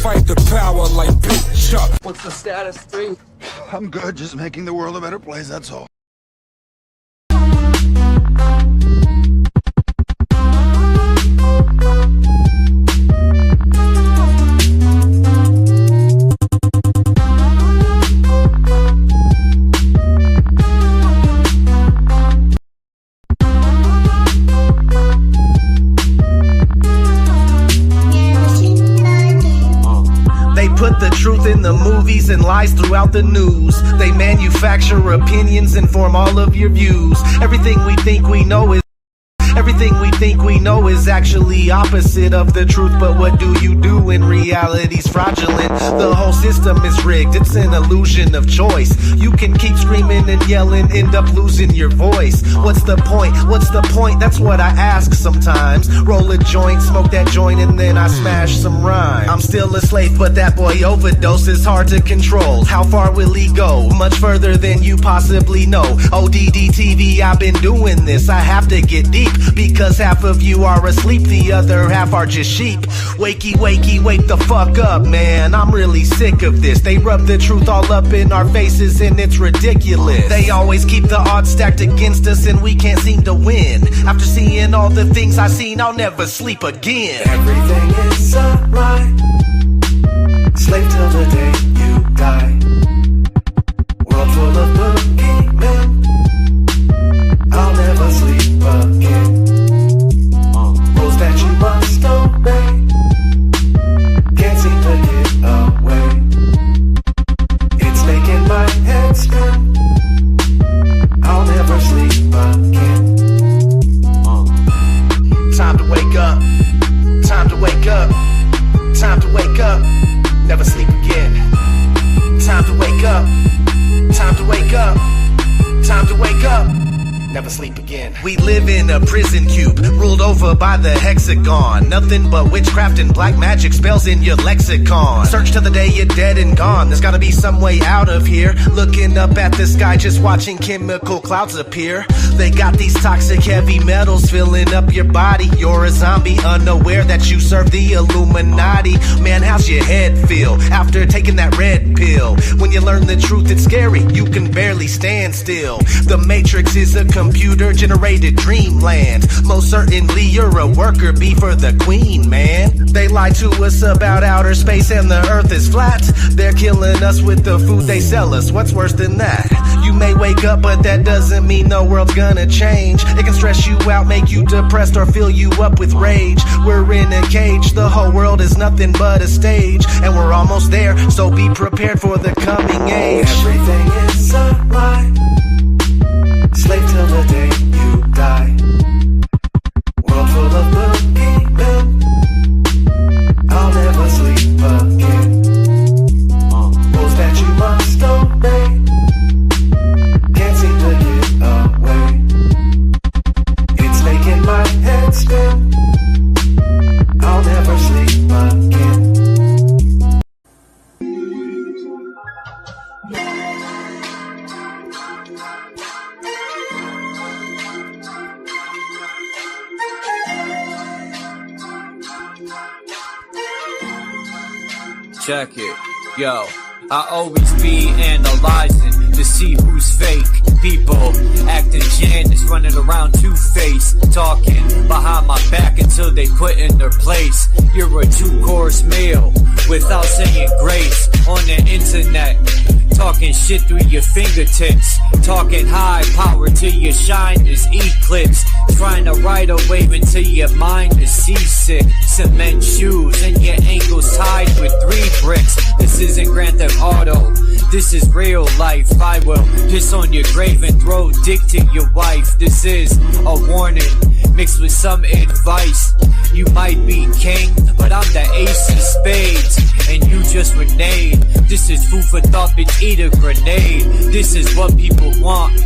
fight the power like Big Chuck. What's the status, 3? I'm good, just making the world a better place, that's all. Put the truth in the movies and lies throughout the news. They manufacture opinions and form all of your views. Everything we think we know is actually opposite of the truth. But what do you do when reality's fraudulent? The whole system is rigged, it's an illusion of choice. You can keep screaming and yelling, end up losing your voice. What's the point? What's the point? That's what I ask sometimes. Roll a joint, smoke that joint, and then I smash some rhymes. I'm still a slave, but that boy overdose is hard to control. How far will he go? Much further than you possibly know. ODD TV, I've been doing this. I have to get deep, because half of you are asleep, the other half are just sheep. Wakey, wakey, wake the fuck up, man. I'm really sick of this. They rub the truth all up in our faces and it's ridiculous. They always keep the odds stacked against us and we can't seem to win. After seeing all the things I've seen, I'll never sleep again. Everything is alright. Slave till the day you die. World full of boogeymen. I'll never sleep again. Rules that you must obey. Can't seem to get away. It's making my head spin. I'll never sleep again. Time to wake up. Time to wake up. Time to wake up. Never sleep again. Time to wake up. Time to wake up. Time to wake up. Never sleep again. We live in a prison cube, ruled over by the hexagon. Nothing but witchcraft and black magic spells in your lexicon. Search till the day you're dead and gone. There's gotta be some way out of here. Looking up at the sky, just watching chemical clouds appear. They got these toxic heavy metals filling up your body. You're a zombie, unaware that you serve the Illuminati. Man, how's your head feel after taking that red pill? When you learn the truth, it's scary. You can barely stand still. The Matrix is a computer-generated dreamland. Most certainly you're a worker bee for the queen, man. They lie to us about outer space and the earth is flat. They're killing us with the food they sell us. What's worse than that? You may wake up, but that doesn't mean the world's gonna change. It can stress you out, make you depressed, or fill you up with rage. We're in a cage, the whole world is nothing but a stage. And we're almost there, so be prepared for the coming age. Everything is alright. Slave till the day you die. World full of boogeymen. I'll never sleep again. Rules that you must obey. Can't seem to get away. It's making my head spin. I'll never sleep again. Check it, yo, I always be analyzing to see who's fake. People acting Janus, running around two-faced, talking behind my back until they put in their place. You're a two-course meal without saying grace on the internet. Talking shit through your fingertips, talking high power till your shine is eclipse. Trying to ride a wave until your mind is seasick. Cement shoes and your ankles tied with 3 bricks. This isn't Grand Theft Auto, this is real life. I will piss on your grave and throw dick to your wife. This is a warning mixed with some advice. You might be king, but I'm the ace of spades, and you just renege. This is food for thought, bitch, eat a grenade. This is what people want,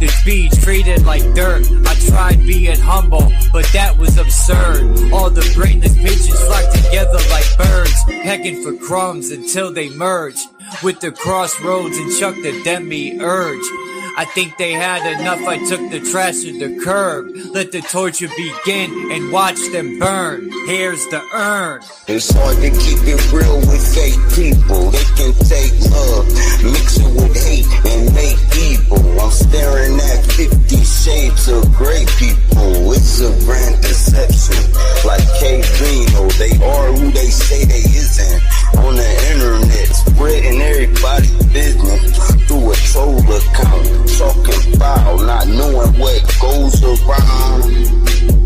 to be treated like dirt. I tried being humble, but that was absurd. All the brainless pigeons flock together like birds, pecking for crumbs until they merge with the crossroads and chuck the demi-urge. I think they had enough. I took the trash to the curb. Let the torture begin and watch them burn. Here's the urn. It's hard to keep it real with fake people. They can take love, mix it with hate, and make evil. I'm staring at 50 shades of gray people. It's a grand deception. Like K-Reno, they are who they say they isn't. On the internet, spreading everybody's business through a troll account. Talking foul, not knowing what goes around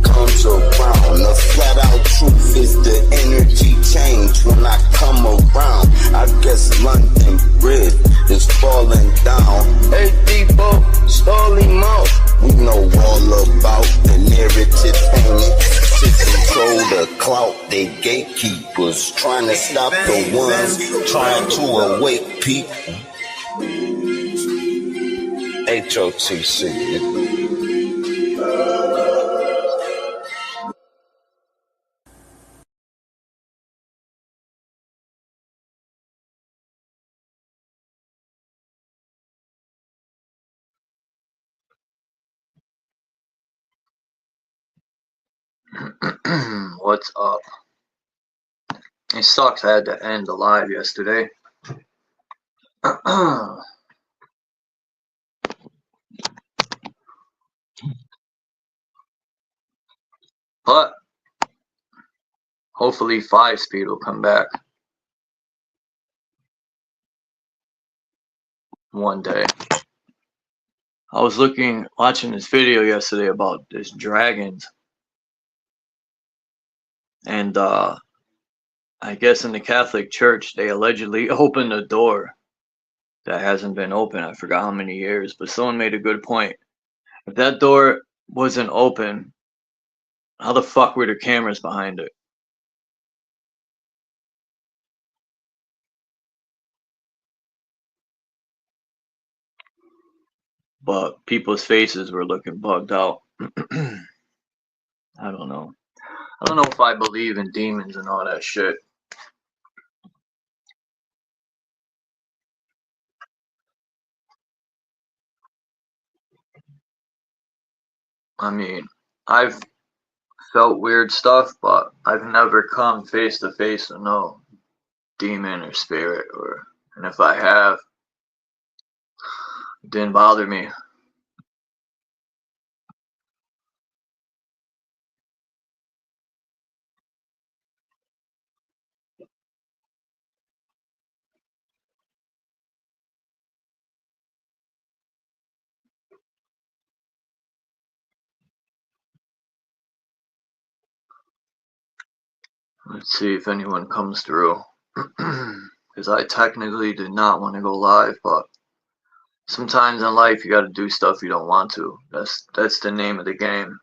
comes around. The flat out truth is the energy change when I come around. I guess London Bridge is falling down. Hey people, slowly mo. We know all about the narrative painted to control the clout. They gatekeepers trying to stop the ones trying to awake people. HOTC. What's up? It sucks I had to end the live yesterday. But hopefully 5-speed will come back one day. I was watching this video yesterday about this dragons. And I guess in the Catholic Church, they allegedly opened a door that hasn't been open. I forgot how many years, but someone made a good point. If that door wasn't open, how the fuck were the cameras behind it? But people's faces were looking bugged out. I don't know. I don't know if I believe in demons and all that shit. I mean, I've felt weird stuff, but I've never come face to face with no demon or spirit, and if I have, it didn't bother me. Let's see if anyone comes through. Because I technically did not want to go live, but sometimes in life you got to do stuff you don't want to. That's the name of the game.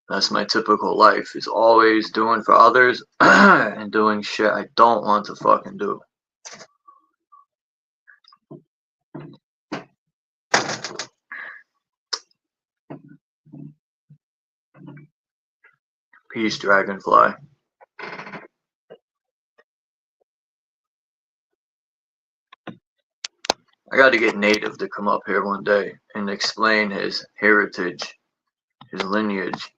That's my typical life, is always doing for others and doing shit I don't want to fucking do. Peace, Dragonfly. I got to get Native to come up here one day and explain his heritage, his lineage.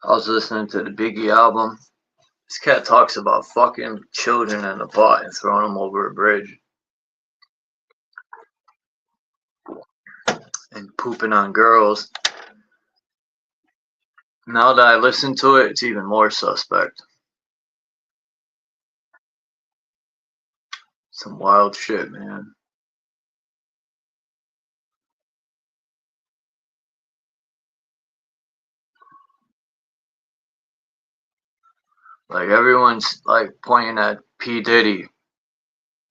I was listening to the Biggie album. This cat talks about fucking children in the butt and throwing them over a bridge. and pooping on girls. Now that I listen to it, it's even more suspect. Some wild shit, man. Like, everyone's like pointing at P. Diddy,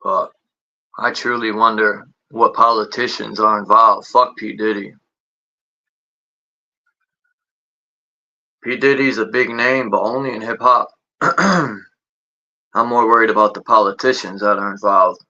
but I truly wonder what politicians are involved. Fuck P. Diddy. P. Diddy's a big name, but only in hip hop. I'm more worried about the politicians that are involved.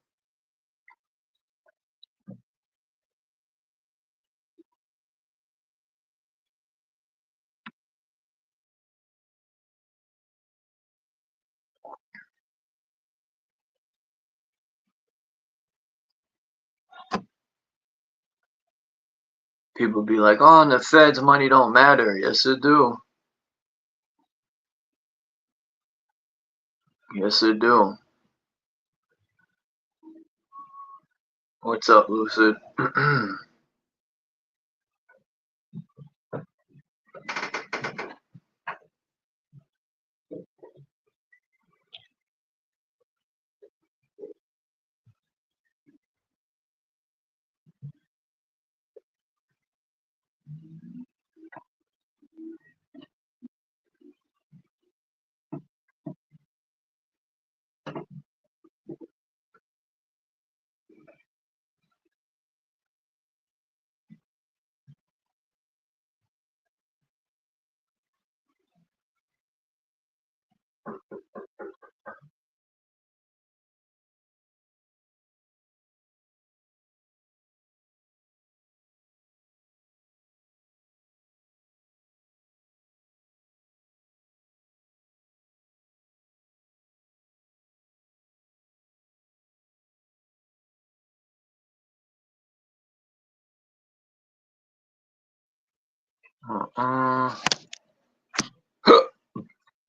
People be like, oh, and the feds' money don't matter. Yes, it do. Yes, it do. What's up, Lucid?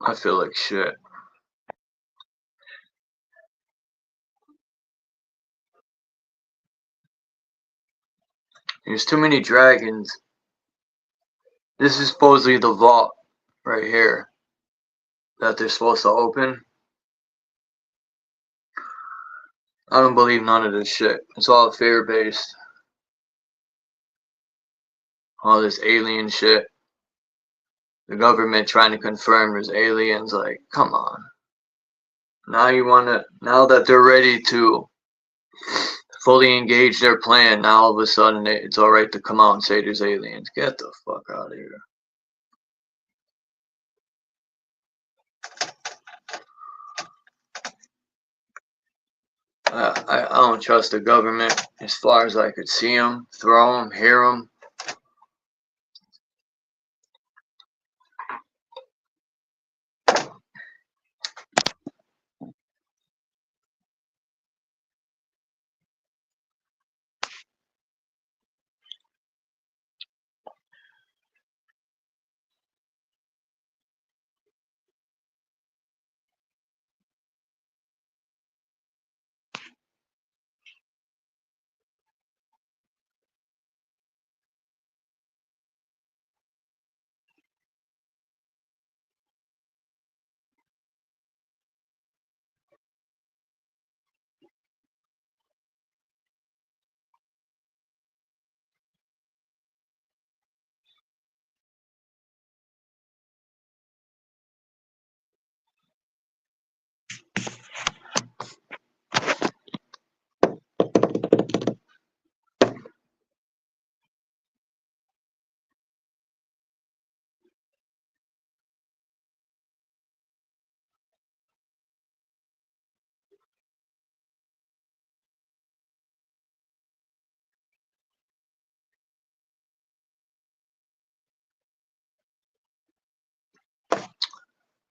I feel like shit. There's too many dragons. This is supposedly the vault right here that they're supposed to open. I don't believe none of this shit. It's all fear-based. All this alien shit. The government trying to confirm there's aliens. Like, come on. Now that they're ready to fully engage their plan, now all of a sudden it's alright to come out and say there's aliens. Get the fuck out of here. I don't trust the government as far as I could see them, throw them, hear them.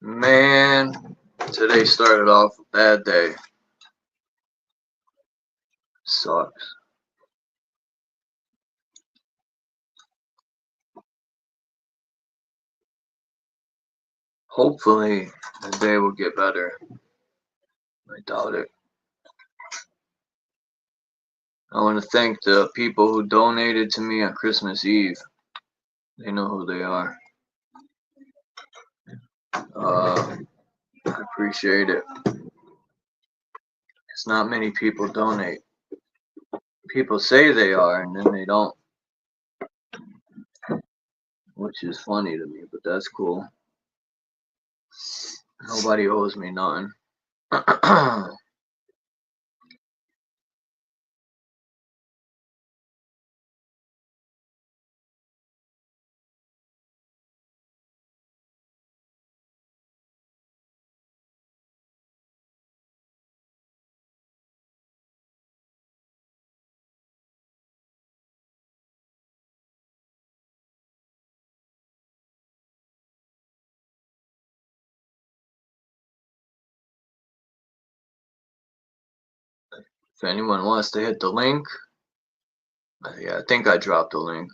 Man, today started off a bad day. Sucks. Hopefully the day will get better. I doubt it. I want to thank the people who donated to me on Christmas Eve. They know who they are. I appreciate it. It's not many people donate. People say they are, and then they don't. Which is funny to me, but that's cool. Nobody owes me nothing. If anyone wants to hit the link, yeah, I think I dropped the link.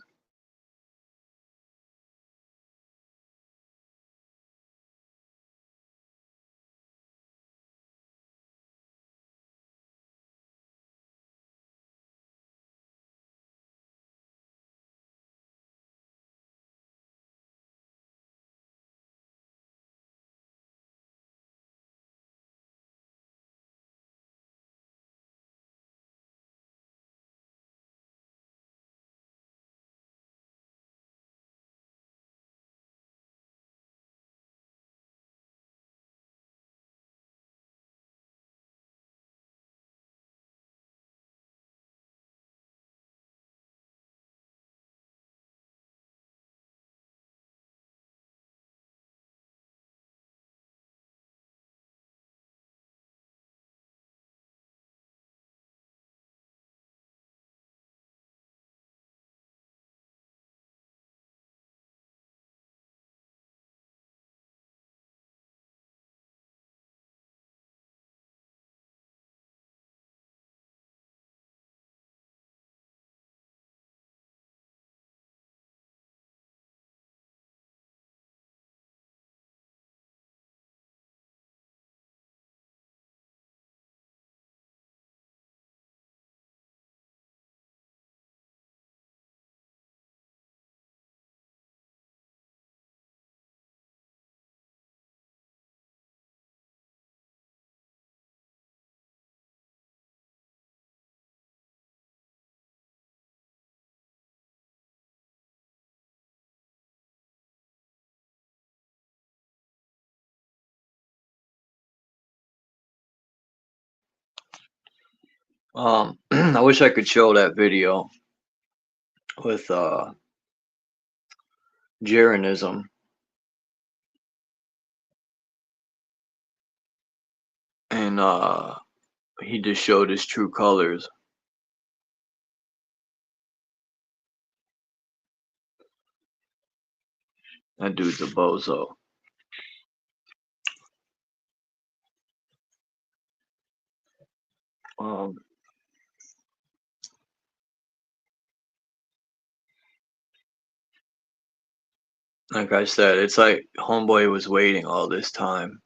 I wish I could show that video with Jeranism. And he just showed his true colors. That dude's a bozo. Like I said, it's like homeboy was waiting all this time.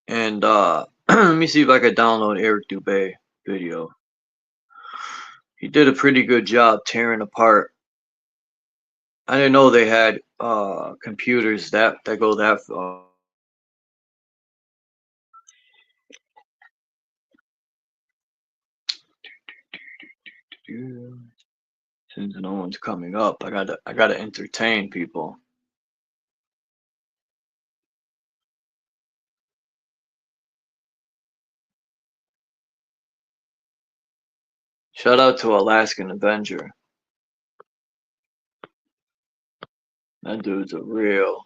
And let me see if I could download Eric Dubé video. He did a pretty good job tearing apart. I didn't know they had computers that go that far. Since no one's coming up, I gotta entertain people. Shout out to Alaskan Avenger. That dude's a real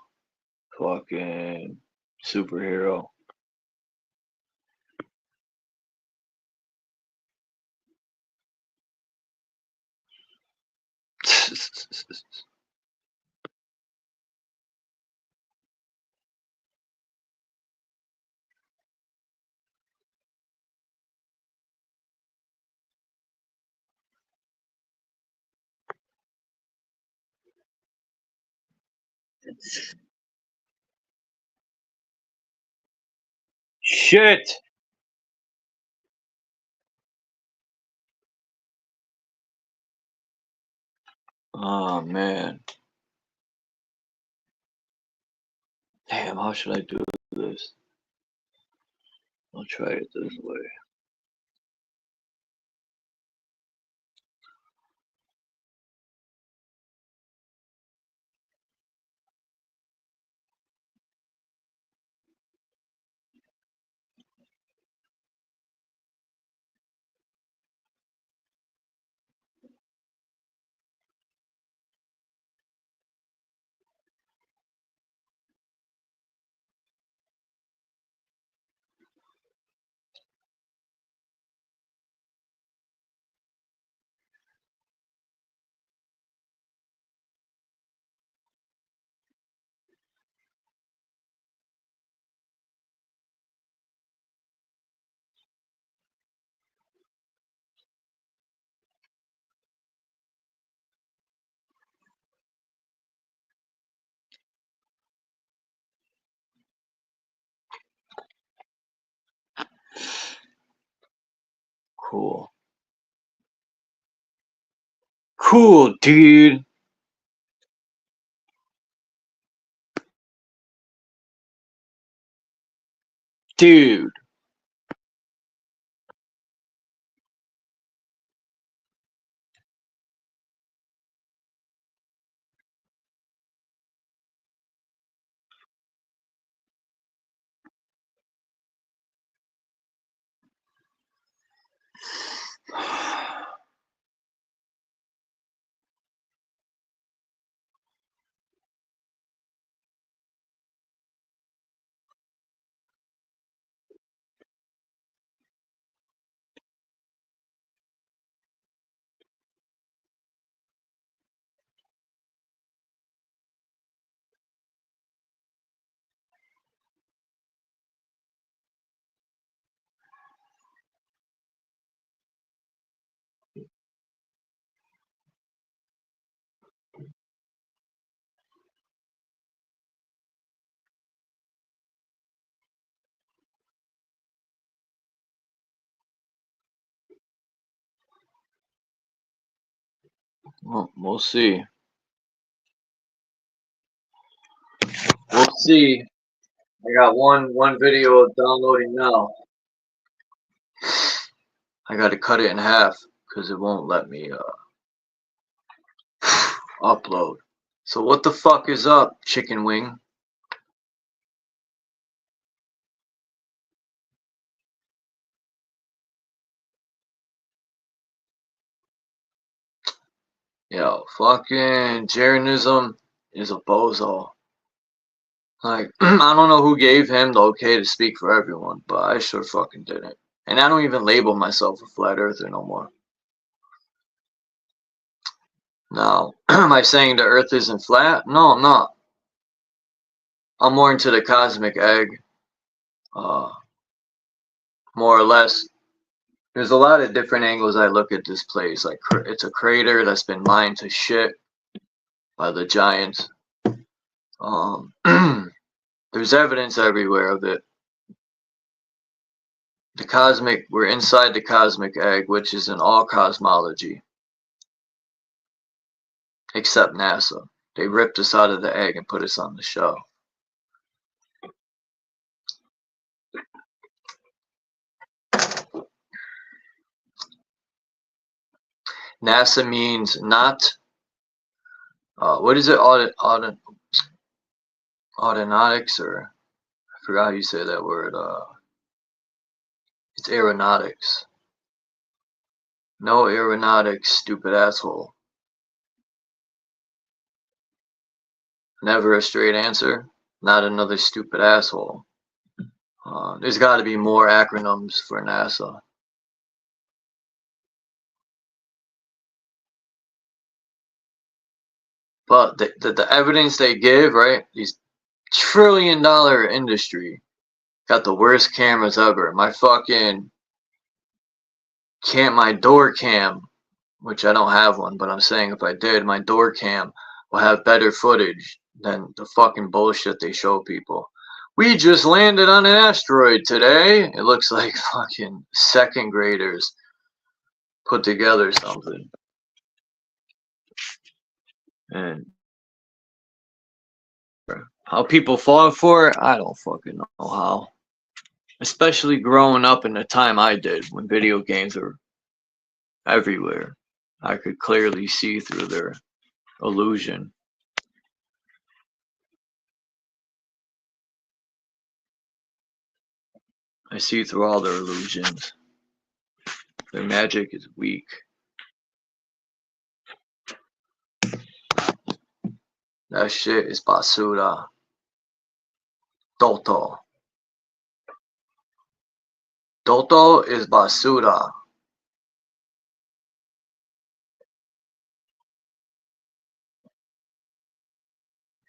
fucking superhero. Shit. Oh man. Damn, how should I do this? I'll try it this way. Cool. Cool, dude. Dude. Well, we'll see. We'll see. I got one video downloading now. I got to cut it in half because it won't let me upload. So what the fuck is up, chicken wing? Yo, fucking Jeranism is a bozo. Like, I don't know who gave him the okay to speak for everyone, but I sure fucking didn't. And I don't even label myself a flat earther no more. Now, am I saying the earth isn't flat? No, I'm not. I'm more into the cosmic egg. More or less. There's a lot of different angles I look at this place. Like, it's a crater that's been mined to shit by the giants. There's evidence everywhere of it. We're inside the cosmic egg, which is in all cosmology. Except NASA. They ripped us out of the egg and put us on the show. NASA means not, what is it, aeronautics, or I forgot how you say that word. It's aeronautics. No aeronautics, stupid asshole. Never a straight answer. Not another stupid asshole. There's got to be more acronyms for NASA. But the evidence they give, right? These $1 trillion industry got the worst cameras ever. My fucking my door cam, which I don't have one, but I'm saying if I did, my door cam will have better footage than the fucking bullshit they show people. We just landed on an asteroid today. It looks like fucking second graders put together something. And how people fall for it, I don't fucking know how. Especially growing up in the time I did when video games were everywhere. I could clearly see through their illusion. I see through all their illusions. Their magic is weak. That shit is basura. Toto. Toto is basura.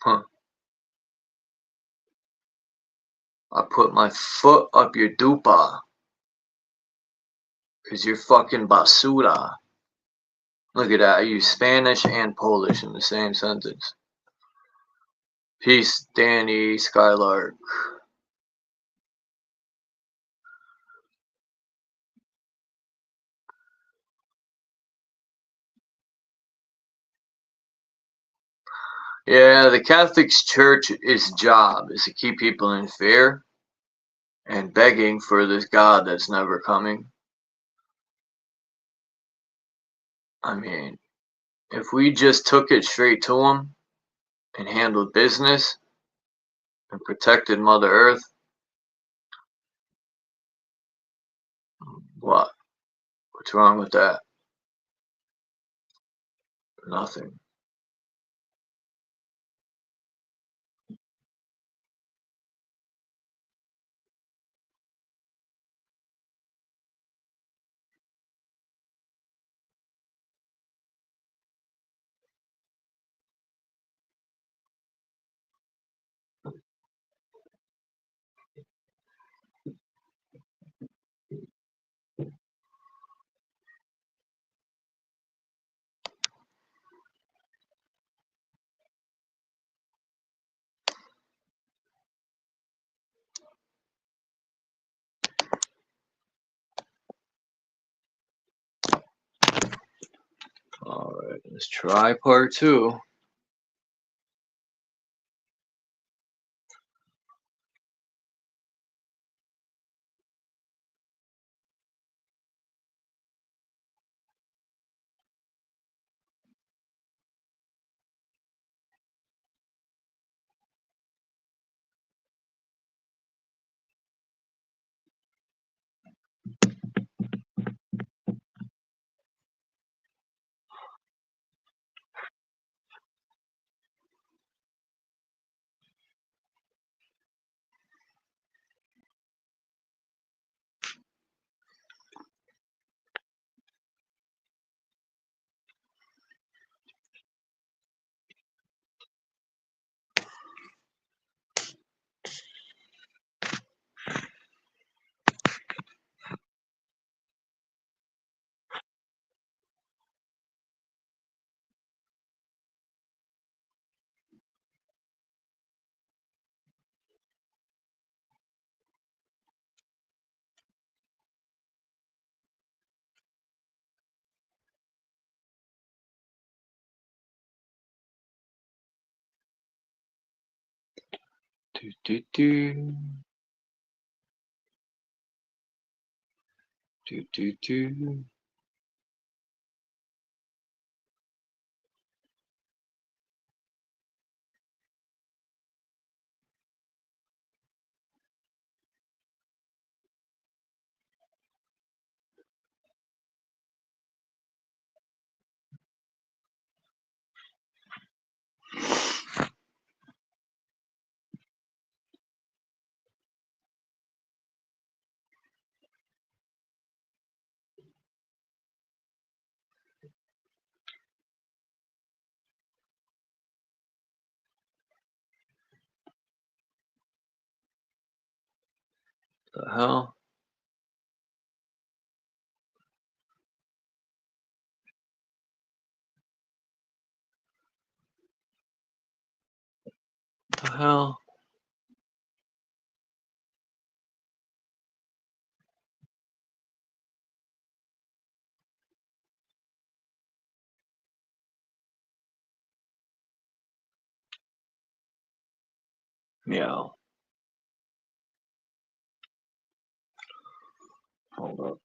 Huh. I put my foot up your dupa. Cause you're fucking basura. Look at that. I use Spanish and Polish in the same sentence. Peace, Danny Skylark. Yeah, the Catholic Church's job is to keep people in fear and begging for this God that's never coming. I mean, if we just took it straight to him and handled business and protected Mother Earth, what? What's wrong with that? Nothing. Alright, let's try part 2. Do, do, do. Do, do, do. The hell? The hell? Yeah. Hold up.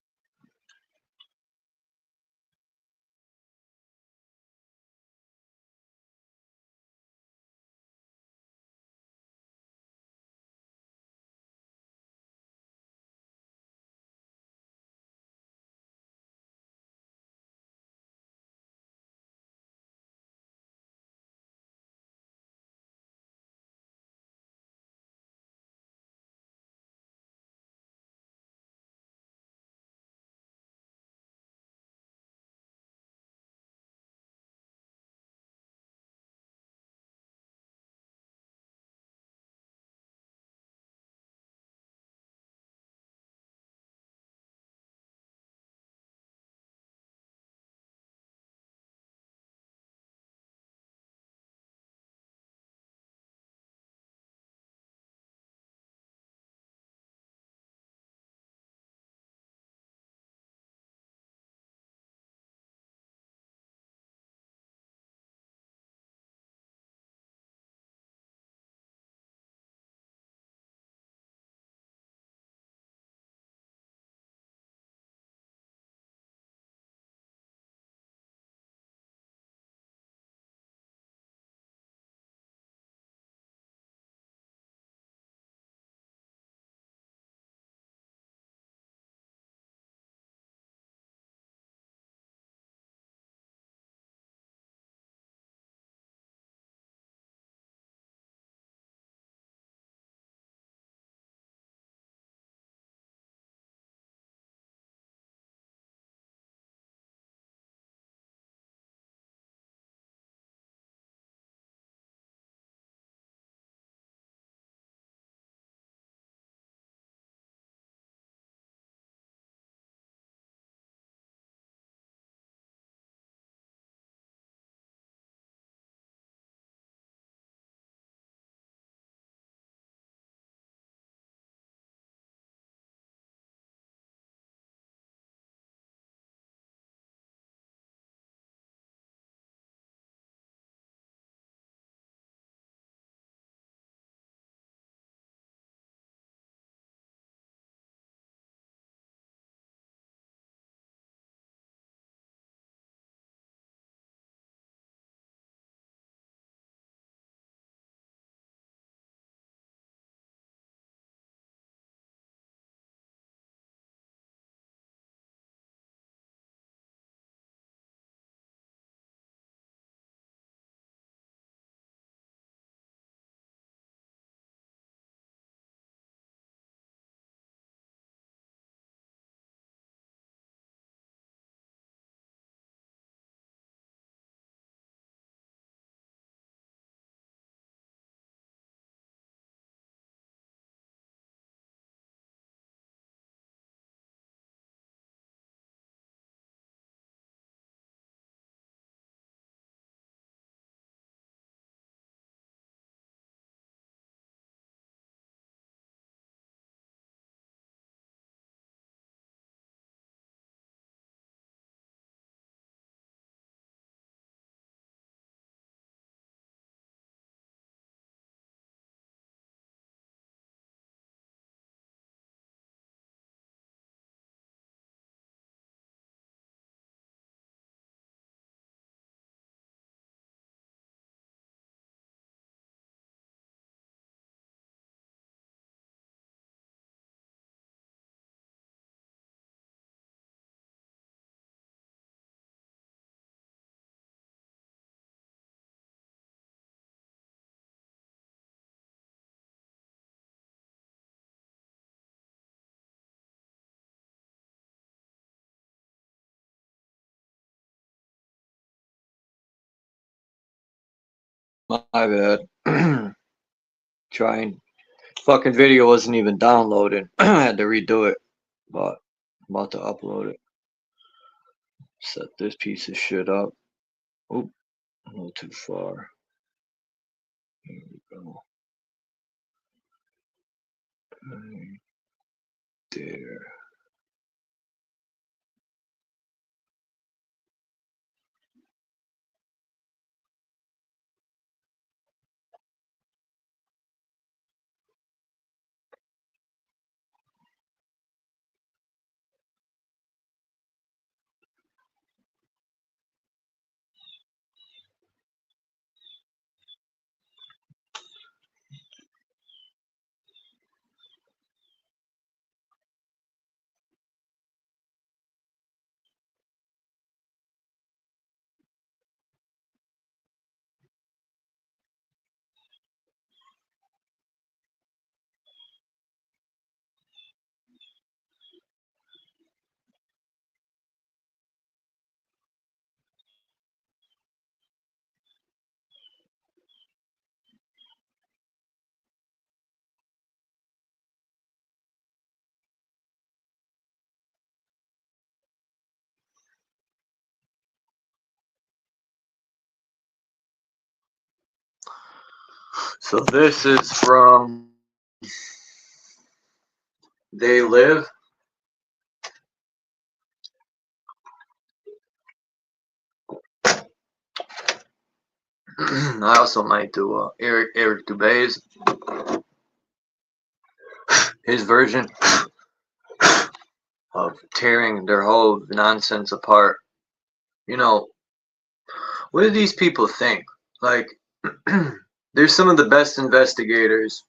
My bad. Trying. Fucking video wasn't even downloaded. I had to redo it. But I'm about to upload it. Set this piece of shit up. Oop, a little too far. Here we go. Right there. So this is from They Live. I also might do Eric Dubé's, his version of tearing their whole nonsense apart. You know, what do these people think? Like, they're some of the best investigators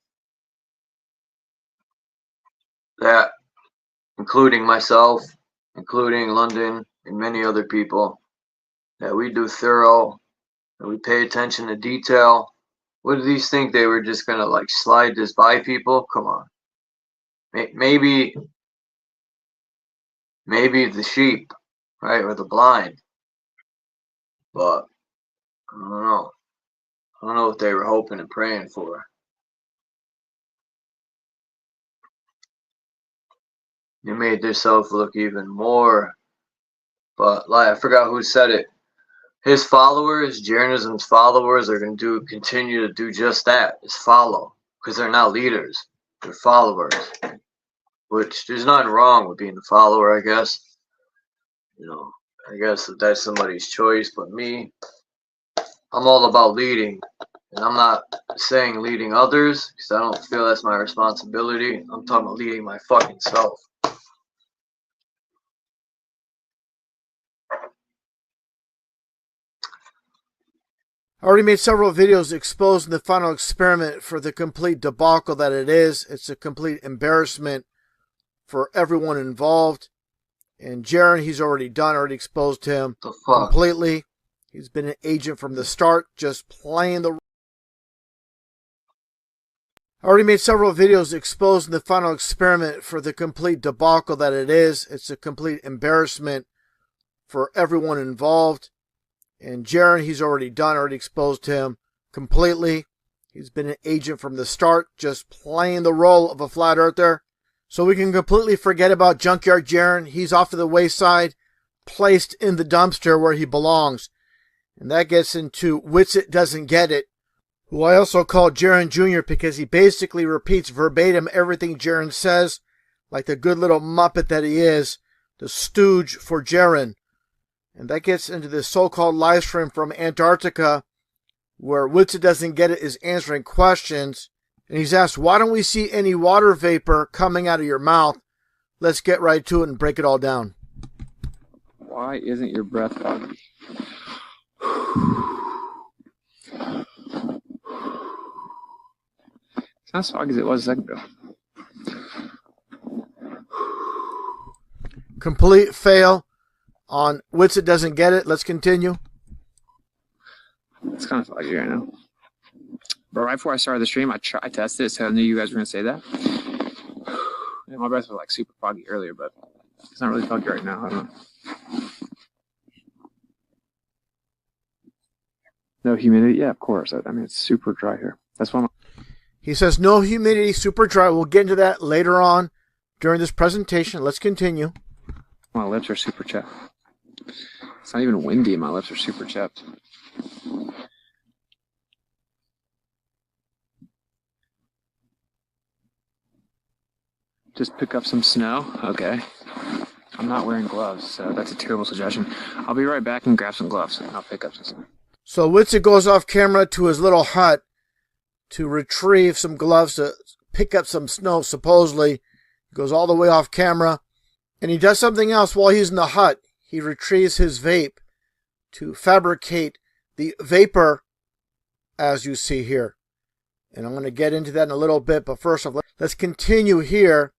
that, including myself, including London, and many other people, that we do thorough, and we pay attention to detail. What do these think? They were just gonna like slide this by people? Come on. Maybe the sheep, right, or the blind. But I don't know. I don't know what they were hoping and praying for. You made yourself look even more. But like, I forgot who said it. His followers, Jeranism's followers, are going to continue to do just that, is follow. Because they're not leaders. They're followers. Which, there's nothing wrong with being a follower, I guess. You know, I guess if that's somebody's choice. But me, I'm all about leading. And I'm not saying leading others, because I don't feel that's my responsibility. I'm talking about leading my fucking self. I already made several videos exposing the final experiment for the complete debacle that it is. It's a complete embarrassment for everyone involved. And Jaron, he's already exposed him completely. He's been an agent from the start, just playing the... I already made several videos exposing the final experiment for the complete debacle that it is. It's a complete embarrassment for everyone involved. And Jaron, he's already exposed him completely. He's been an agent from the start, just playing the role of a flat earther. So we can completely forget about Junkyard Jaron. He's off to the wayside, placed in the dumpster where he belongs. And that gets into Witsit Doesn't Get It, who I also call Jaron Jr. because he basically repeats verbatim everything Jaron says, like the good little muppet that he is, the stooge for Jaron. And that gets into this so-called live stream from Antarctica, where Witsit Doesn't Get It is answering questions. And he's asked, why don't we see any water vapor coming out of your mouth? Let's get right to it and break it all down. Why isn't your breath foggy? It's not as foggy as it was a second ago. Complete fail on Witsit Doesn't Get It. Let's continue. It's kind of foggy right now. But right before I started the stream, I tested it, so I knew you guys were going to say that. Yeah, my breath was like super foggy earlier, but it's not really foggy right now. I don't know. No humidity? Yeah, of course. I mean, it's super dry here. That's why He says no humidity, super dry. We'll get into that later on during this presentation. Let's continue. my lips are super chapped. It's not even windy, my lips are super chapped. Just pick up some snow? Okay. I'm not wearing gloves, so that's a terrible suggestion. I'll be right back and grab some gloves, and I'll pick up some snow. So Witsit goes off camera to his little hut to retrieve some gloves to pick up some snow, supposedly. He goes all the way off camera, and he does something else while he's in the hut. He retrieves his vape to fabricate the vapor, as you see here. And I'm going to get into that in a little bit, but first off, let's continue here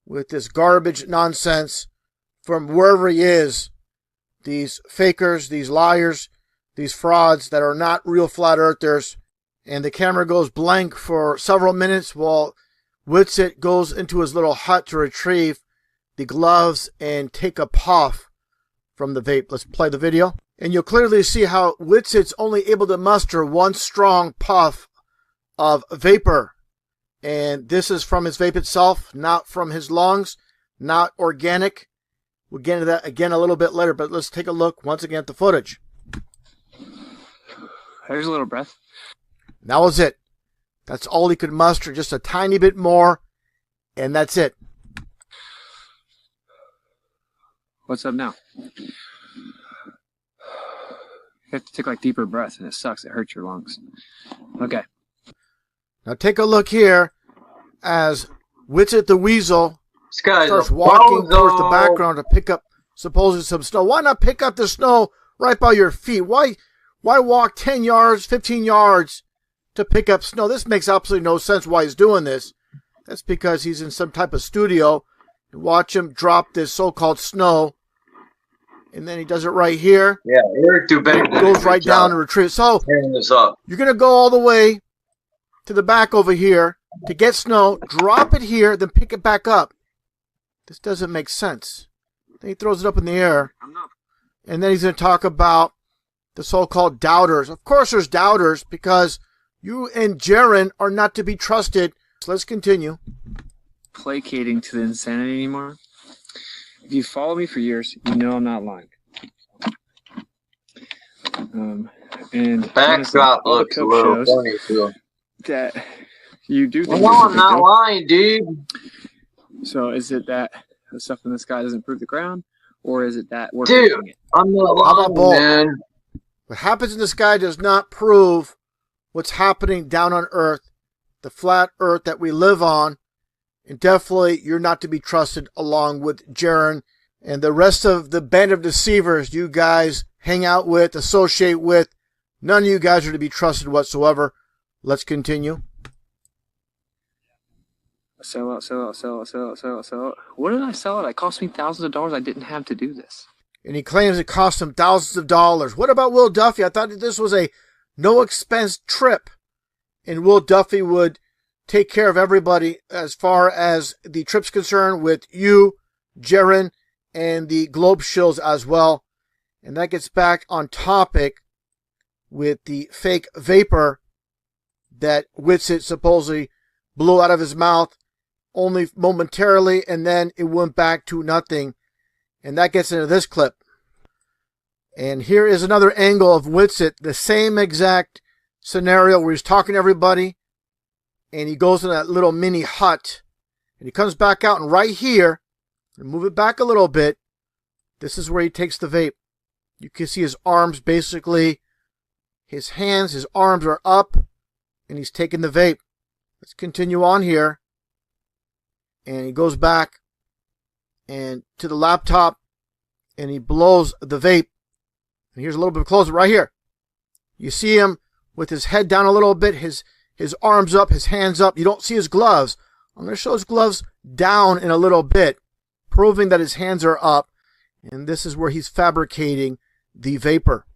with this garbage nonsense from wherever he is. These fakers, these liars, these frauds that are not real flat earthers. And the camera goes blank for several minutes while Witsit goes into his little hut to retrieve the gloves and take a puff from the vape. Let's play the video. And you'll clearly see how Witsit's only able to muster one strong puff of vapor. And this is from his vape itself, not from his lungs, not organic. We'll get into that again a little bit later, but let's take a look once again at the footage. There's a little breath. That was it. That's all he could muster, just a tiny bit more, and that's it. What's up now? You have to take like deeper breaths, and it sucks. It hurts your lungs. Okay. Now take a look here as Witsit the Weasel This guy's starts a walking towards the bozo. background to pick up supposedly some snow. Why not pick up the snow right by your feet? Why walk 10 yards, 15 yards to pick up snow? This makes absolutely no sense why he's doing this. That's because he's in some type of studio. Watch him drop this so-called snow. And then he does it right here. Yeah, Eric Dubé Goes right down and retrieves. So tearing this up. you're going to go all the way to the back over here to get snow, drop it here, then pick it back up. This doesn't make sense. Then he throws it up in the air. And then he's going to talk about the so-called doubters. Of course there's doubters because you and Jaren are not to be trusted. So let's continue. Placating to the insanity anymore. If you follow me for years, you know I'm not lying. And Backdrop all the looks a Coke little shows funny too. that you do think No, this is a I'm big not deal. lying, dude. So is it that the stuff in the sky doesn't prove the ground, or is it that we're Dude. faking it? I'm not How about lying, both? man. What happens in the sky does not prove what's happening down on Earth, the flat Earth that we live on. And definitely you're not to be trusted along with Jaren and the rest of the band of deceivers you guys hang out with, associate with. None of you guys are to be trusted whatsoever. Let's continue. Sell out. What did I sell it? It cost me thousands of dollars. I didn't have to do this. And he claims it cost him thousands of dollars. What about Will Duffy? I thought that this was a no expense trip. And Will Duffy would take care of everybody as far as the trip's concerned with you, Jaren, and the Globe Shills as well. And that gets back on topic with the fake vapor that Witsit supposedly blew out of his mouth only momentarily, and then it went back to nothing. And that gets into this clip. And here is another angle of Witsit, the same exact scenario where he's talking to everybody, and he goes in that little mini hut, and he comes back out, and right here, and move it back a little bit, this is where he takes the vape. You can see his arms basically, his hands, his arms are up, and he's taking the vape. Let's continue on here. And he goes back and to the laptop, and he blows the vape. And here's a little bit closer right here. You see him with his head down a little bit, his arms up, his hands up. You don't see his gloves. I'm going to show his gloves down in a little bit, proving that his hands are up. And this is where he's fabricating the vapor.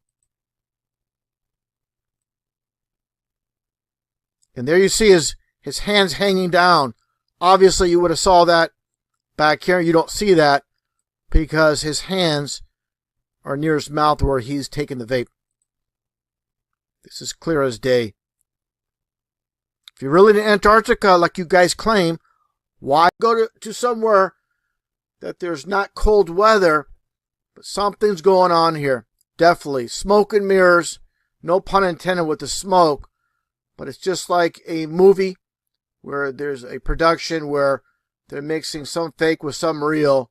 And there you see his hands hanging down. Obviously, you would have saw that back here. You don't see that because his hands are near his mouth where he's taking the vape. This is clear as day. If you're really in Antarctica, like you guys claim, why go to somewhere that there's not cold weather, but something's going on here. Definitely. Smoke and mirrors. No pun intended with the smoke. But it's just like a movie where there's a production where they're mixing some fake with some real.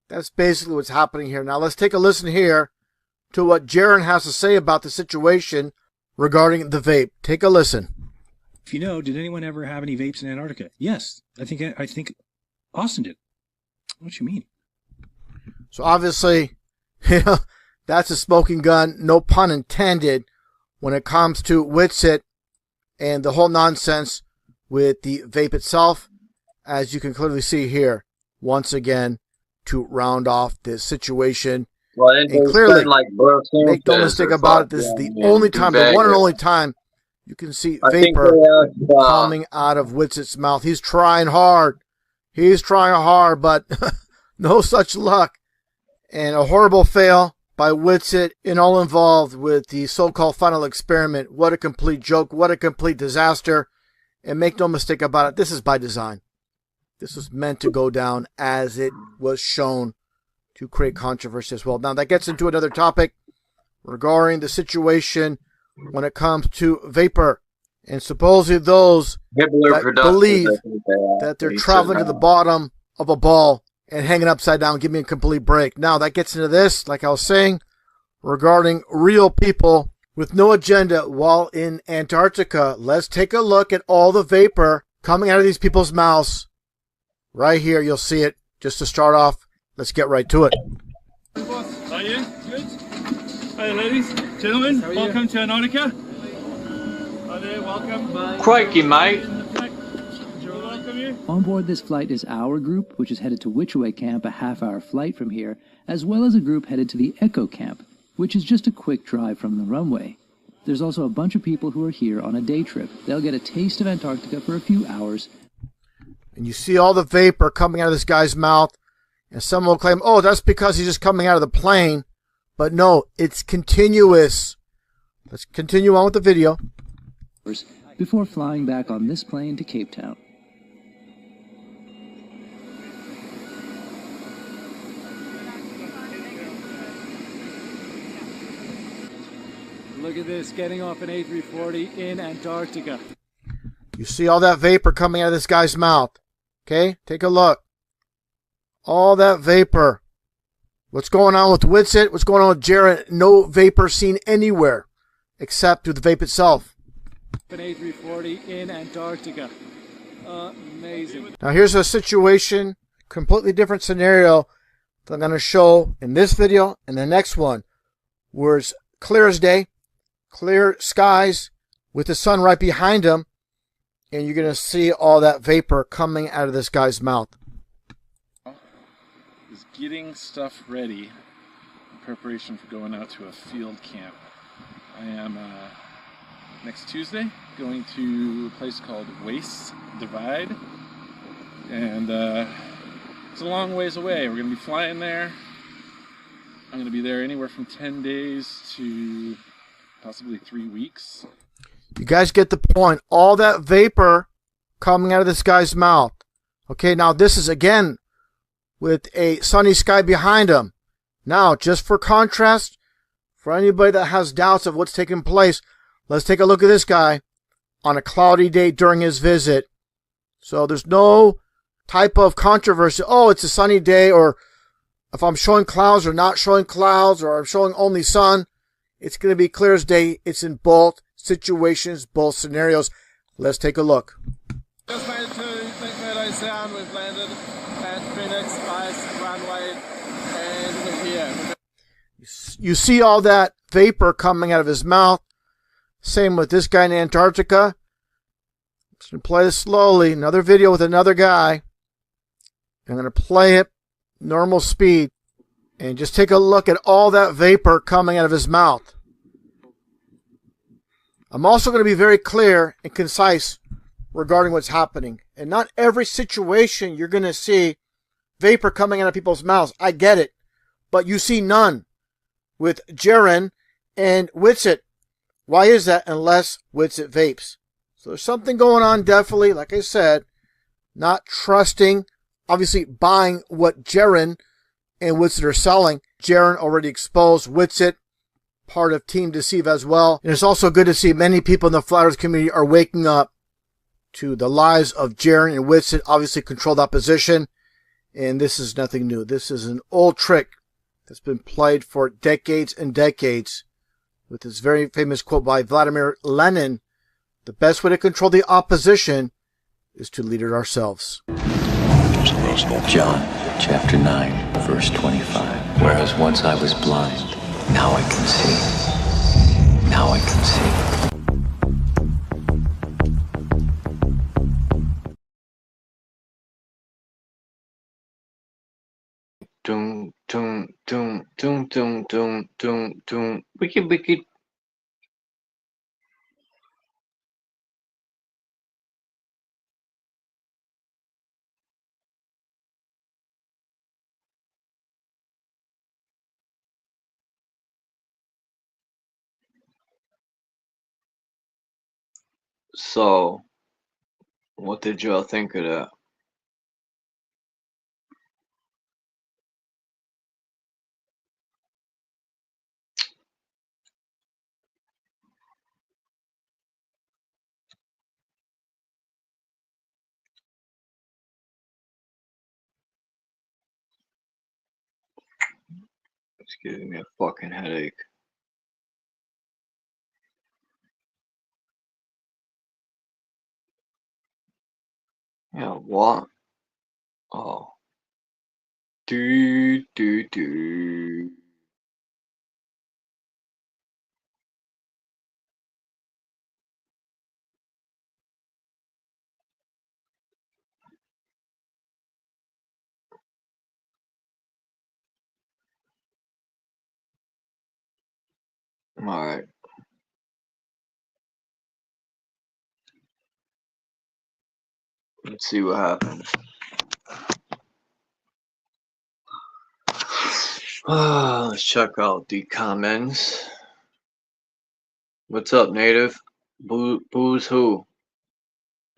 That's basically what's happening here. Now let's take a listen here to what Jaren has to say about the situation regarding the vape. Take a listen. If you know, did anyone ever have any vapes in Antarctica? Yes, I think Austin did. What you mean? So obviously, that's a smoking gun, no pun intended, when it comes to Witsit and the whole nonsense with the vape itself, as you can clearly see here, once again, to round off this situation. Well, and clearly, make no mistake about it, this is the only time, the one and only time, you can see vapor coming out of Witsit's mouth. He's trying hard. But no such luck. And a horrible fail by Witsit and all involved with the so-called final experiment. What a complete joke. What a complete disaster. And make no mistake about it, this is by design. This was meant to go down as it was shown to create controversy as well. Now, that gets into another topic regarding the situation when it comes to vapor. And supposedly those Hibbler that Productions, believe I think they that they're actually traveling to said the that. bottom of a ball and hanging upside down. Give me a complete break. Now that gets into this, like I was saying, regarding real people with no agenda while in Antarctica. Let's take a look at all the vapor coming out of these people's mouths. Right here, you'll see it. Just to start off, let's get right to it. Are you? Good. Hi, ladies, gentlemen. Welcome to Antarctica. Hi there, welcome. Crikey, mate. Welcome you. On board this flight is our group, which is headed to Witchaway Camp, a half-hour flight from here, as well as a group headed to the Echo Camp, which is just a quick drive from the runway. There's also a bunch of people who are here on a day trip. They'll get a taste of Antarctica for a few hours. And you see all the vapor coming out of this guy's mouth. And some will claim, oh, that's because he's just coming out of the plane. But no, it's continuous. Let's continue on with the video. Before flying back on this plane to Cape Town. Look at this, getting off an A340 in Antarctica. You see all that vapor coming out of this guy's mouth. Okay, take a look. All that vapor. What's going on with Whitsitt? What's going on with Jaron? No vapor seen anywhere except through the vape itself. An A340 in Antarctica. Amazing. Now here's a situation, completely different scenario that I'm going to show in this video and the next one, where it's clear as day, clear skies with the sun right behind him, and you're going to see all that vapor coming out of this guy's mouth. Is getting stuff ready in preparation for going out to a field camp. I am next Tuesday going to a place called Waste Divide, and it's a long ways away. We're going to be flying there. I'm going to be there anywhere from 10 days to possibly 3 weeks. You guys get the point. All that vapor coming out of this guy's mouth. Okay, now this is again with a sunny sky behind him. Now, just for contrast, for anybody that has doubts of what's taking place, let's take a look at this guy on a cloudy day during his visit. So there's no type of controversy. Oh, it's a sunny day, or if I'm showing clouds or not showing clouds, or I'm showing only sun, it's going to be clear as day. It's in both situations, both scenarios. Let's take a look. Just made it to McMurdo Sound. We've landed at Phoenix Ice Runway, and we're here. You see all that vapor coming out of his mouth. Same with this guy in Antarctica. I'm just going to play this slowly. Another video with another guy. I'm going to play it normal speed. And just take a look at all that vapor coming out of his mouth. I'm also going to be very clear and concise regarding what's happening. And not every situation you're going to see vapor coming out of people's mouths. I get it. But you see none with Jaron and Whitsitt. Why is that unless Whitsitt vapes? So there's something going on definitely, like I said, not trusting, obviously buying what Jaron and Whitsitt are selling. Jaron already exposed, Whitsitt, part of Team Deceive as well. And it's also good to see many people in the Flat Earth community are waking up to the lies of Jaron and Whitsitt, obviously controlled opposition. And this is nothing new. This is an old trick that's been played for decades and decades. With this very famous quote by Vladimir Lenin, the best way to control the opposition is to lead it ourselves. John chapter 9, verse 25. Whereas once I was blind, now I can see. Now I can see. Doom, doom, doom, doom, doom, doom, doom, doom. Wicked, wicked. So, what did y'all think of that? It's giving me a fucking headache. Yeah, what? Oh. Do, do, do. Alright. Let's see what happens. Let's check out the comments. What's up, native? Booze who?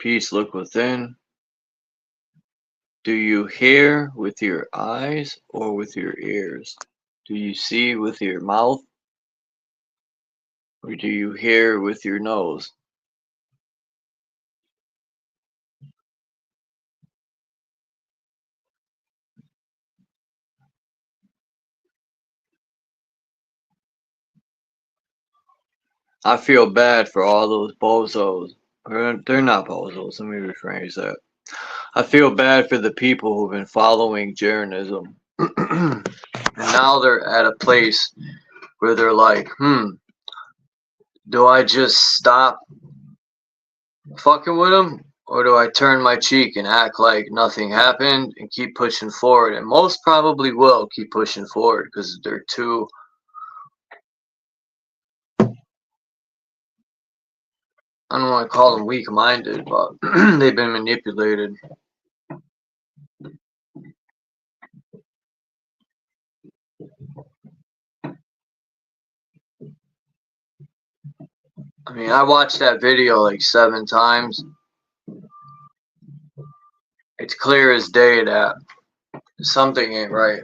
Peace, look within. Do you hear with your eyes or with your ears? Do you see with your mouth or do you hear with your nose? I feel bad for all those bozos. They're not bozos, let me rephrase that. I feel bad for the people who've been following Jeranism. And now they're at a place where they're like, do I just stop fucking with them? Or do I turn my cheek and act like nothing happened and keep pushing forward? And most probably will keep pushing forward because they're too... I don't want to call them weak-minded, but they've been manipulated. I mean, I watched that video like 7 times. It's clear as day that something ain't right.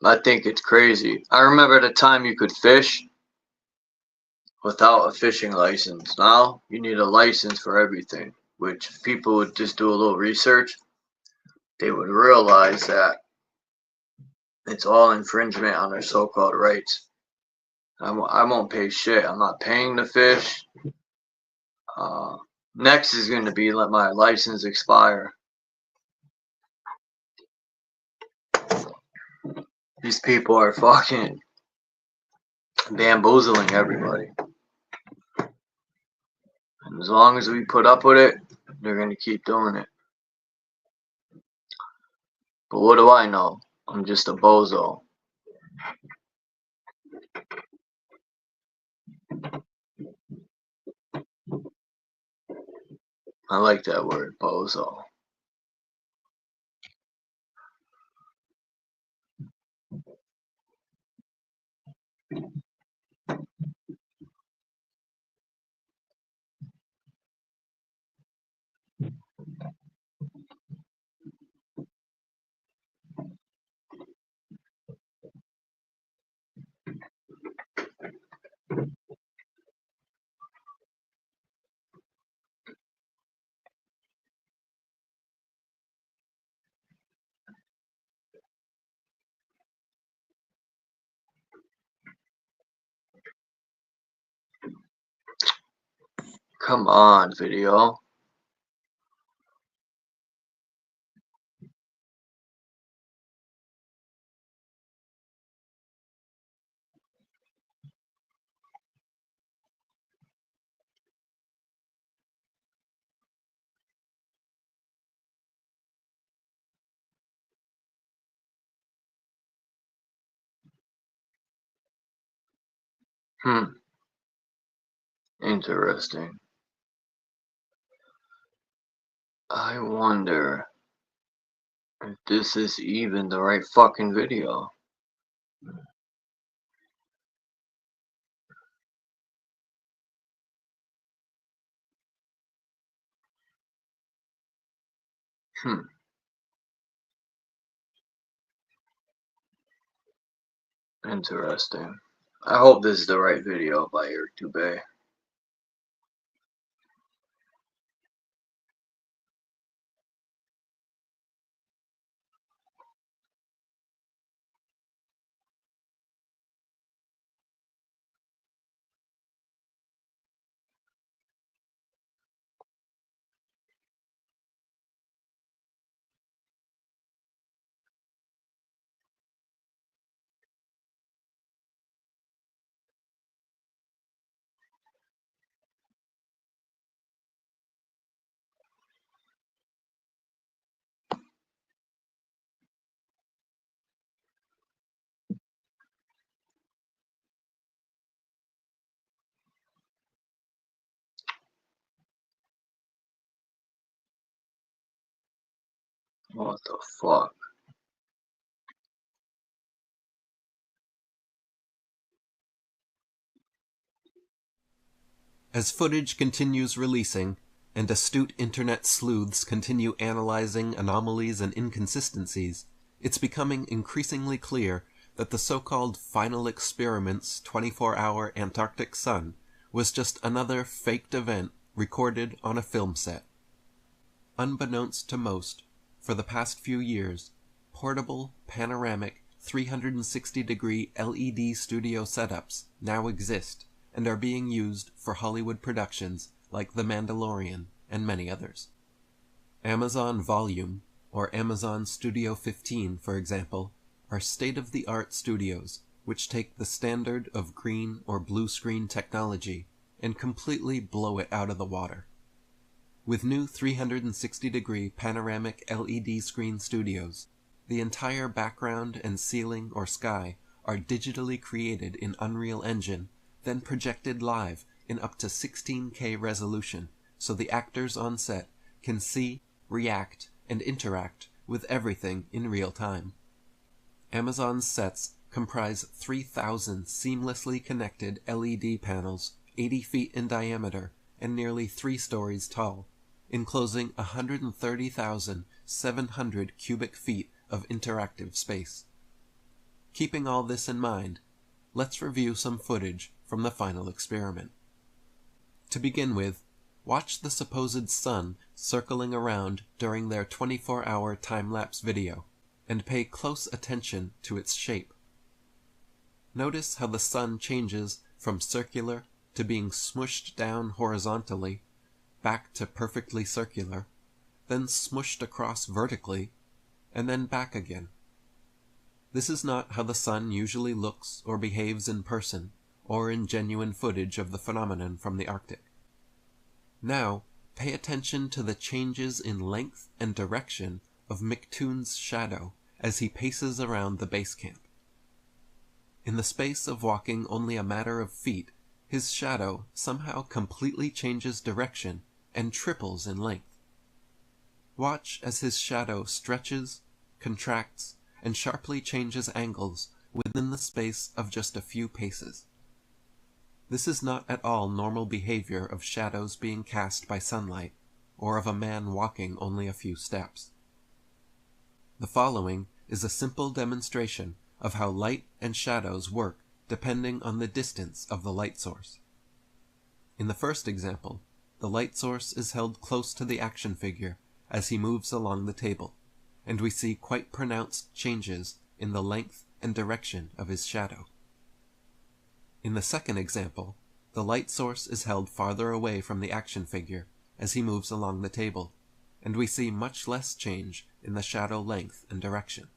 I think it's crazy. I remember the time you could fish without a fishing license. Now you need a license for everything, which if people would just do a little research, they would realize that it's all infringement on their so-called rights. I won't pay shit. I'm not paying to fish. Next is going to be let my license expire. These people are fucking bamboozling everybody. And as long as we put up with it, they're going to keep doing it. But what do I know? I'm just a bozo. I like that word, bozo. Come on, video. Interesting. I wonder if this is even the right fucking video. Interesting. I hope this is the right video by Eric Dubé. What the fuck? As footage continues releasing, and astute internet sleuths continue analyzing anomalies and inconsistencies, it's becoming increasingly clear that the so-called Final Experiment's 24-hour Antarctic sun was just another faked event recorded on a film set. Unbeknownst to most, for the past few years, portable, panoramic, 360-degree LED studio setups now exist and are being used for Hollywood productions like The Mandalorian and many others. Amazon Volume, or Amazon Studio 15, for example, are state-of-the-art studios which take the standard of green or blue screen technology and completely blow it out of the water. With new 360-degree panoramic LED screen studios, the entire background and ceiling or sky are digitally created in Unreal Engine, then projected live in up to 16K resolution so the actors on set can see, react, and interact with everything in real time. Amazon's sets comprise 3,000 seamlessly connected LED panels 80 feet in diameter and nearly 3 stories tall, enclosing 130,700 cubic feet of interactive space. Keeping all this in mind, let's review some footage from the Final Experiment. To begin with, watch the supposed sun circling around during their 24-hour time-lapse video, and pay close attention to its shape. Notice how the sun changes from circular to being smushed down horizontally, back to perfectly circular, then smushed across vertically, and then back again. This is not how the sun usually looks or behaves in person, or in genuine footage of the phenomenon from the Arctic. Now, pay attention to the changes in length and direction of McToon's shadow as he paces around the base camp. In the space of walking only a matter of feet, his shadow somehow completely changes direction and triples in length. Watch as his shadow stretches, contracts, and sharply changes angles within the space of just a few paces. This is not at all normal behavior of shadows being cast by sunlight, or of a man walking only a few steps. The following is a simple demonstration of how light and shadows work depending on the distance of the light source. In the first example, the light source is held close to the action figure as he moves along the table, and we see quite pronounced changes in the length and direction of his shadow. In the second example, the light source is held farther away from the action figure as he moves along the table, and we see much less change in the shadow length and direction.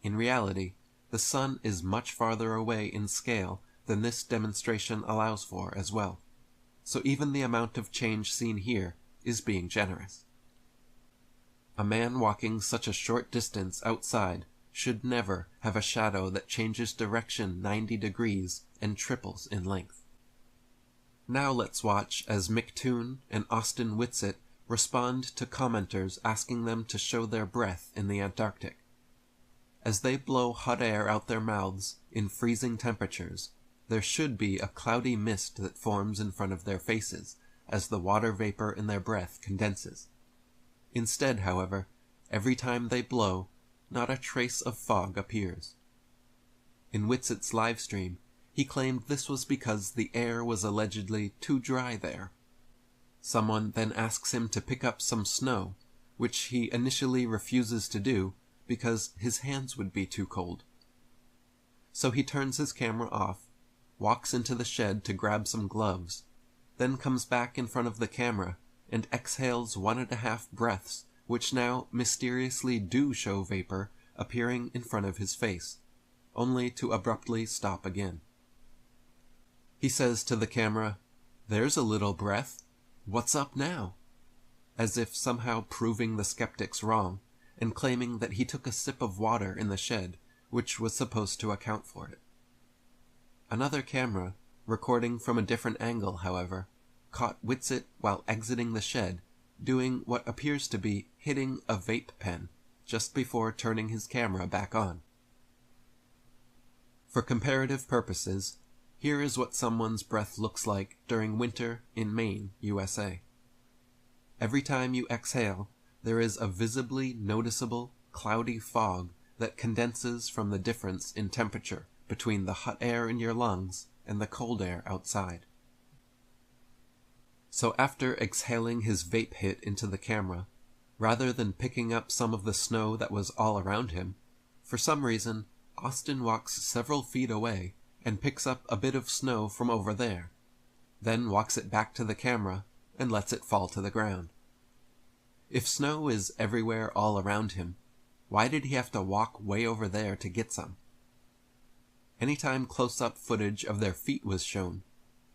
In reality, the sun is much farther away in scale than this demonstration allows for as well, so even the amount of change seen here is being generous. A man walking such a short distance outside should never have a shadow that changes direction 90 degrees and triples in length. Now let's watch as Mick Toon and Austin Whitsitt respond to commenters asking them to show their breath in the Antarctic. As they blow hot air out their mouths in freezing temperatures, there should be a cloudy mist that forms in front of their faces as the water vapor in their breath condenses. Instead, however, every time they blow, not a trace of fog appears. In Whitsitt's live stream, he claimed this was because the air was allegedly too dry there. Someone then asks him to pick up some snow, which he initially refuses to do because his hands would be too cold. So he turns his camera off, walks into the shed to grab some gloves, then comes back in front of the camera and exhales 1.5 breaths, which now mysteriously do show vapor appearing in front of his face, only to abruptly stop again. He says to the camera, "There's a little breath. What's up now?" As if somehow proving the skeptics wrong, and claiming that he took a sip of water in the shed, which was supposed to account for it. Another camera, recording from a different angle, however, caught Whitsitt while exiting the shed, doing what appears to be hitting a vape pen just before turning his camera back on. For comparative purposes, here is what someone's breath looks like during winter in Maine, USA. Every time you exhale, there is a visibly noticeable cloudy fog that condenses from the difference in temperature between the hot air in your lungs and the cold air outside. So after exhaling his vape hit into the camera, rather than picking up some of the snow that was all around him, for some reason, Austin walks several feet away and picks up a bit of snow from over there, then walks it back to the camera and lets it fall to the ground. If snow is everywhere all around him, why did he have to walk way over there to get some? Anytime close-up footage of their feet was shown,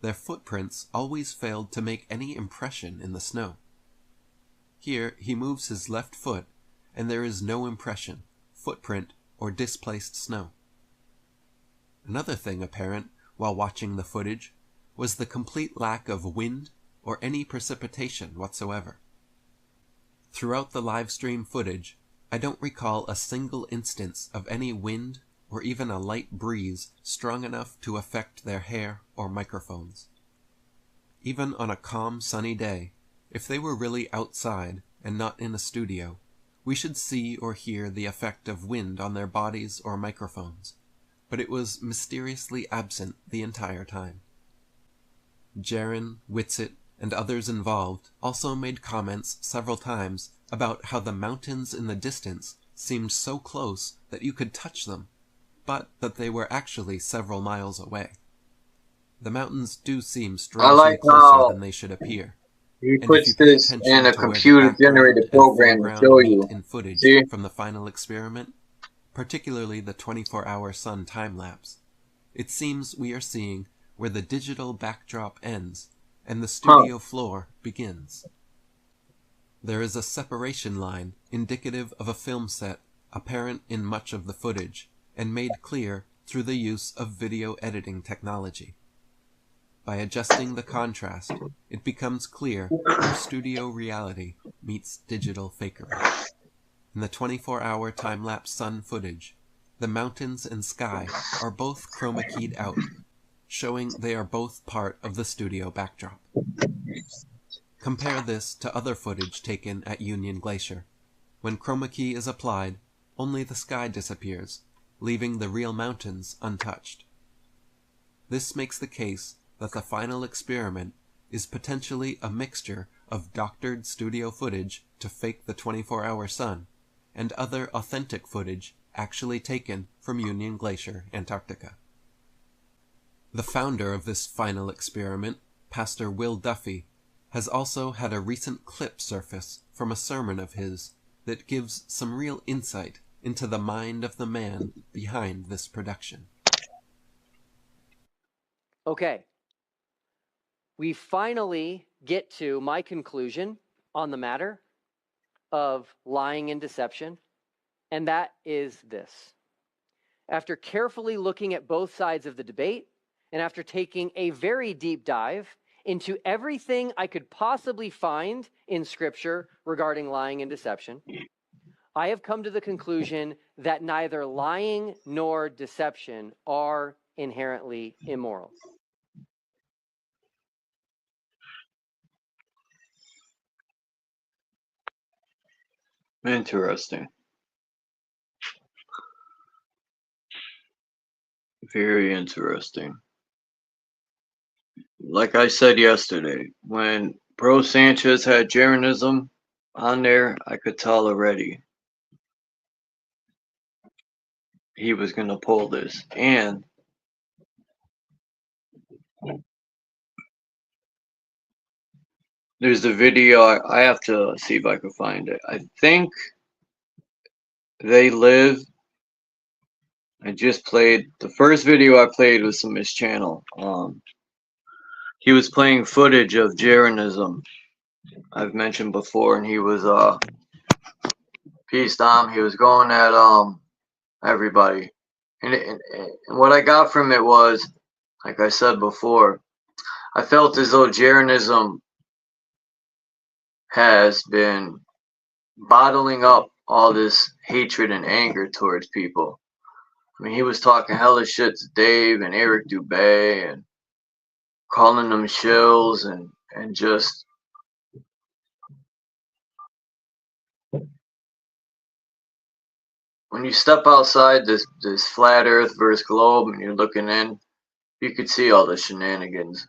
their footprints always failed to make any impression in the snow. Here he moves his left foot, and there is no impression, footprint, or displaced snow. Another thing apparent while watching the footage was the complete lack of wind or any precipitation whatsoever. Throughout the live stream footage, I don't recall a single instance of any wind or even a light breeze strong enough to affect their hair or microphones. Even on a calm, sunny day, if they were really outside and not in a studio, we should see or hear the effect of wind on their bodies or microphones, but it was mysteriously absent the entire time. Jaron, Whitsitt, and others involved also made comments several times about how the mountains in the distance seemed so close that you could touch them, but that they were actually several miles away. The mountains do seem strangely closer than they should appear. He puts this in a computer-generated program to show you. Footage See? From the final experiment, particularly the 24-hour sun time-lapse, it seems we are seeing where the digital backdrop ends and the studio floor begins. There is a separation line indicative of a film set apparent in much of the footage and made clear through the use of video editing technology. By adjusting the contrast, it becomes clear where studio reality meets digital fakery. In the 24-hour time-lapse sun footage, the mountains and sky are both chroma keyed out, showing they are both part of the studio backdrop. Compare this to other footage taken at Union Glacier. When chroma key is applied, only the sky disappears, leaving the real mountains untouched. This makes the case that the final experiment is potentially a mixture of doctored studio footage to fake the 24-hour sun and other authentic footage actually taken from Union Glacier, Antarctica. The founder of this final experiment, Pastor Will Duffy, has also had a recent clip surface from a sermon of his that gives some real insight into the mind of the man behind this production. Okay. We finally get to my conclusion on the matter of lying and deception and that is this. After carefully looking at both sides of the debate, and after taking a very deep dive into everything I could possibly find in Scripture regarding lying and deception, I have come to the conclusion that neither lying nor deception are inherently immoral. Interesting. Very interesting. Like I said yesterday, when Bro Sanchez had Jeranism on there, I could tell already he was going to pull this. And there's the video. I have to see if I can find it. I think They Live. I just played the first video I played was from his channel. He was playing footage of Jeranism I've mentioned before, and he was peace Dom. He was going at everybody, and what I got from it was, like I said before, I felt as though Jeranism has been bottling up all this hatred and anger towards people. I mean, he was talking hella shit to Dave and Eric Dubay and calling them shills and just when you step outside this flat earth versus globe and you're looking in, you could see all the shenanigans.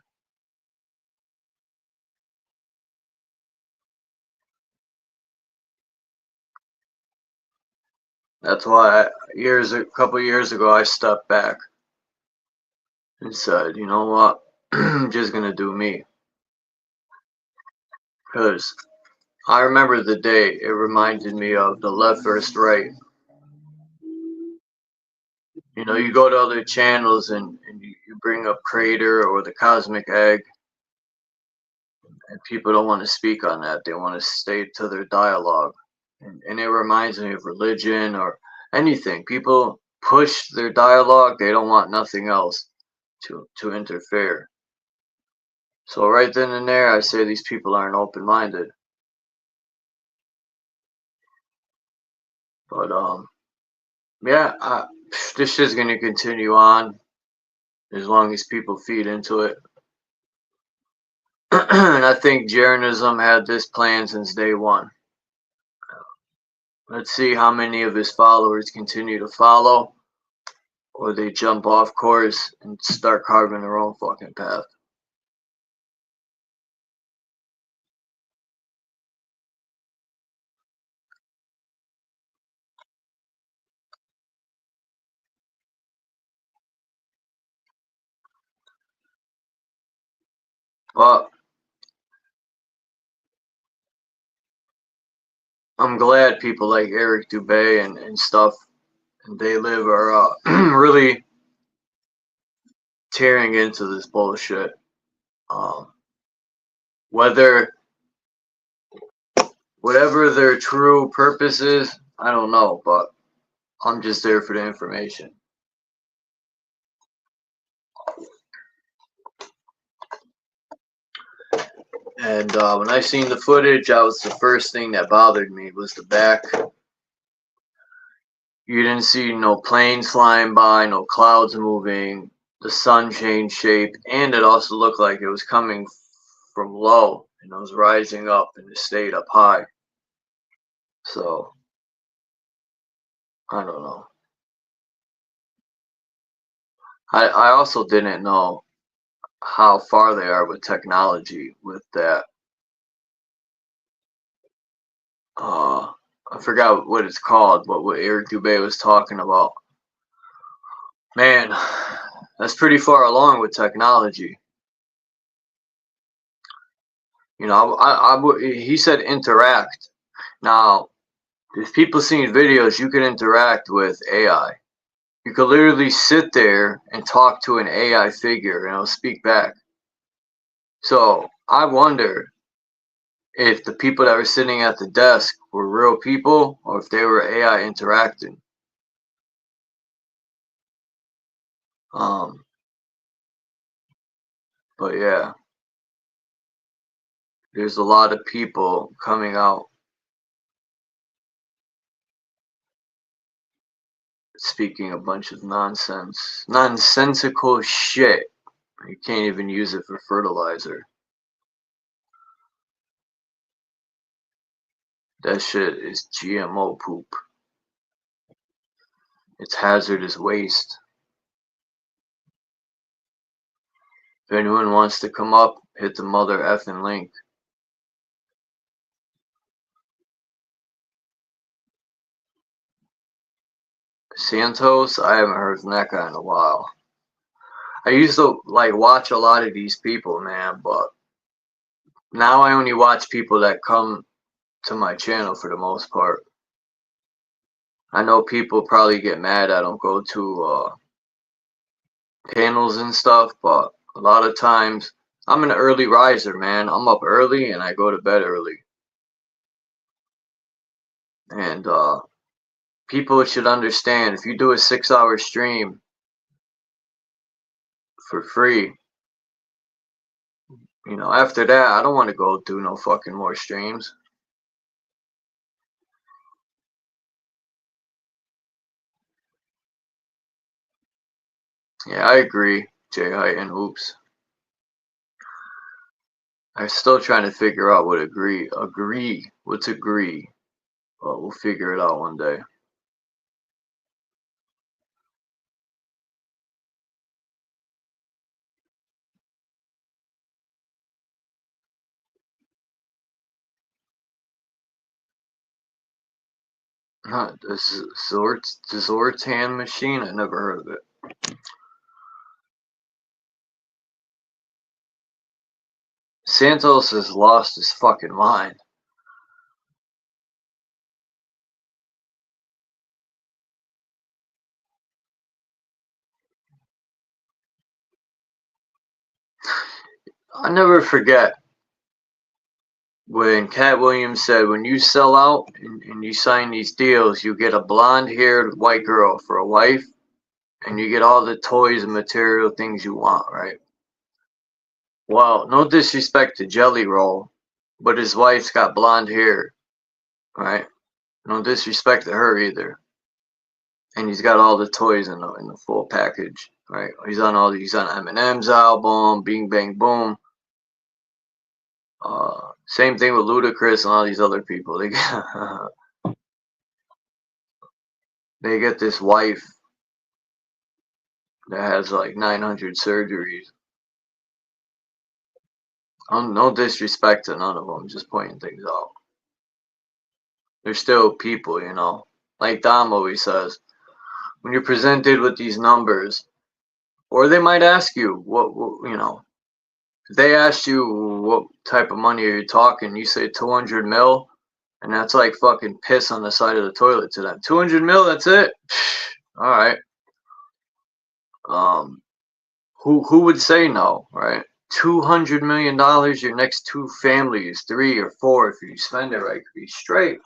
That's why a couple years ago, I stepped back and said, you know what, I'm just gonna do me. Because I remember the day it reminded me of the left versus right. You know, you go to other channels and you bring up Crater or the Cosmic Egg, and people don't want to speak on that. They want to stay to their dialogue. And it reminds me of religion or anything. People push their dialogue. They don't want nothing else to interfere. So right then and there, I say these people aren't open-minded. But, yeah, this shit's going to continue on as long as people feed into it. And I think Jeranism had this plan since day one. Let's see how many of his followers continue to follow, or they jump off course and start carving their own fucking path. Well, I'm glad people like Eric Dubay and stuff, and They Live are really tearing into this bullshit. Whatever their true purpose is, I don't know, but I'm just there for the information. And when I seen the footage, that was the first thing that bothered me was the back. You didn't see no planes flying by, no clouds moving. The sun changed shape, and it also looked like it was coming from low, and it was rising up, and it stayed up high. So, I don't know. I also didn't know how far they are with technology with that. I forgot what it's called, but what Eric Dubay was talking about. Man, that's pretty far along with technology. You know, he said interact. Now, if people seen videos, you can interact with AI. You could literally sit there and talk to an AI figure and it'll speak back. So I wonder if the people that were sitting at the desk were real people or if they were AI interacting. But yeah, there's a lot of people coming out speaking a bunch of nonsensical shit. You can't even use it for fertilizer. That shit is GMO poop. It's hazardous waste. If anyone wants to come up, hit the mother effing link. Santos, I haven't heard from that guy in a while. I used to like watch a lot of these people, man, but now I only watch people that come to my channel for the most part. I know people probably get mad I don't go to panels and stuff, but a lot of times I'm an early riser, man. I'm up early and I go to bed early. And people should understand, if you do a 6-hour stream for free, you know, after that, I don't want to go do no fucking more streams. Yeah, I agree, J-Height and Oops. I'm still trying to figure out what agree. What's agree? But we'll figure it out one day. The Zortan machine? I never heard of it. Santos has lost his fucking mind. I never forget when Cat Williams said, when you sell out and you sign these deals, you get a blonde-haired white girl for a wife, and you get all the toys and material things you want, right? Well, no disrespect to Jelly Roll, but his wife's got blonde hair, right? No disrespect to her either. And he's got all the toys in the full package, right? He's on Eminem's album, Bing Bang Boom. Same thing with Ludacris and all these other people. They get this wife that has like 900 surgeries. No disrespect to none of them, just pointing things out. They're still people, you know. Like Dom always says, when you're presented with these numbers, or they might ask you, what you know, if they asked you what type of money are you talking, you say 200 mil, and that's like fucking piss on the side of the toilet to them. 200 mil, that's it? All right. Who would say no, right? $200 million, your next 2 families, 3 or 4, if you spend it right, could be straight.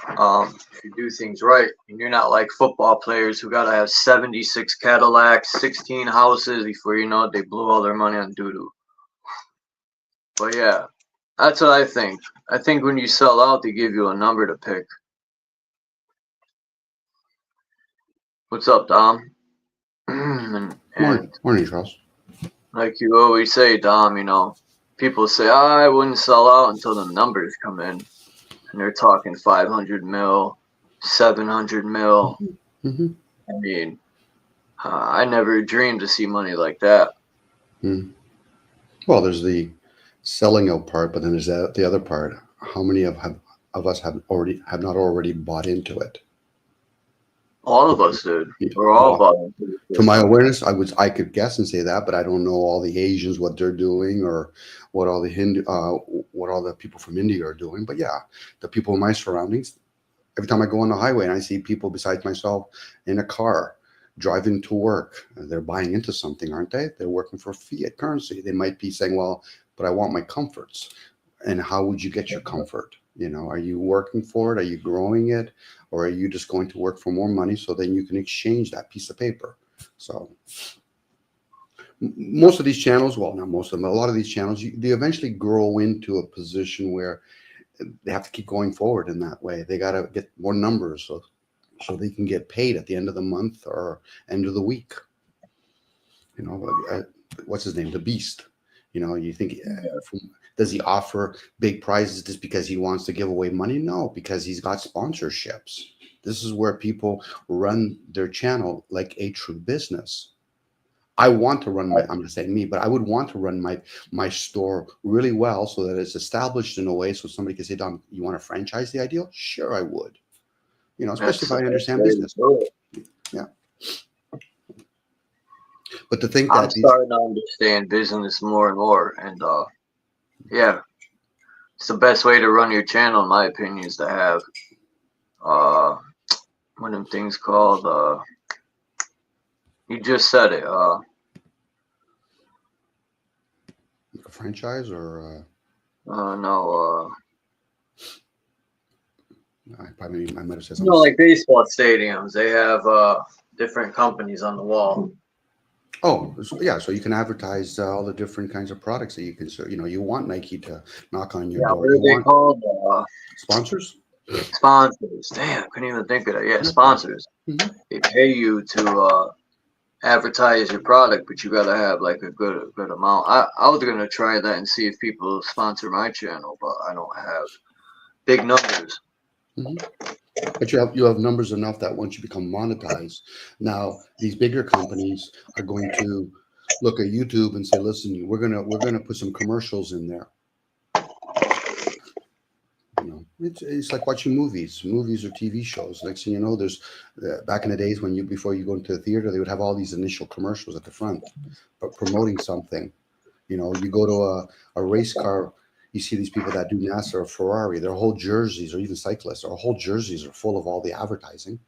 If you do things right, and you're not like football players who gotta have 76 Cadillacs, 16 houses before you know it, they blew all their money on doo-doo. But yeah, that's what I think. I think when you sell out, they give you a number to pick. What's up, Dom? Morning, Charles. Like you always say, Dom, you know, people say, I wouldn't sell out until the numbers come in. And they're talking 500 mil, 700 mil. Mm-hmm. I mean, I never dreamed to see money like that. Mm. Well, there's the selling out part, but then there's the other part. How many of us have not already bought into it? All of us did. We're all bought into it. To my awareness, I could guess and say that, but I don't know all the Asians what they're doing or what all the what all the people from India are doing. But yeah, the people in my surroundings. Every time I go on the highway and I see people besides myself in a car driving to work, they're buying into something, aren't they? They're working for fiat currency. They might be saying, well, but I want my comforts. And how would you get your comfort? You know, are you working for it? Are you growing it? Or are you just going to work for more money so then you can exchange that piece of paper? So most of these channels, well, not most of them, a lot of these channels, they eventually grow into a position where they have to keep going forward in that way. They got to get more numbers so they can get paid at the end of the month or end of the week. You know, what's his name? The Beast. You know, you think, does he offer big prizes just because he wants to give away money? No, because he's got sponsorships. This is where people run their channel like a true business. I want to run my, I'm just saying me, but I would want to run my store really well so that it's established in a way so somebody can say, Dom, you want to franchise the ideal? Sure, I would. You know, especially if I understand business. Yeah. But to think that I'm starting to understand business more and more, and yeah, it's the best way to run your channel, in my opinion, is to have one of them things called you just said it. A franchise or no. I might have said something. No, like baseball stadiums, they have different companies on the wall. Oh, yeah. So you can advertise all the different kinds of products that you can. So, you know, you want Nike to knock on your door. What are they called? Sponsors. Sponsors. Damn, couldn't even think of that. Yeah, sponsors. Mm-hmm. They pay you to advertise your product, but you gotta have like a good amount. I was gonna try that and see if people sponsor my channel, but I don't have big numbers. Mm-hmm. But you have numbers enough that once you become monetized, now these bigger companies are going to look at YouTube and say, "Listen, we're gonna put some commercials in there." You know, it's like watching movies or TV shows. Next thing you know, there's back in the days when before you go into the theater, they would have all these initial commercials at the front, but promoting something. You know, you go to a race car. You see these people that do NASA or Ferrari, their whole jerseys, or even cyclists, their whole jerseys are full of all the advertising.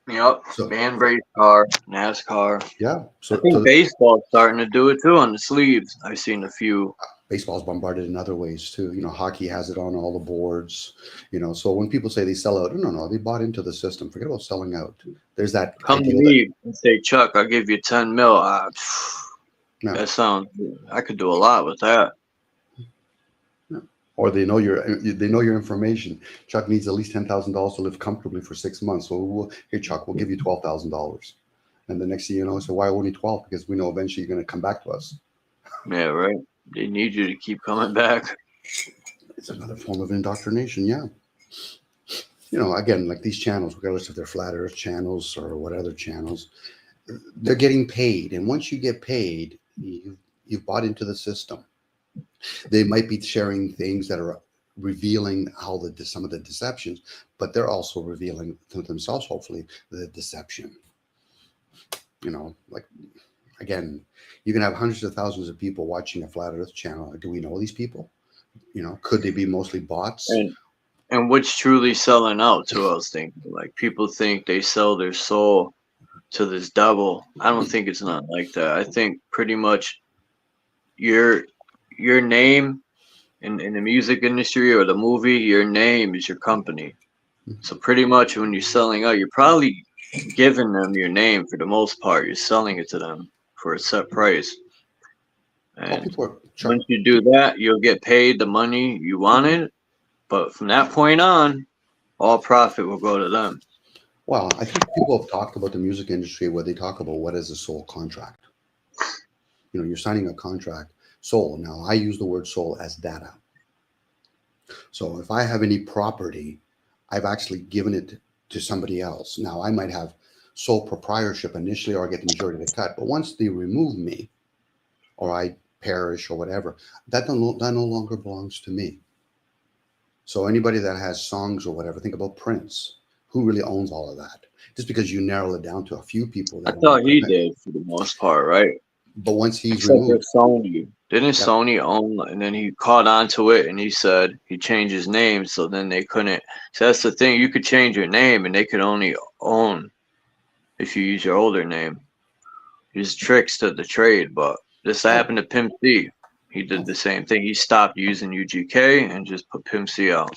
Yep, so, band race car, NASCAR. Yeah. So I think baseball's starting to do it too on the sleeves. I've seen a few. Baseball's bombarded in other ways too. You know, hockey has it on all the boards. You know, so when people say they sell out, no, they bought into the system. Forget about selling out. There's that. Come to me and say, Chuck, I'll give you 10 mil. That sounds. I could do a lot with that. Or they know your information. Chuck needs at least $10,000 to live comfortably for 6 months. So here, Chuck, we'll give you $12,000. And the next thing you know, so why only 12? Because we know eventually you're going to come back to us. Yeah, right. They need you to keep coming back. It's another form of indoctrination, yeah. You know, again, like these channels, regardless if they're flat earth channels or what other channels, they're getting paid. And once you get paid, you've bought into the system. They might be sharing things that are revealing how some of the deceptions, but they're also revealing to themselves, hopefully, the deception. You know, like, again, you can have hundreds of thousands of people watching a flat earth channel. Do we know these people? You know, could they be mostly bots? And what's truly selling out to us? Thinking like people think they sell their soul to this devil. I don't think it's not like that. I think pretty much your name in the music industry or the movie, your name is your company. So pretty much when you're selling out, you're probably giving them your name for the most part. You're selling it to them for a set price. And once you do that, you'll get paid the money you wanted. But from that point on, all profit will go to them. Well, I think people have talked about the music industry where they talk about what is a soul contract. You know, you're signing a contract. Soul. Now, I use the word soul as data. So if I have any property, I've actually given it to somebody else. Now, I might have sole proprietorship initially, or I get the majority of the cut. But once they remove me, or I perish, or whatever, that no longer belongs to me. So anybody that has songs or whatever, think about Prince. Who really owns all of that? Just because you narrow it down to a few people. I thought he did for the most part, right? But once he's except removed, for Sony. Didn't Sony own, and then he caught on to it, and he said he changed his name, so then they couldn't. So that's the thing. You could change your name, and they could only own if you use your older name. There's tricks to the trade, but this happened to Pimp C. He did the same thing. He stopped using UGK and just put Pimp C out.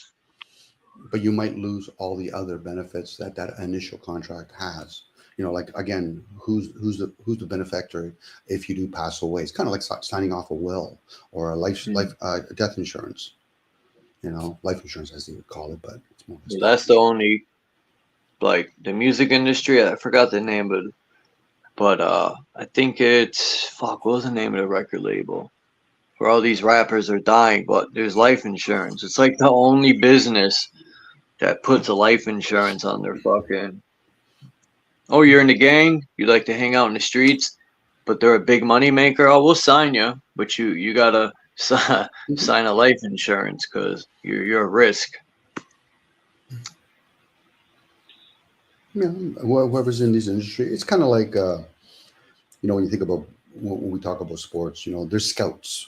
But you might lose all the other benefits that that initial contract has. You know, like again, who's the benefactor if you do pass away? It's kind of like signing off a will or a death insurance. You know, life insurance as they would call it, but it's more. That's the only, like, the music industry. I forgot the name of it, but I think it's what was the name of the record label? Where all these rappers are dying, but there's life insurance. It's like the only business that puts a life insurance on their fucking. Oh, you're in the gang. You like to hang out in the streets, but they're a big money maker. Oh, we'll sign you, but you gotta sign a life insurance because you're a risk. Yeah, whoever's in this industry, it's kind of like you know, when you think about when we talk about sports, you know, there's scouts.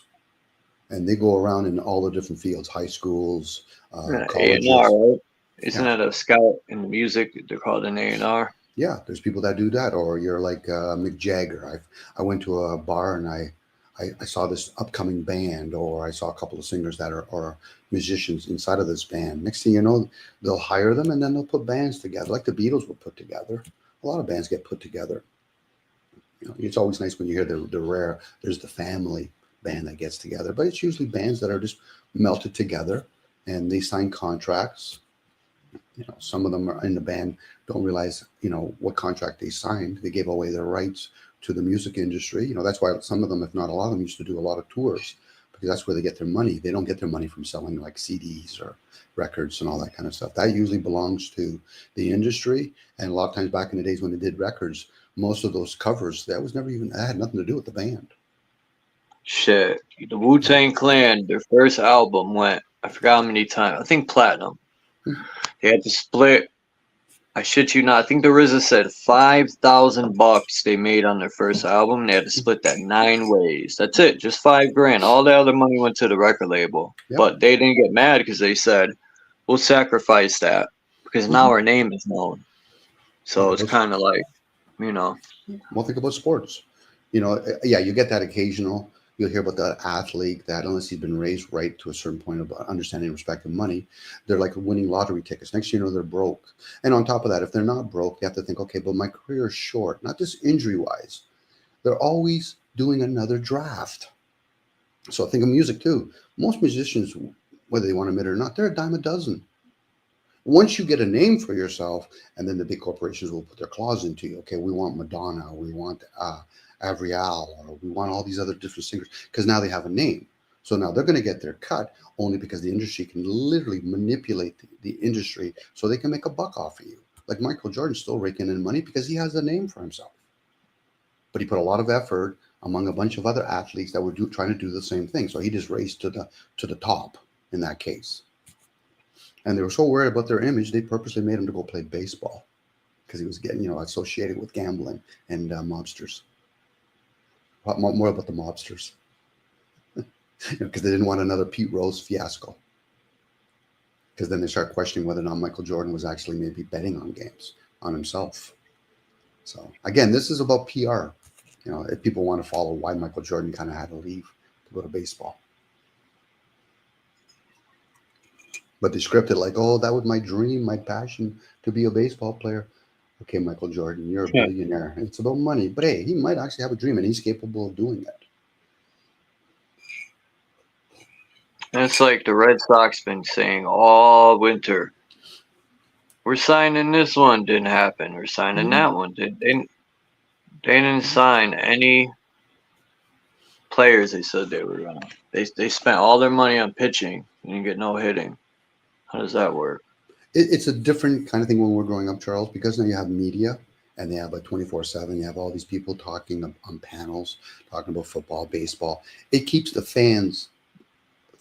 And they go around in all the different fields, high schools, colleges. A&R, right? Isn't that a scout in the music? They're called an A&R. Yeah, there's people that do that. Or you're like Mick Jagger. I went to a bar and I saw this upcoming band, or I saw a couple of singers that are musicians inside of this band. Next thing you know, they'll hire them and then they'll put bands together, like the Beatles were put together. A lot of bands get put together. You know, it's always nice when you hear the rare. There's the family band that gets together, but it's usually bands that are just melted together and they sign contracts. You know, some of them are in the band don't realize, you know, what contract they signed. They gave away their rights to the music industry. You know, that's why some of them, if not a lot of them, used to do a lot of tours because that's where they get their money. They don't get their money from selling like CDs or records and all that kind of stuff. That usually belongs to the industry. And a lot of times back in the days when they did records, most of those covers, that had nothing to do with the band. Shit, the Wu-Tang Clan, their first album went, I forgot how many times, I think platinum. They had to split, I shit you not, I think the RZA said $5,000 they made on their first album. They had to split that 9 ways. That's it, just $5,000. All the other money went to the record label. Yep. But they didn't get mad because they said, we'll sacrifice that because now our name is known. So it's kind of like, you know. Well, think about sports. You know, yeah, you get that occasional. You'll hear about the athlete that, unless he's been raised right to a certain point of understanding and respect of money, they're like winning lottery tickets. Next thing you know, they're broke. And on top of that, if they're not broke, they have to think, okay, but my career is short, not just injury-wise. They're always doing another draft. So think of music too. Most musicians, whether they want to admit it or not, they're a dime a dozen. Once you get a name for yourself, and then the big corporations will put their claws into you. Okay, we want Madonna, we want Avril, or we want all these other different singers, because now they have a name. So now they're going to get their cut only because the industry can literally manipulate the industry so they can make a buck off of you. Like Michael Jordan's still raking in money because he has a name for himself. But he put a lot of effort among a bunch of other athletes that were trying to do the same thing. So he just raced to the top in that case. And they were so worried about their image, they purposely made him to go play baseball because he was getting, associated with gambling and mobsters. More about the mobsters, because they didn't want another Pete Rose fiasco. Because then they start questioning whether or not Michael Jordan was actually maybe betting on games on himself. So again, this is about PR. If people want to follow why Michael Jordan kind of had to leave to go to baseball. But they scripted like, oh, that was my dream, my passion to be a baseball player. Okay, Michael Jordan, you're a billionaire. It's about money. But hey, he might actually have a dream and he's capable of doing it. And it's like the Red Sox been saying all winter, we're signing this one, didn't happen. We're signing that one. They didn't sign any players they said they were going to. They spent all their money on pitching and you get no hitting. How does that work? It's a different kind of thing when we're growing up, Charles, because now you have media and they have 24/7. You have all these people talking on panels, talking about football, baseball. It keeps the fans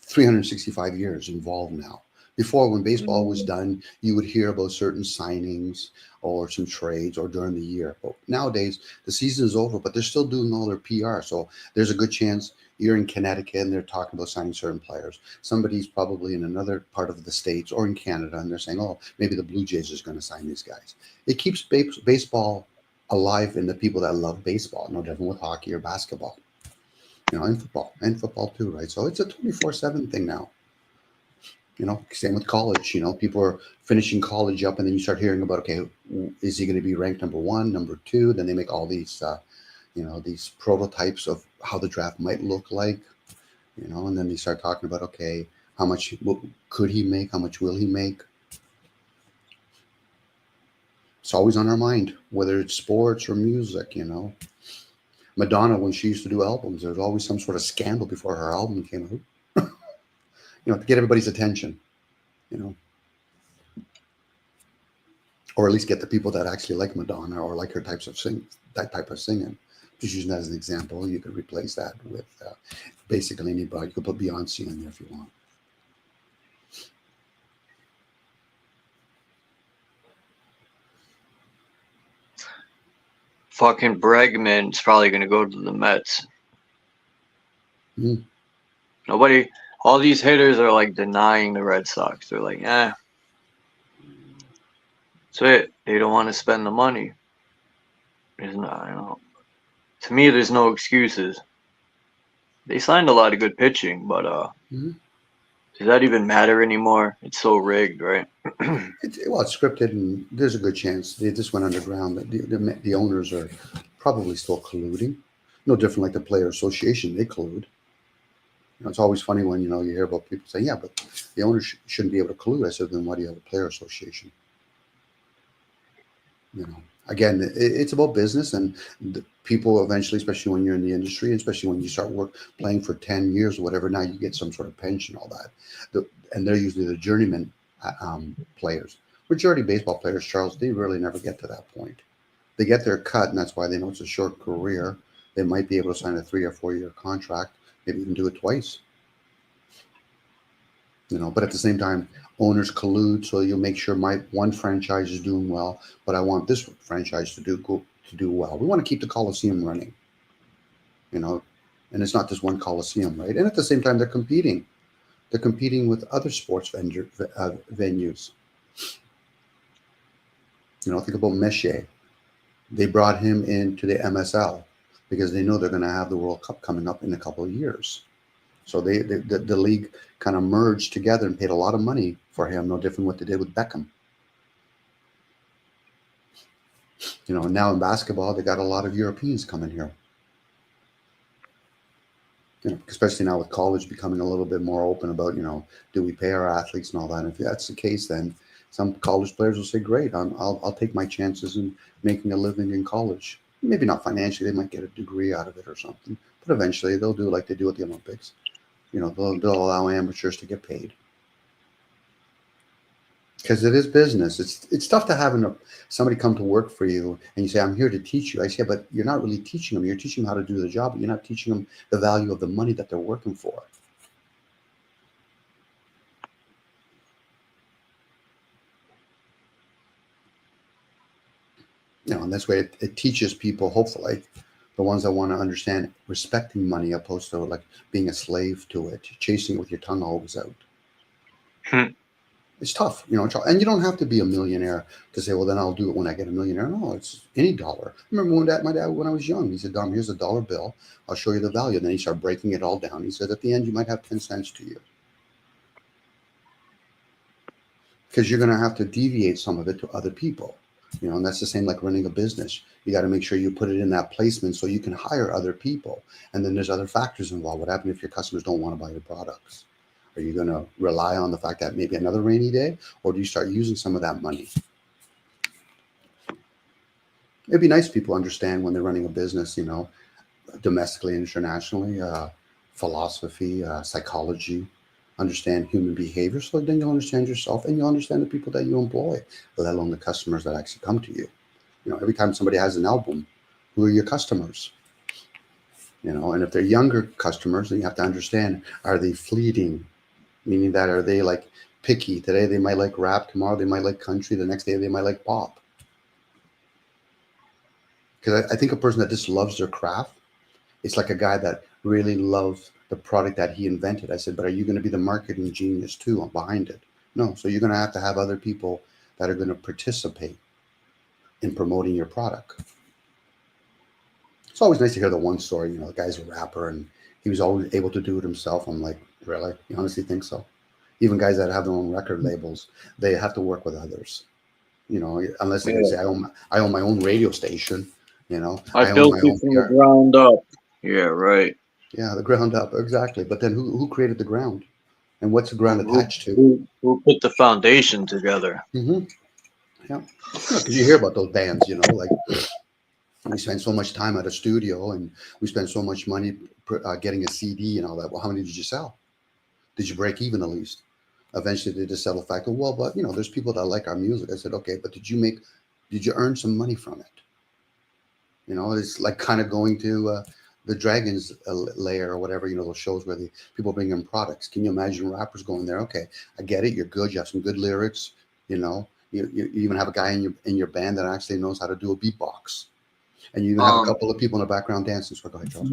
365 years involved now. Before, when baseball was done, you would hear about certain signings or some trades or during the year. But nowadays, the season is over, but they're still doing all their PR. So there's a good chance you're in Connecticut and they're talking about signing certain players. Somebody's probably in another part of the States or in Canada and they're saying, oh, maybe the Blue Jays is going to sign these guys. It keeps baseball alive in the people that love baseball, no different with hockey or basketball. in football too, right? So it's a 24/7 thing now. Same with college. People are finishing college up, and then you start hearing about, okay, is he going to be ranked number 1, number 2? Then they make all these, these prototypes of how the draft might look like, and then they start talking about, okay, how much could he make? How much will he make? It's always on our mind, whether it's sports or music, Madonna, when she used to do albums, there was always some sort of scandal before her album came out. To get everybody's attention, or at least get the people that actually like Madonna or like her type of singing. Just using that as an example, you could replace that with basically anybody. You could put Beyonce in there if you want. Fucking Bregman's probably going to go to the Mets. Nobody... All these hitters are like denying the Red Sox. They're like, that's it. They don't want to spend the money. There's no, to me, there's no excuses. They signed a lot of good pitching, but does that even matter anymore? It's so rigged, right? It's scripted, and there's a good chance they just went underground. The owners are probably still colluding. No different like the Player Association. They collude. It's always funny when, you hear about people saying, yeah, but the owners shouldn't be able to collude. I said, then why do you have a Player Association? Again, it's about business, and the people eventually, especially when you're in the industry, especially when you start playing for 10 years or whatever, now you get some sort of pension, all that. And they're usually the journeyman players. Majority baseball players, Charles, they really never get to that point. They get their cut, and that's why they know it's a short career. They might be able to sign a 3 or 4 year contract. Maybe even do it twice. But at the same time, owners collude, so you'll make sure my one franchise is doing well, but I want this franchise to do well. We want to keep the Coliseum running, and it's not just one Coliseum, right? And at the same time, they're competing. They're competing with other sports venues. Think about Messier. They brought him into the MSL because they know they're going to have the World Cup coming up in a couple of years. So the league kind of merged together and paid a lot of money for him, no different what they did with Beckham. And now in basketball, they got a lot of Europeans coming here. Especially now with college becoming a little bit more open about, do we pay our athletes and all that? And if that's the case, then some college players will say, great, I'll take my chances in making a living in college. Maybe not financially, they might get a degree out of it or something, but eventually they'll do like they do at the Olympics. They'll allow amateurs to get paid. Because it is business. It's tough to have somebody come to work for you and you say, I'm here to teach you. I say, but you're not really teaching them. You're teaching them how to do the job, but you're not teaching them the value of the money that they're working for. And that's why it teaches people, hopefully, the ones that want to understand respecting money opposed to like being a slave to it, chasing it with your tongue always out. It's tough, and you don't have to be a millionaire to say, well, then I'll do it when I get a millionaire. No, it's any dollar. I remember my dad, when I was young, he said, Dom, here's a $1 bill. I'll show you the value. And then he started breaking it all down. He said, at the end, you might have 10 cents to you. Because you're going to have to deviate some of it to other people. And that's the same like running a business. You got to make sure you put it in that placement so you can hire other people. And then there's other factors involved. What happens if your customers don't want to buy your products? Are you going to rely on the fact that maybe another rainy day, or do you start using some of that money? It'd be nice if people understand when they're running a business, domestically and internationally, philosophy, psychology, understand human behavior, so then you'll understand yourself and you'll understand the people that you employ, let alone the customers that actually come to you. Every time somebody has an album, who are your customers? And if they're younger customers, then you have to understand, are they fleeting? Meaning that, are they like picky? Today they might like rap, tomorrow they might like country, the next day they might like pop. Because I think a person that just loves their craft, it's like a guy that really loves the product that he invented. I said, but are you going to be the marketing genius too behind it? No. So you're going to have other people that are going to participate in promoting your product. It's always nice to hear the one story, the guy's a rapper and he was always able to do it himself. I'm like, really? You honestly think so? Even guys that have their own record labels, they have to work with others. You know, unless they can say, I own my own radio station. You know, I built it from the ground up. Yeah, right. Yeah, the ground up, exactly. But then who created the ground? And what's the ground attached to? Who put the foundation together? Mm-hmm. Yeah, because you hear about those bands, you know, like we spend so much time at a studio and we spend so much money getting a CD and all that. Well, how many did you sell? Did you break even at least? Eventually, they just settle fact. Well, but you know, there's people that like our music. I said, okay, but did you earn some money from it? You know, it's like kind of going to the Dragons layer or whatever, you know, those shows where people bring in products. Can you imagine rappers going there? Okay, I get it. You're good. You have some good lyrics. You know, you even have a guy in your band that actually knows how to do a beatbox, and you even have a couple of people in the background dancing. So go ahead, Charles.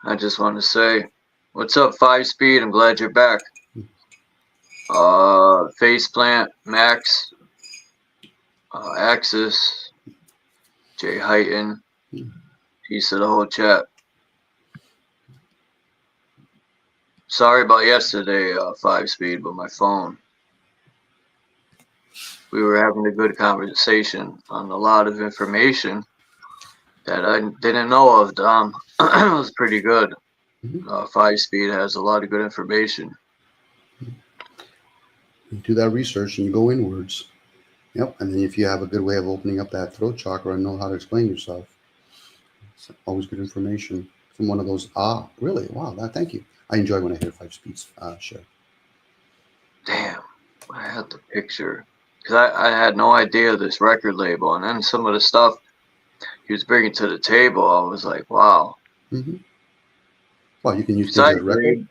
I just want to say, what's up, 5 Speed? I'm glad you're back. Faceplant, Max, Axis, Jay Heighton, piece of the whole chat. Sorry about yesterday, 5 Speed, but my phone. We were having a good conversation on a lot of information that I didn't know of, Dom. It was pretty good. 5 Speed has a lot of good information. You do that research and you go inwards. Yep. And then if you have a good way of opening up that throat chakra and know how to explain yourself, it's always good information from one of those. Really? Wow. Thank you. I enjoy when I hear 5 Speeds share. Damn. I had the picture. Because I had no idea of this record label. And then some of the stuff he was bringing to the table, I was like, wow. Mm-hmm. Well, you can use the record.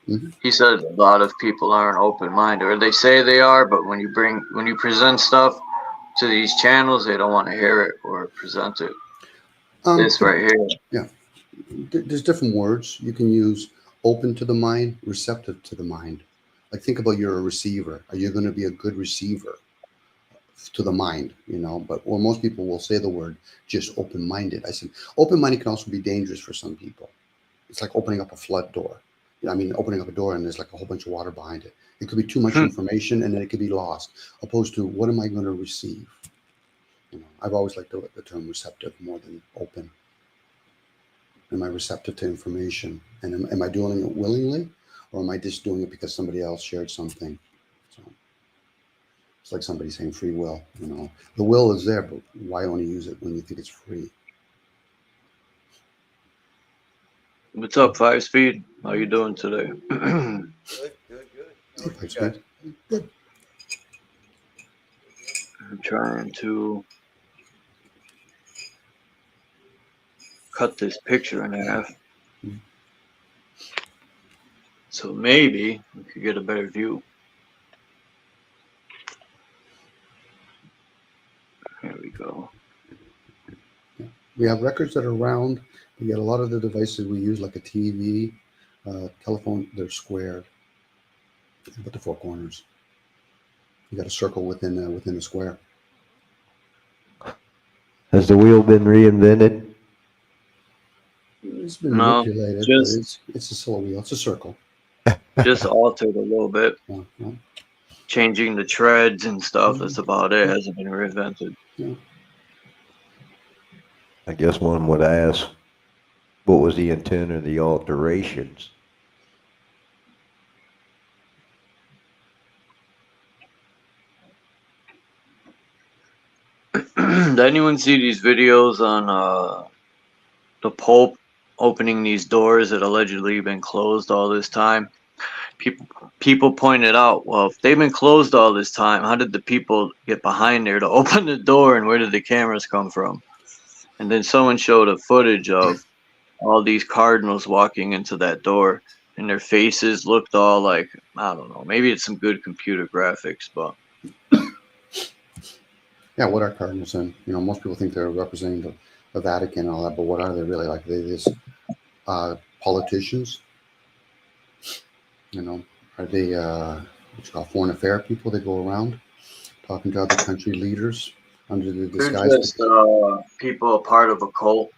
Mm-hmm. He said a lot of people aren't open-minded, or they say they are, but when you present stuff to these channels, they don't want to hear it or present it. This right here. Yeah. There's different words. You can use open to the mind, receptive to the mind. Like think about you're a receiver. Are you going to be a good receiver to the mind, you know? But well, most people will say the word just open-minded. I said open-minded can also be dangerous for some people. It's like opening up a flood door. I mean, opening up a door and there's like a whole bunch of water behind it. It could be too much information and then it could be lost. Opposed to what am I going to receive? You know, I've always liked the term receptive more than open. Am I receptive to information? And am I doing it willingly? Or am I just doing it because somebody else shared something? So it's like somebody saying free will. You know, the will is there, but why only use it when you think it's free? What's up, 5 Speed? How you doing today? Good. Good. I'm trying to cut this picture in half. So maybe we could get a better view. There we go. We have records that are round. We got a lot of the devices we use, like a TV, telephone, they're squared. But the four corners. You got a circle within the square. Has the wheel been reinvented? It's been manipulated. It's a slow wheel. It's a circle. Just altered a little bit. Yeah. Changing the treads and stuff. That's about it. Hasn't been reinvented. Yeah. I guess one would ask, what was the intent of the alterations? Did anyone see these videos on the Pope opening these doors that allegedly been closed all this time? People pointed out, well, if they've been closed all this time, how did the people get behind there to open the door, and where did the cameras come from? And then someone showed a footage of all these cardinals walking into that door, and their faces looked all like, I don't know, maybe it's some good computer graphics, but yeah, what are cardinals? And you know, most people think they're representing the Vatican and all that, but what are they really? Like, they just politicians? You know, are they what you call foreign affair people? They go around talking to other country leaders under the disguise. They're just people a part of a cult.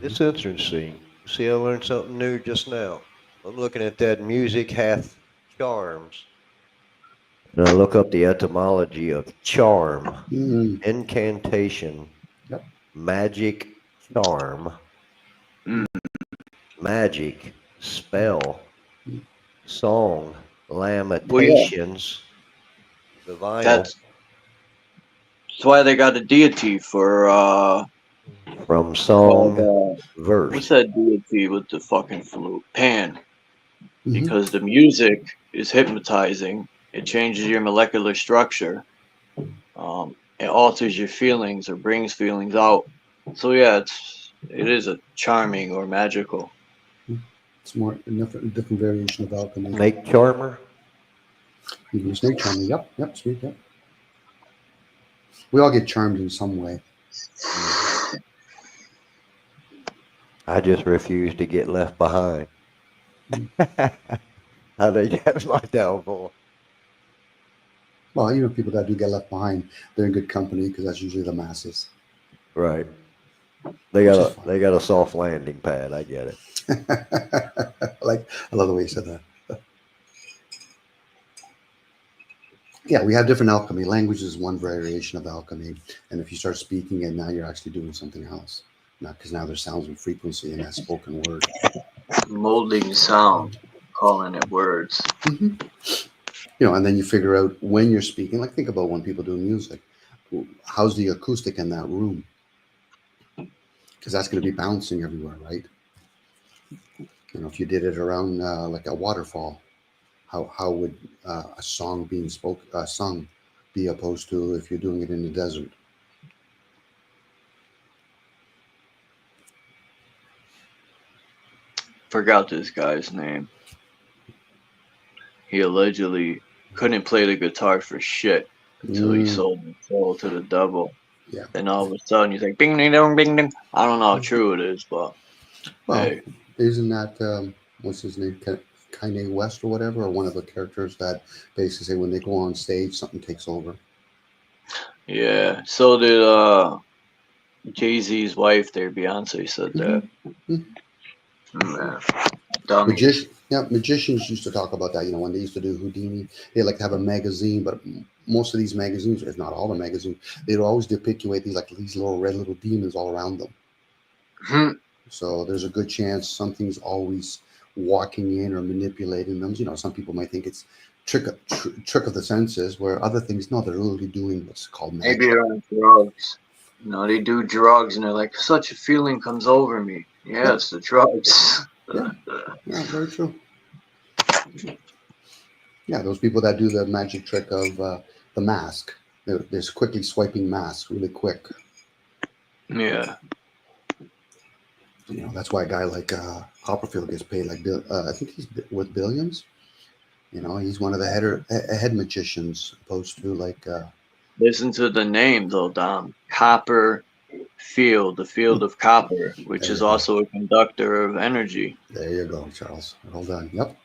It's interesting. See, I learned something new just now. I'm looking at that music hath charms. And I look up the etymology of charm, incantation, magic charm, magic, spell, song, lamentations, the vinyl. That's why they got a deity for From song, verse. What's that deity with the fucking flute? Pan. Because the music is hypnotizing. It changes your molecular structure. It alters your feelings or brings feelings out. So yeah, it is a charming or magical. It's more a different variation of alchemy. Snake charmer? Even snake charmer, yep, snake, yep. We all get charmed in some way. I just refuse to get left behind. I think that's my downfall. Well, you know, people that do get left behind, they're in good company because that's usually the masses. Right. They got a soft landing pad. I get it. I love the way you said that. Yeah, we have different alchemy. Language is one variation of alchemy, and if you start speaking it, now you're actually doing something else. Not because now there's sounds and frequency in that spoken word. Molding sound, calling it words. You know, and then you figure out when you're speaking. Like, think about when people do music. How's the acoustic in that room? Because that's going to be bouncing everywhere, right? You know, if you did it around like a waterfall, how would a song being sung be opposed to if you're doing it in the desert? Forgot this guy's name. He allegedly couldn't play the guitar for shit until he sold his soul to the devil. Yeah. Then all of a sudden he's like, bing, ding, dong, bing, ding. I don't know how true it is, but Well, hey. isn't that what's his name, Kanye West or whatever, or one of the characters that basically say when they go on stage, something takes over? Yeah. So did Jay-Z's wife there, Beyonce, said that. Man. Dummy. Magicians used to talk about that. You know, when they used to do Houdini, they like to have a magazine, but most of these magazines, if not all the magazines, they'd always depict these little red little demons all around them. So there's a good chance something's always walking in or manipulating them. You know, some people might think it's trick of the senses, where other things, no, they're really doing what's called magic. Maybe they're on drugs. You know, they do drugs and they're like, such a feeling comes over me. Yeah, it's the drugs. Yeah, very true. Yeah, those people that do the magic trick of the mask. They're quickly swiping masks really quick. Yeah. You know, that's why a guy like Copperfield gets paid like, I think he's worth billions. You know, he's one of the head magicians, opposed to like... Listen to the name, though, Dom. Copper field, the field of copper, which is also a conductor of energy. There you go, Charles. Hold on. Yep.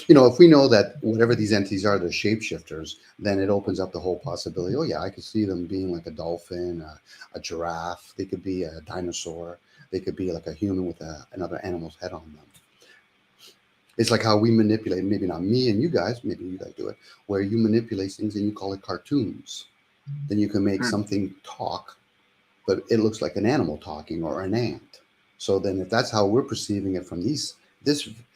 You know, if we know that whatever these entities are, they're shapeshifters, then it opens up the whole possibility. Oh, yeah, I could see them being like a dolphin, a giraffe. They could be a dinosaur. They could be like a human with another animal's head on them. It's like how we manipulate, maybe not me and you guys, maybe you guys do it, where you manipulate things and you call it cartoons. Then you can make something talk, but it looks like an animal talking or an ant. So then if that's how we're perceiving it from this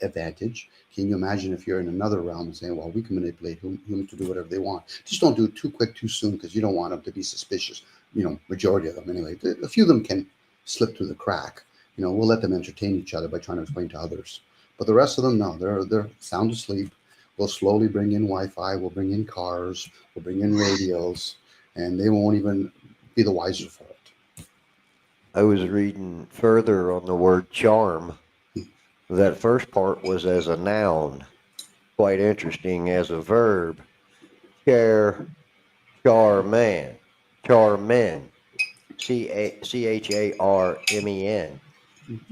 advantage, can you imagine if you're in another realm and saying, well, we can manipulate humans to do whatever they want. Just don't do it too quick, too soon, because you don't want them to be suspicious. You know, majority of them anyway. A few of them can slip through the crack. You know, we'll let them entertain each other by trying to explain to others. But the rest of them, no, they're sound asleep. We'll slowly bring in Wi-Fi. We'll bring in cars. We'll bring in radios. And they won't even be the wiser for it. I was reading further on the word charm. That first part was as a noun. Quite interesting as a verb. Charman. Charmen. Charmen.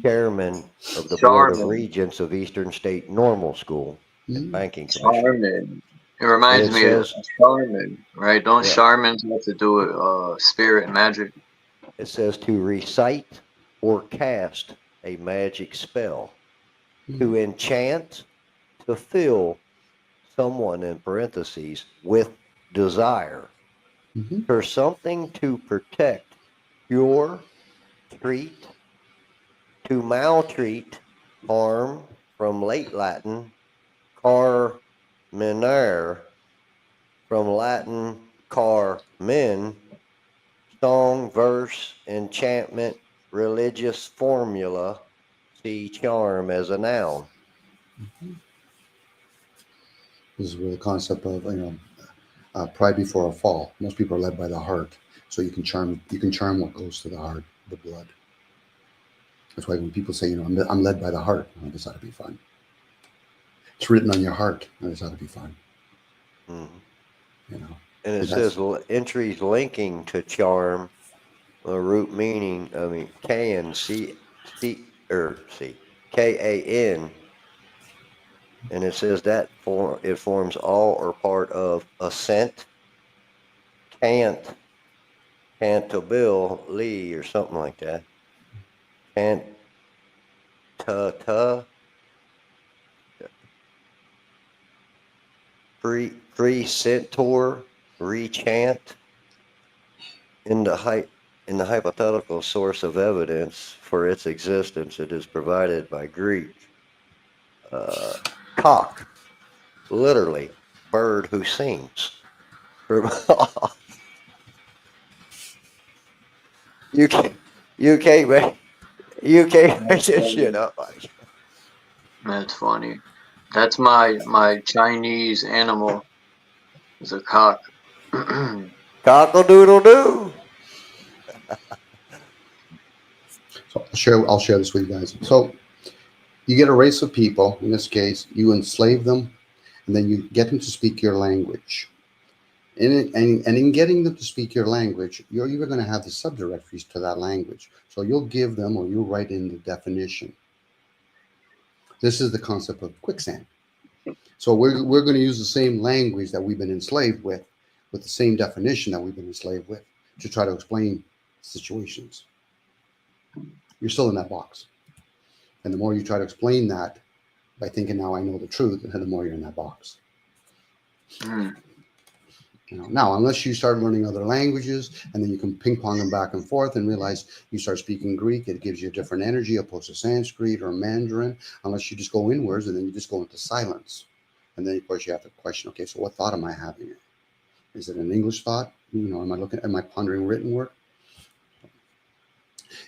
Chairman of the Board of Regents of Eastern State Normal School and Banking Commission. Charmin. It reminds me of Charmin, right? Don't Charmins have to do with spirit and magic? It says to recite or cast a magic spell, to enchant, to fill someone in parentheses with desire, for something to protect, cure, treat, to maltreat, harm, from late Latin, carminare, from Latin carmen, song, verse, enchantment, religious formula, see charm as a noun. This is where the concept of pride before a fall. Most people are led by the heart, so you can charm what goes to the heart, the blood. That's why when people say, I'm led by the heart, this ought to be fun. It's written on your heart. This ought to be fun. And it says entries linking to charm, a root meaning, K-N, K-A-N, and it says that it forms all or part of assent, cantabile or something like that. Precentor, rechant. In the hypothetical source of evidence for its existence, it is provided by Greek. Cock, literally, bird who sings. You can't make this shit up. That's funny. That's my Chinese animal. Is a cock. Cockle-doodle-doo. So I'll share this with you guys. So you get a race of people. In this case, you enslave them, and then you get them to speak your language. And in getting them to speak your language, you're even going to have the subdirectories to that language. So you'll give them, or you'll write in the definition. This is the concept of quicksand. So we're going to use the same language that we've been enslaved with the same definition that we've been enslaved with, to try to explain situations. You're still in that box. And the more you try to explain that by thinking, now I know the truth, the more you're in that box. Now, unless you start learning other languages, and then you can ping pong them back and forth and realize you start speaking Greek, it gives you a different energy opposed to Sanskrit or Mandarin, unless you just go inwards and then you just go into silence. And then, of course, you have to question, okay, so what thought am I having? Is it an English thought? Am I pondering written work?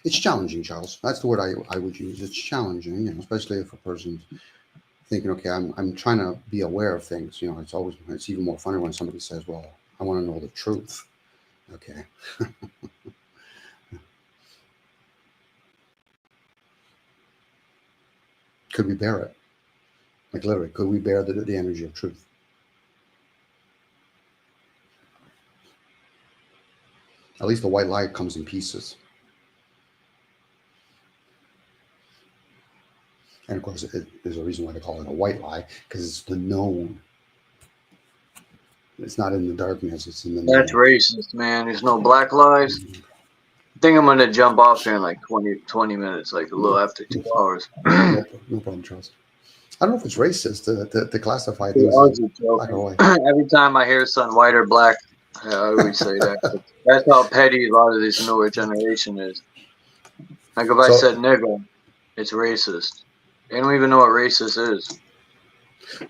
It's challenging, Charles. That's the word I would use. It's challenging, especially if a person's thinking, okay, I'm trying to be aware of things. It's even more funny when somebody says, well, I want to know the truth. Okay. Could we bear it? Like literally, could we bear the energy of truth? At least the white lie comes in pieces. And of course, there's a reason why they call it a white lie, because it's the known. It's not in the darkness, it's in the known. That's racist, man. There's no black lies. I think I'm going to jump off here in like 20 minutes, like a little after 2 hours. No problem, Charles. I don't know if it's racist to classify things as black or white. Every time I hear something white or black, I always say that. That's how petty a lot of this newer generation is. Like if I said nigga, it's racist. They don't even know what racist is.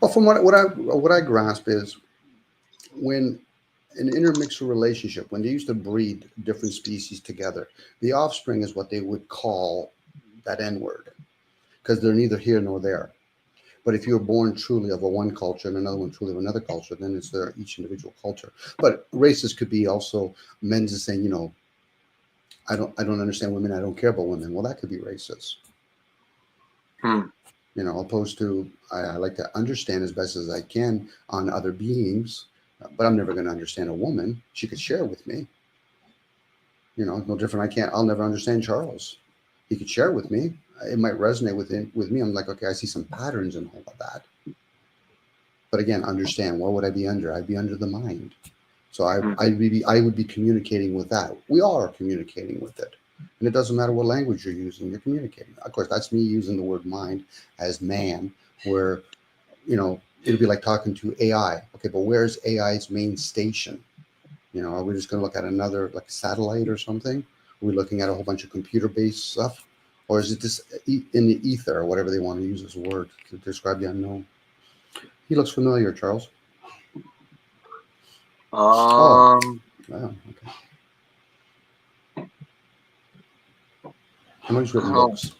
Well, from what I grasp is when an intermixed relationship, when they used to breed different species together, the offspring is what they would call that N-word, because they're neither here nor there. But if you're born truly of a one culture and another one truly of another culture, then it's their each individual culture. But racist could be also men just saying, I don't understand women, I don't care about women. Well, that could be racist. Opposed to I like to understand as best as I can on other beings, but I'm never going to understand a woman. She could share with me. No different. I'll never understand Charles. He could share with me. It might resonate with me. I'm like, okay, I see some patterns in all of that. But again, understand, what would I be under? I'd be under the mind. So I would be communicating with that. We all are communicating with it. And it doesn't matter what language you're using, you're communicating. Of course, that's me using the word mind as man, where, it'd be like talking to AI. Okay, but where's AI's main station? Are we just going to look at another like satellite or something? Are we looking at a whole bunch of computer-based stuff? Or is it just in the ether, or whatever they want to use as a word to describe the unknown? He looks familiar, Charles. Wow, okay. Somebody's written books.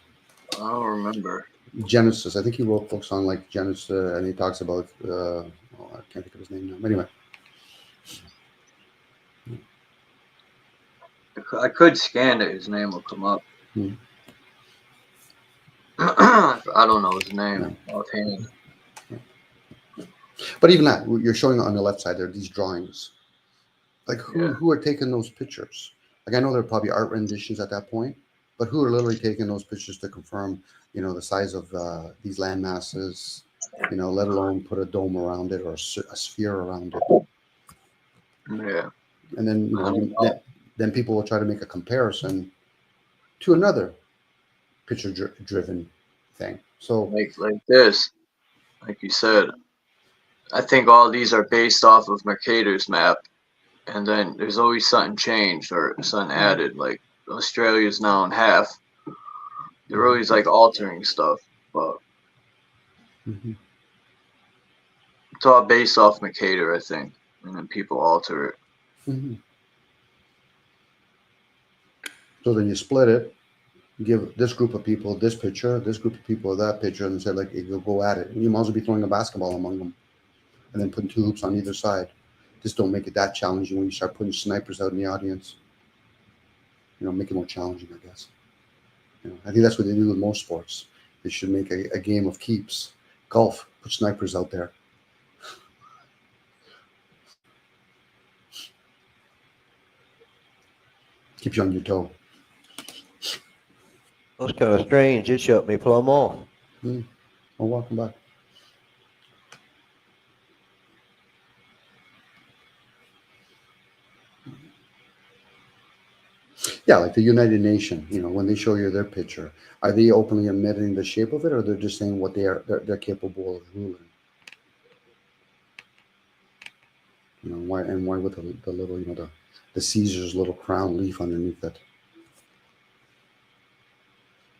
I don't remember. Genesis. I think he wrote books on like Genesis, and he talks about. I can't think of his name now. But anyway, I could scan it. His name will come up. I don't know his name offhand. But even that, you're showing on the left side there these drawings. Like who are taking those pictures? Like I know there are probably art renditions at that point, but who are literally taking those pictures to confirm, the size of these land masses, let alone put a dome around it or a sphere around it. Yeah. And then then people will try to make a comparison to another picture-driven thing. So like this, like you said, I think all these are based off of Mercator's map, and then there's always something changed or something added. Like Australia's now in half. They're always like altering stuff, but it's all based off Mercator, I think, and then people alter it. So then you split it, give this group of people this picture, this group of people that picture, and say like, you'll go at it. And you might as well be throwing a basketball among them, and then putting 2 hoops on either side. Just don't make it that challenging when you start putting snipers out in the audience. Make it more challenging, I guess. I think that's what they do with most sports. They should make a game of keeps. Golf, put snipers out there. Keep you on your toe. That's kind of strange. It shut me plumb off. Oh, welcome back. Yeah, like the United Nations, when they show you their picture, are they openly admitting the shape of it, or they're just saying what they're capable of ruling? Why with the little, the Caesar's little crown leaf underneath it?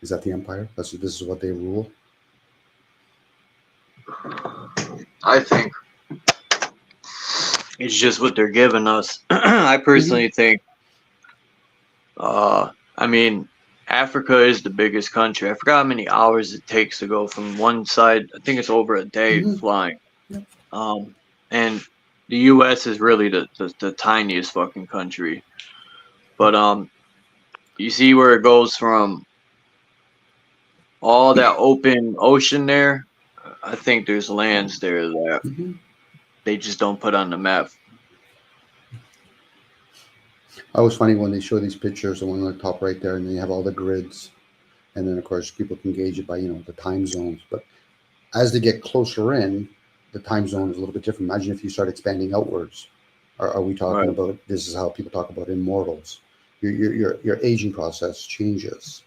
Is that the empire? This is what they rule? I think it's just what they're giving us. I personally think, Africa is the biggest country. I forgot how many hours it takes to go from one side. I think it's over a day flying. And the U.S. is really the tiniest fucking country. But you see where it goes from all that open ocean there. I think there's lands there that they just don't put on the map. I always funny when they show these pictures, the one on the top right there, and they have all the grids, and then of course people can gauge it by the time zones. But as they get closer in, the time zone is a little bit different. Imagine if you start expanding outwards. Are we talking about? This is how people talk about immortals. Your aging process changes.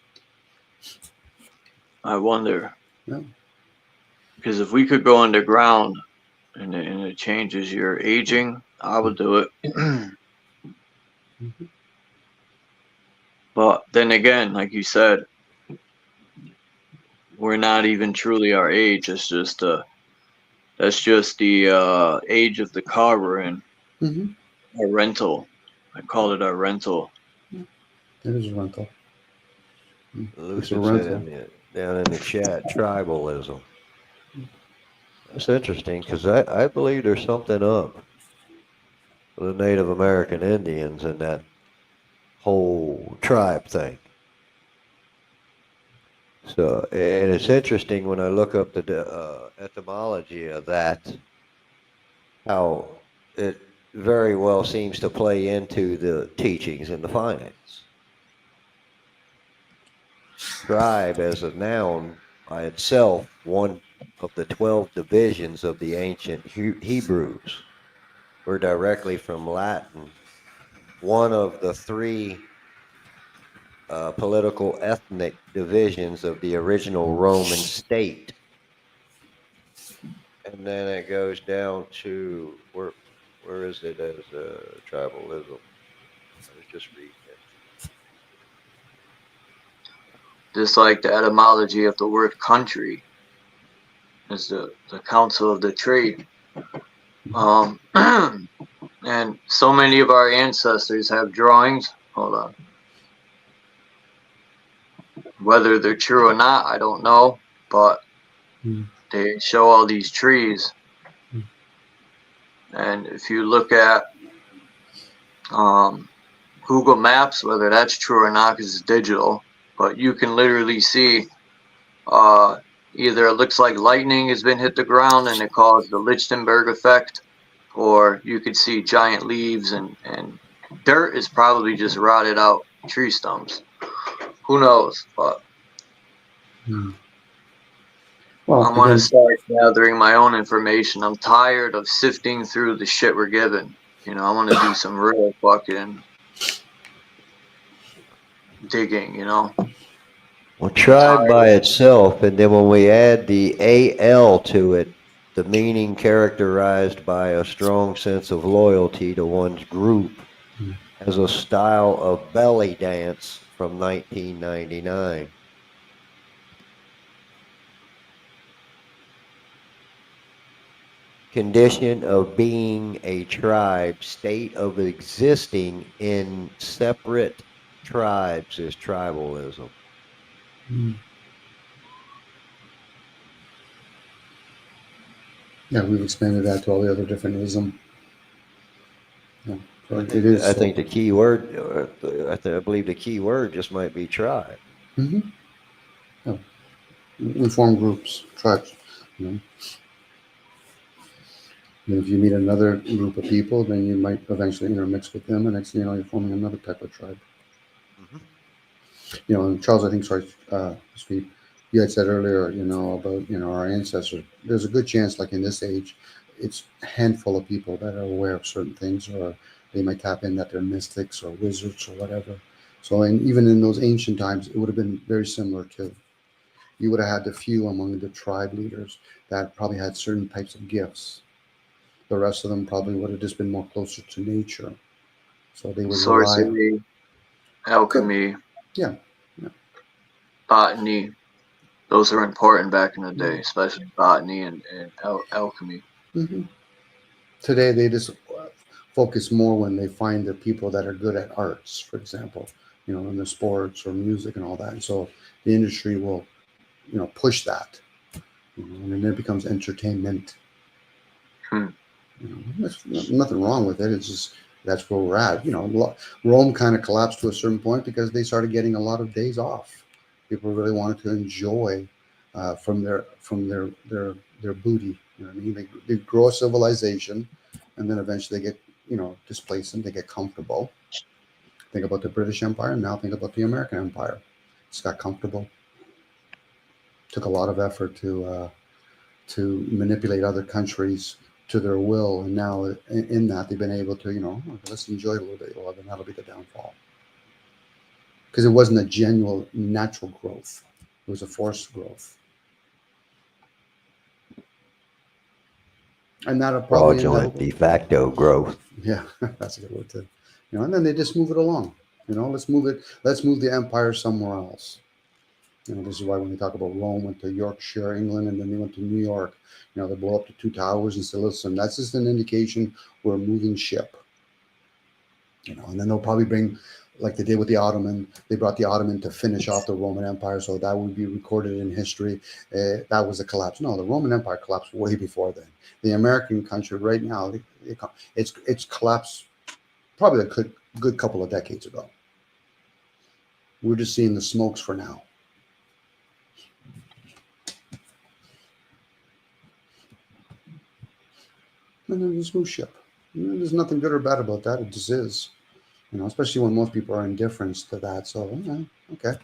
I wonder. Yeah. Because if we could go underground and it changes your aging, I would do it. But then again, like you said, we're not even truly our age. It's just that's just the age of the car we're in. Our rental. I call it our rental. It is a rental. Lucy said down in the chat, tribalism. That's interesting because I believe there's something up with the Native American Indians and that whole tribe thing. So, and it's interesting when I look up the etymology of that, how it very well seems to play into the teachings in the finance. Tribe as a noun by itself, one of the 12 divisions of the ancient Hebrews, were directly from Latin. One of the three political ethnic divisions of the original Roman state. And then it goes down to where is it as tribalism? I was just reading it. Just like the etymology of the word country is the council of the trade. And so many of our ancestors have drawings. Hold on. Whether they're true or not, I don't know, but they show all these trees. And if you look at Google Maps, whether that's true or not, because it's digital, but you can literally see either it looks like lightning has been hit the ground and it caused the Lichtenberg effect, or you could see giant leaves and dirt is probably just rotted out tree stumps. Who knows? But Well, I'm going again- to start gathering my own information. I'm tired of sifting through the shit we're given. You know, I want to do some real fucking digging, you know? Well, tribe by itself, and then when we add the AL to it, the meaning characterized by a strong sense of loyalty to one's group, as a style of belly dance from 1999. Condition of being a tribe, state of existing in separate tribes is tribalism. Yeah, we've expanded that to all the other different ism. Yeah, so it is. I think the key word, I believe the key word just might be tribe. Yeah. We form groups, tribes. You know? And if you meet another group of people, then you might eventually intermix with them, and next thing you know, you're forming another type of tribe. You know, and Charles, I think, sorry, Steve, you had said earlier, you know, about, you know, our ancestors. There's a good chance, like in this age, it's a handful of people that are aware of certain things, or they might tap in that they're mystics or wizards or whatever. So, and even in those ancient times, it would have been very similar to, you would have had the few among the tribe leaders that probably had certain types of gifts. The rest of them probably would have just been more closer to nature. So they would Sorcery, alchemy, yeah, botany. Those are important back in the day, especially botany and alchemy. Today they just focus more when they find the people that are good at arts, for example, you know, in the sports or music and all that. And so the industry will, you know, push that, you know, and then it becomes entertainment. You know, there's nothing wrong with it. It's just that's where we're at. You know, Rome kind of collapsed to a certain point because they started getting a lot of days off. People really wanted to enjoy from their booty. You know what I mean? They grow a civilization, and then eventually they get, you know, displaced and they get comfortable. Think about the British Empire, and now think about the American Empire. It's got comfortable. Took a lot of effort to manipulate other countries to their will, and now in that they've been able to, you know, let's enjoy it a little bit. Well, then that'll be the downfall, because it wasn't a genuine natural growth; it was a forced growth, and that'll probably Fraudulent de facto growth. Yeah, that's a good word too. You know, and then they just move it along. You know, let's move the empire somewhere else. You know, this is why when we talk about Rome went to Yorkshire, England, and then they went to New York, you know, they blow up the two towers and say, listen, that's just an indication we're a moving ship. You know, and then they'll probably bring, like they did with the Ottoman, they brought the Ottoman to finish off the Roman Empire, so that would be recorded in history. That was a collapse. No, the Roman Empire collapsed way before then. The American country right now, it's collapsed probably a good couple of decades ago. We're just seeing the smokes for now. And then this new ship. You know, there's nothing good or bad about that. It just is. You know, especially when most people are indifferent to that. So, okay.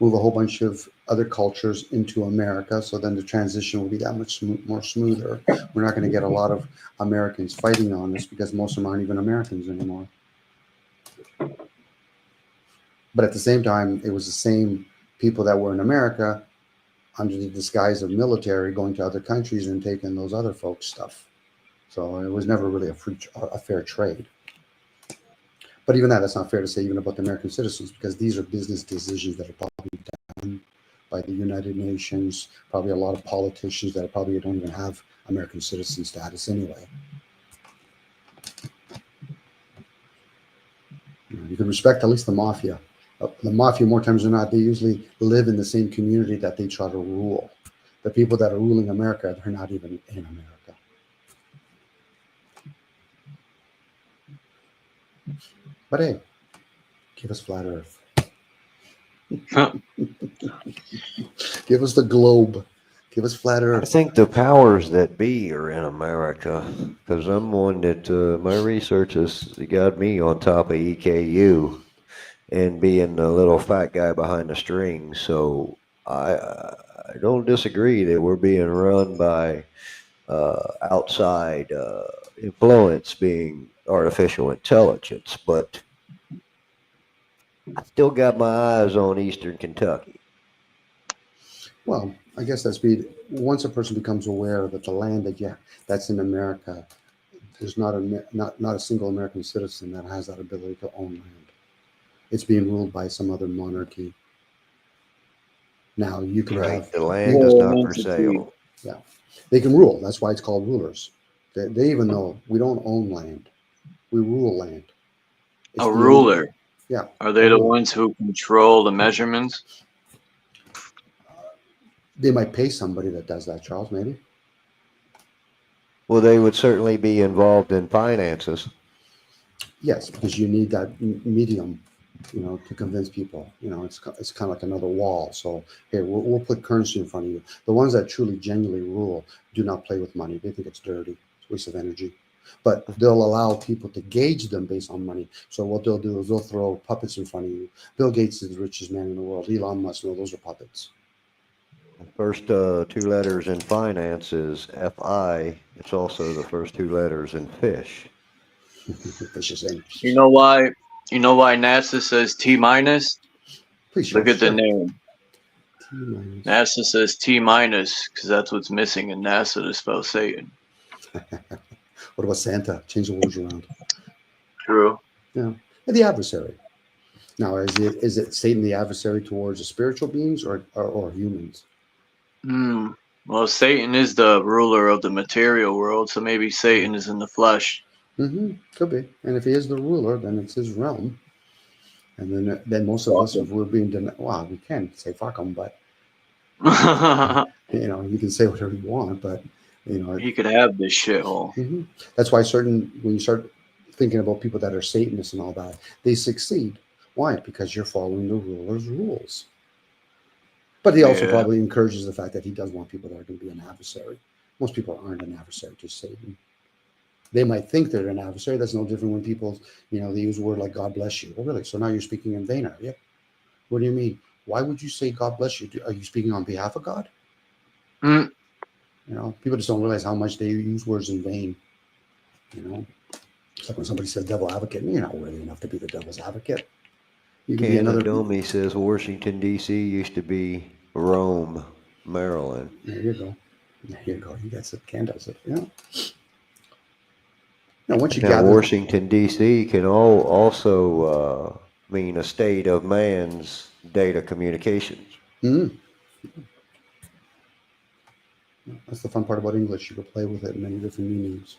move a whole bunch of other cultures into America, so then the transition will be that much more smoother. We're not going to get a lot of Americans fighting on this because most of them aren't even Americans anymore. But at the same time, it was the same people that were in America under the disguise of military going to other countries and taking those other folks' stuff. So it was never really a fair trade. But even that's not fair to say even about the American citizens, because these are business decisions that are probably done by the United Nations, probably a lot of politicians that probably don't even have American citizen status anyway. You can respect at least the mafia. The mafia, more times than not, they usually live in the same community that they try to rule. The people that are ruling America, they're not even in America. But hey, give us flat Earth. Give us the globe. Give us flat Earth. I think the powers that be are in America, because I'm one that my research has got me on top of EKU and being the little fat guy behind the strings. So I don't disagree that we're being run by outside influence being artificial intelligence, but I still got my eyes on Eastern Kentucky. Well, I guess once a person becomes aware that the land that's in America, there's not a single American citizen that has that ability to own land. It's being ruled by some other monarchy. Now you can have the land is not for sale. Yeah, they can rule. That's why it's called rulers. They even know we don't own land; we rule land. It's a ruler. Yeah. Are they the ones who control the measurements? They might pay somebody that does that, Charles. Maybe. Well, they would certainly be involved in finances. Yes, because you need that medium, to convince people. It's kind of like another wall. So here, we'll put currency in front of you. The ones that truly, genuinely rule do not play with money. They think it's dirty. It's a waste of energy. But they'll allow people to gauge them based on money. So what they'll do is they'll throw puppets in front of you. Bill Gates is the richest man in the world. Elon Musk, those are puppets. The first two letters in finance is FI. It's also the first two letters in fish. Fish is in. You know why NASA says T minus? Please, look at the name. T-minus. NASA says T minus because that's what's missing in NASA to spell Satan. What about Santa? Change the words around. True. Yeah. And the adversary. Now, is it Satan the adversary towards the spiritual beings or humans? Well, Satan is the ruler of the material world, so maybe Satan is in the flesh. Could be. And if he is the ruler, then it's his realm. And then most of us, if we're being denied, well, we can say fuck them, but you can say whatever you want, but he could have this shithole. That's why when you start thinking about people that are Satanists and all that, they succeed. Why? Because you're following the ruler's rules. But he also probably encourages the fact that he does want people that are going to be an adversary. Most people aren't an adversary to Satan. They might think they're an adversary. That's no different when people, they use a word like God bless you. Well, really? So now you're speaking in vain, are you? What do you mean? Why would you say God bless you? Are you speaking on behalf of God? People just don't realize how much they use words in vain. It's like when somebody says devil advocate, you're not worthy enough to be the devil's advocate. You can be another. Domi says Washington, D.C. used to be Rome, Maryland. There you go. He gets it. Ken does it. Yeah. Now, once you gather, Washington, D.C. can also mean a state of man's data communications. That's the fun part about English. You can play with it in many different meanings.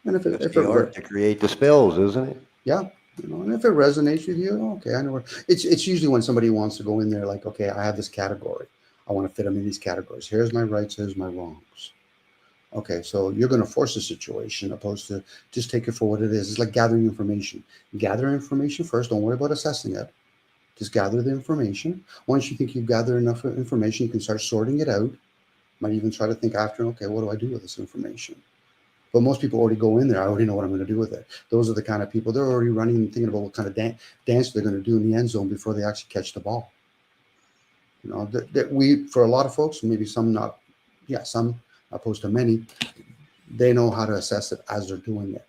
And if the art to create the spells, isn't it? Yeah. And if it resonates with you, okay, I know. It's usually when somebody wants to go in there like, okay, I have this category. I want to fit them in these categories. Here's my rights. Here's my wrongs. Okay, so you're going to force a situation opposed to just take it for what it is. It's like gathering information. Gather information first. Don't worry about assessing it. Just gather the information. Once you think you've gathered enough information, you can start sorting it out. Might even try to think after, okay, what do I do with this information? But most people already go in there. I already know what I'm going to do with it. Those are the kind of people, they're already running and thinking about what kind of dance they're going to do in the end zone before they actually catch the ball. You know, that we, for a lot of folks, maybe some not, some opposed to many, they know how to assess it as they're doing it.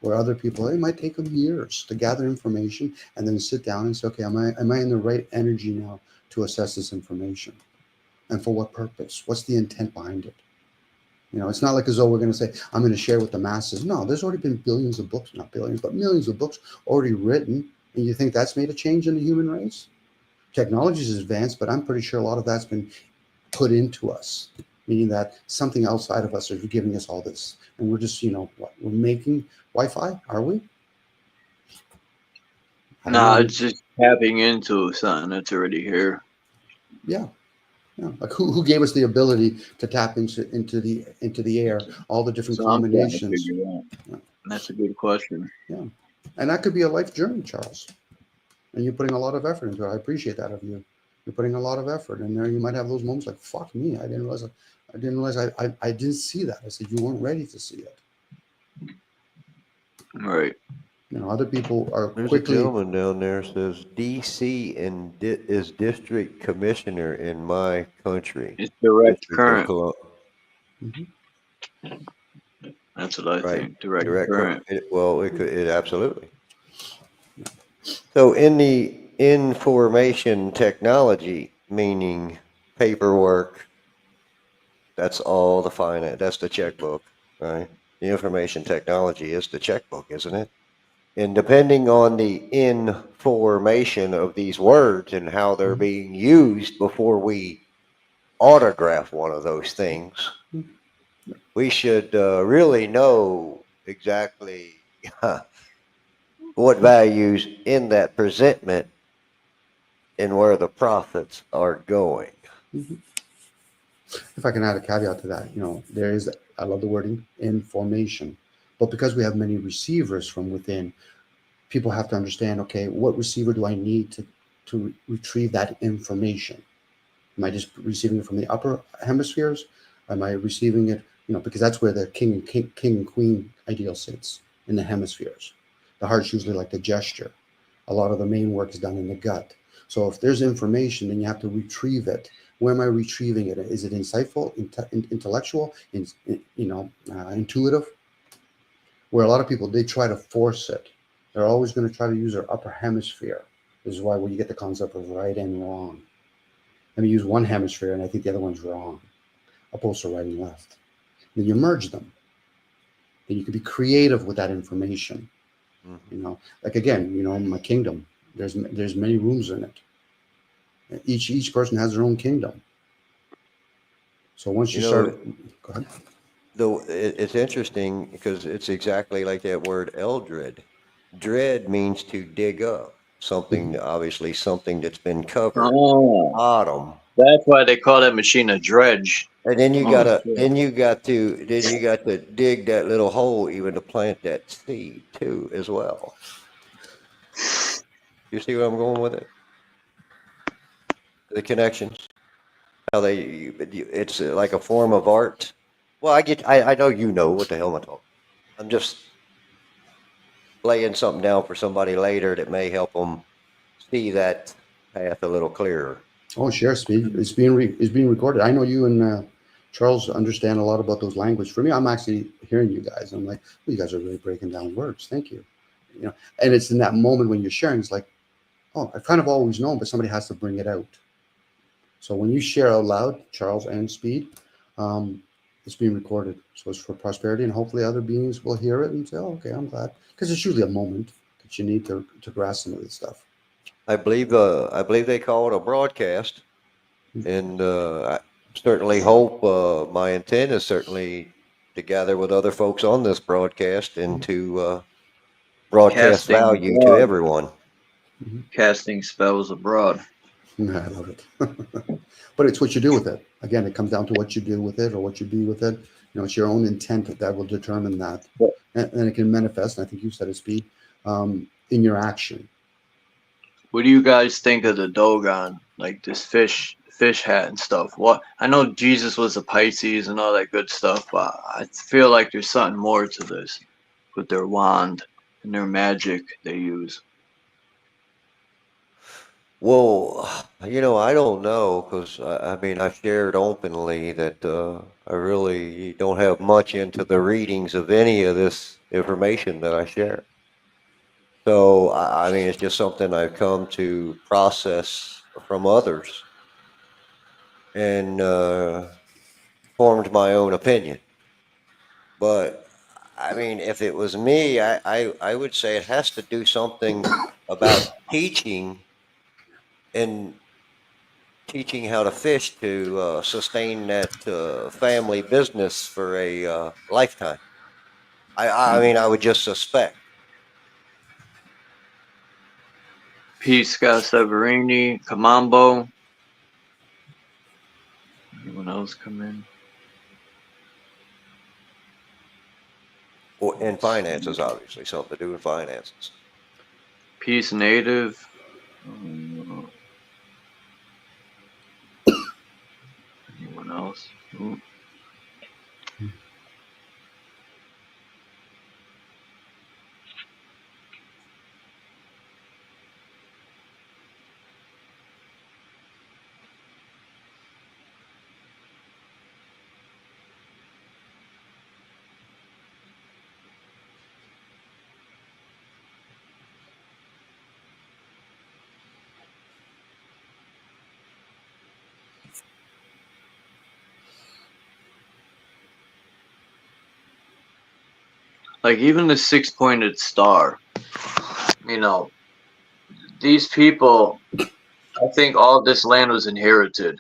Where other people, it might take them years to gather information and then sit down and say, okay, am I in the right energy now to assess this information? And for what purpose? What's the intent behind it? You know, it's not like as though we're going to say, I'm going to share with the masses. No, there's already been billions of books, not billions, but millions of books already written. And you think that's made a change in the human race? Technology is advanced, but I'm pretty sure a lot of that's been put into us, meaning that something outside of us is giving us all this. And we're just, you know, what, we're making Wi-Fi, are we? No, it's just tapping into something that's already here. Yeah. Yeah. Like who gave us the ability to tap into the air, all the different combinations? Yeah. That's a good question. Yeah. And that could be a life journey, Charles. And you're putting a lot of effort into it. I appreciate that of you. You're putting a lot of effort. And there you might have those moments like, fuck me, I didn't realize I didn't see that. I said you weren't ready to see it. Right. You know, other people are There's quickly. a gentleman down there says DC and is district commissioner in my country. It's direct District of current. That's what I think. Direct current. It absolutely. So in the information technology, meaning paperwork, that's all the finance. That's the checkbook, right? The information technology is the checkbook, isn't it? And depending on the information of these words and how they're being used before we autograph one of those things, we should really know exactly what values in that presentment and where the profits are going. If I can add a caveat to that, you know, there is, I love the wording, information. But because we have many receivers from within, people have to understand, okay, what receiver do I need to retrieve that information? Am I just receiving it from the upper hemispheres? Am I receiving it, you know, because that's where the king and queen ideal sits, in the hemispheres. The heart's usually like the gesture. A lot of the main work is done in the gut. So if there's information, then you have to retrieve it. Where am I retrieving it? Is it insightful, intellectual, intuitive? Where a lot of people, they try to force it. They're always going to try to use their upper hemisphere. This is why when you get the concept of right and wrong. Let me use one hemisphere and I think the other one's wrong, opposed to right and left. Then you merge them. Then you can be creative with that information. You know, like again, you know, my kingdom, there's many rooms in it. Each person has their own kingdom. So once you start, go ahead. Though it's interesting because it's exactly like that word eldred. Dread means to dig up something, obviously something that's been covered. Oh, Bottom. that's why they call that machine a dredge. And then you got to dig that little hole even to plant that seed too as well. You see where I'm going with it? The connections, how it's like a form of art. Well, I know you know what the hell I'm talking. I'm just laying something down for somebody later that may help them see that path a little clearer. Oh, share speed. It's being recorded. I know you and Charles understand a lot about those languages. For me, I'm actually hearing you guys. I'm like, well, you guys are really breaking down words. Thank you. You know, and it's in that moment when you're sharing, it's like, oh, I've kind of always known, but somebody has to bring it out. So when you share out loud, Charles and Speed, it's being recorded. So it's for prosperity, and hopefully other beings will hear it and say, oh, okay, I'm glad. Because it's usually a moment that you need to grasp some of this stuff. I believe they call it a broadcast, and I certainly hope my intent is certainly to gather with other folks on this broadcast and to broadcast value to everyone. Casting spells abroad. I love it. But it's what you do with it. Again, it comes down to what you do with it or what you be with it. You know, it's your own intent that will determine that. And it can manifest, and I think you said it, Speed, in your action. What do you guys think of the Dogon, like this fish hat and stuff? What, I know Jesus was a Pisces and all that good stuff, but I feel like there's something more to this with their wand and their magic they use. Well, I don't know because I mean, I shared openly that I really don't have much into the readings of any of this information that I share. So, I mean, it's just something I've come to process from others and formed my own opinion. But I mean, if it was me, I would say it has to do something about teaching and teaching how to fish to sustain that family business for a lifetime. I mean, I would just suspect. Peace, Scott Severini, Kamambo. Anyone else come in? Well, and finances, obviously, something to do with finances. Peace, Native. Anyone else? Ooh. Like even the 6-pointed star, these people, I think all this land was inherited.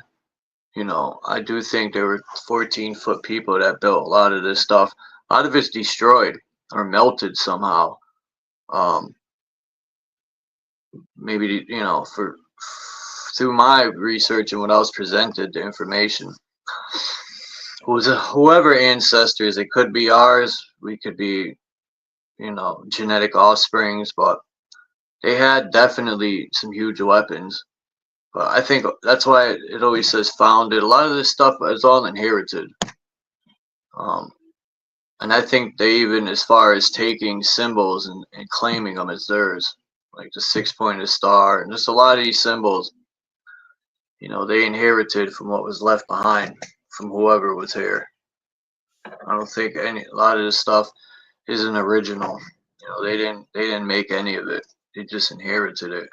I do think there were 14-foot people that built a lot of this stuff. A lot of it's destroyed or melted somehow. Maybe, through my research and what I was presented, the information was whoever ancestors, it could be ours, we could be, genetic offsprings, but they had definitely some huge weapons. But I think that's why it always says founded. A lot of this stuff is all inherited. And I think they even, as far as taking symbols and claiming them as theirs, like the 6-pointed star and just a lot of these symbols, they inherited from what was left behind from whoever was here. I don't think a lot of this stuff isn't original. They didn't make any of it. They just inherited it.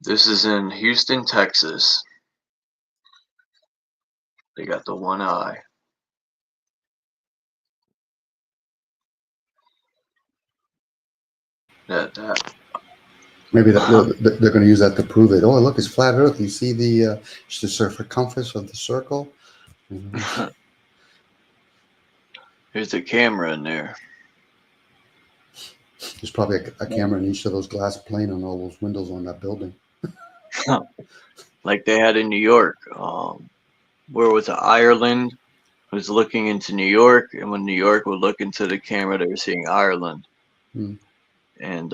This is in Houston, Texas. They got the one eye. That. Maybe they're going to use that to prove it. Oh, look, it's flat Earth. You see the circumference of the circle? There's a camera in there. There's probably a camera in each of those glass pane on all those windows on that building. Like they had in New York. Where was it? Ireland was looking into New York, and when New York would look into the camera, they were seeing Ireland. And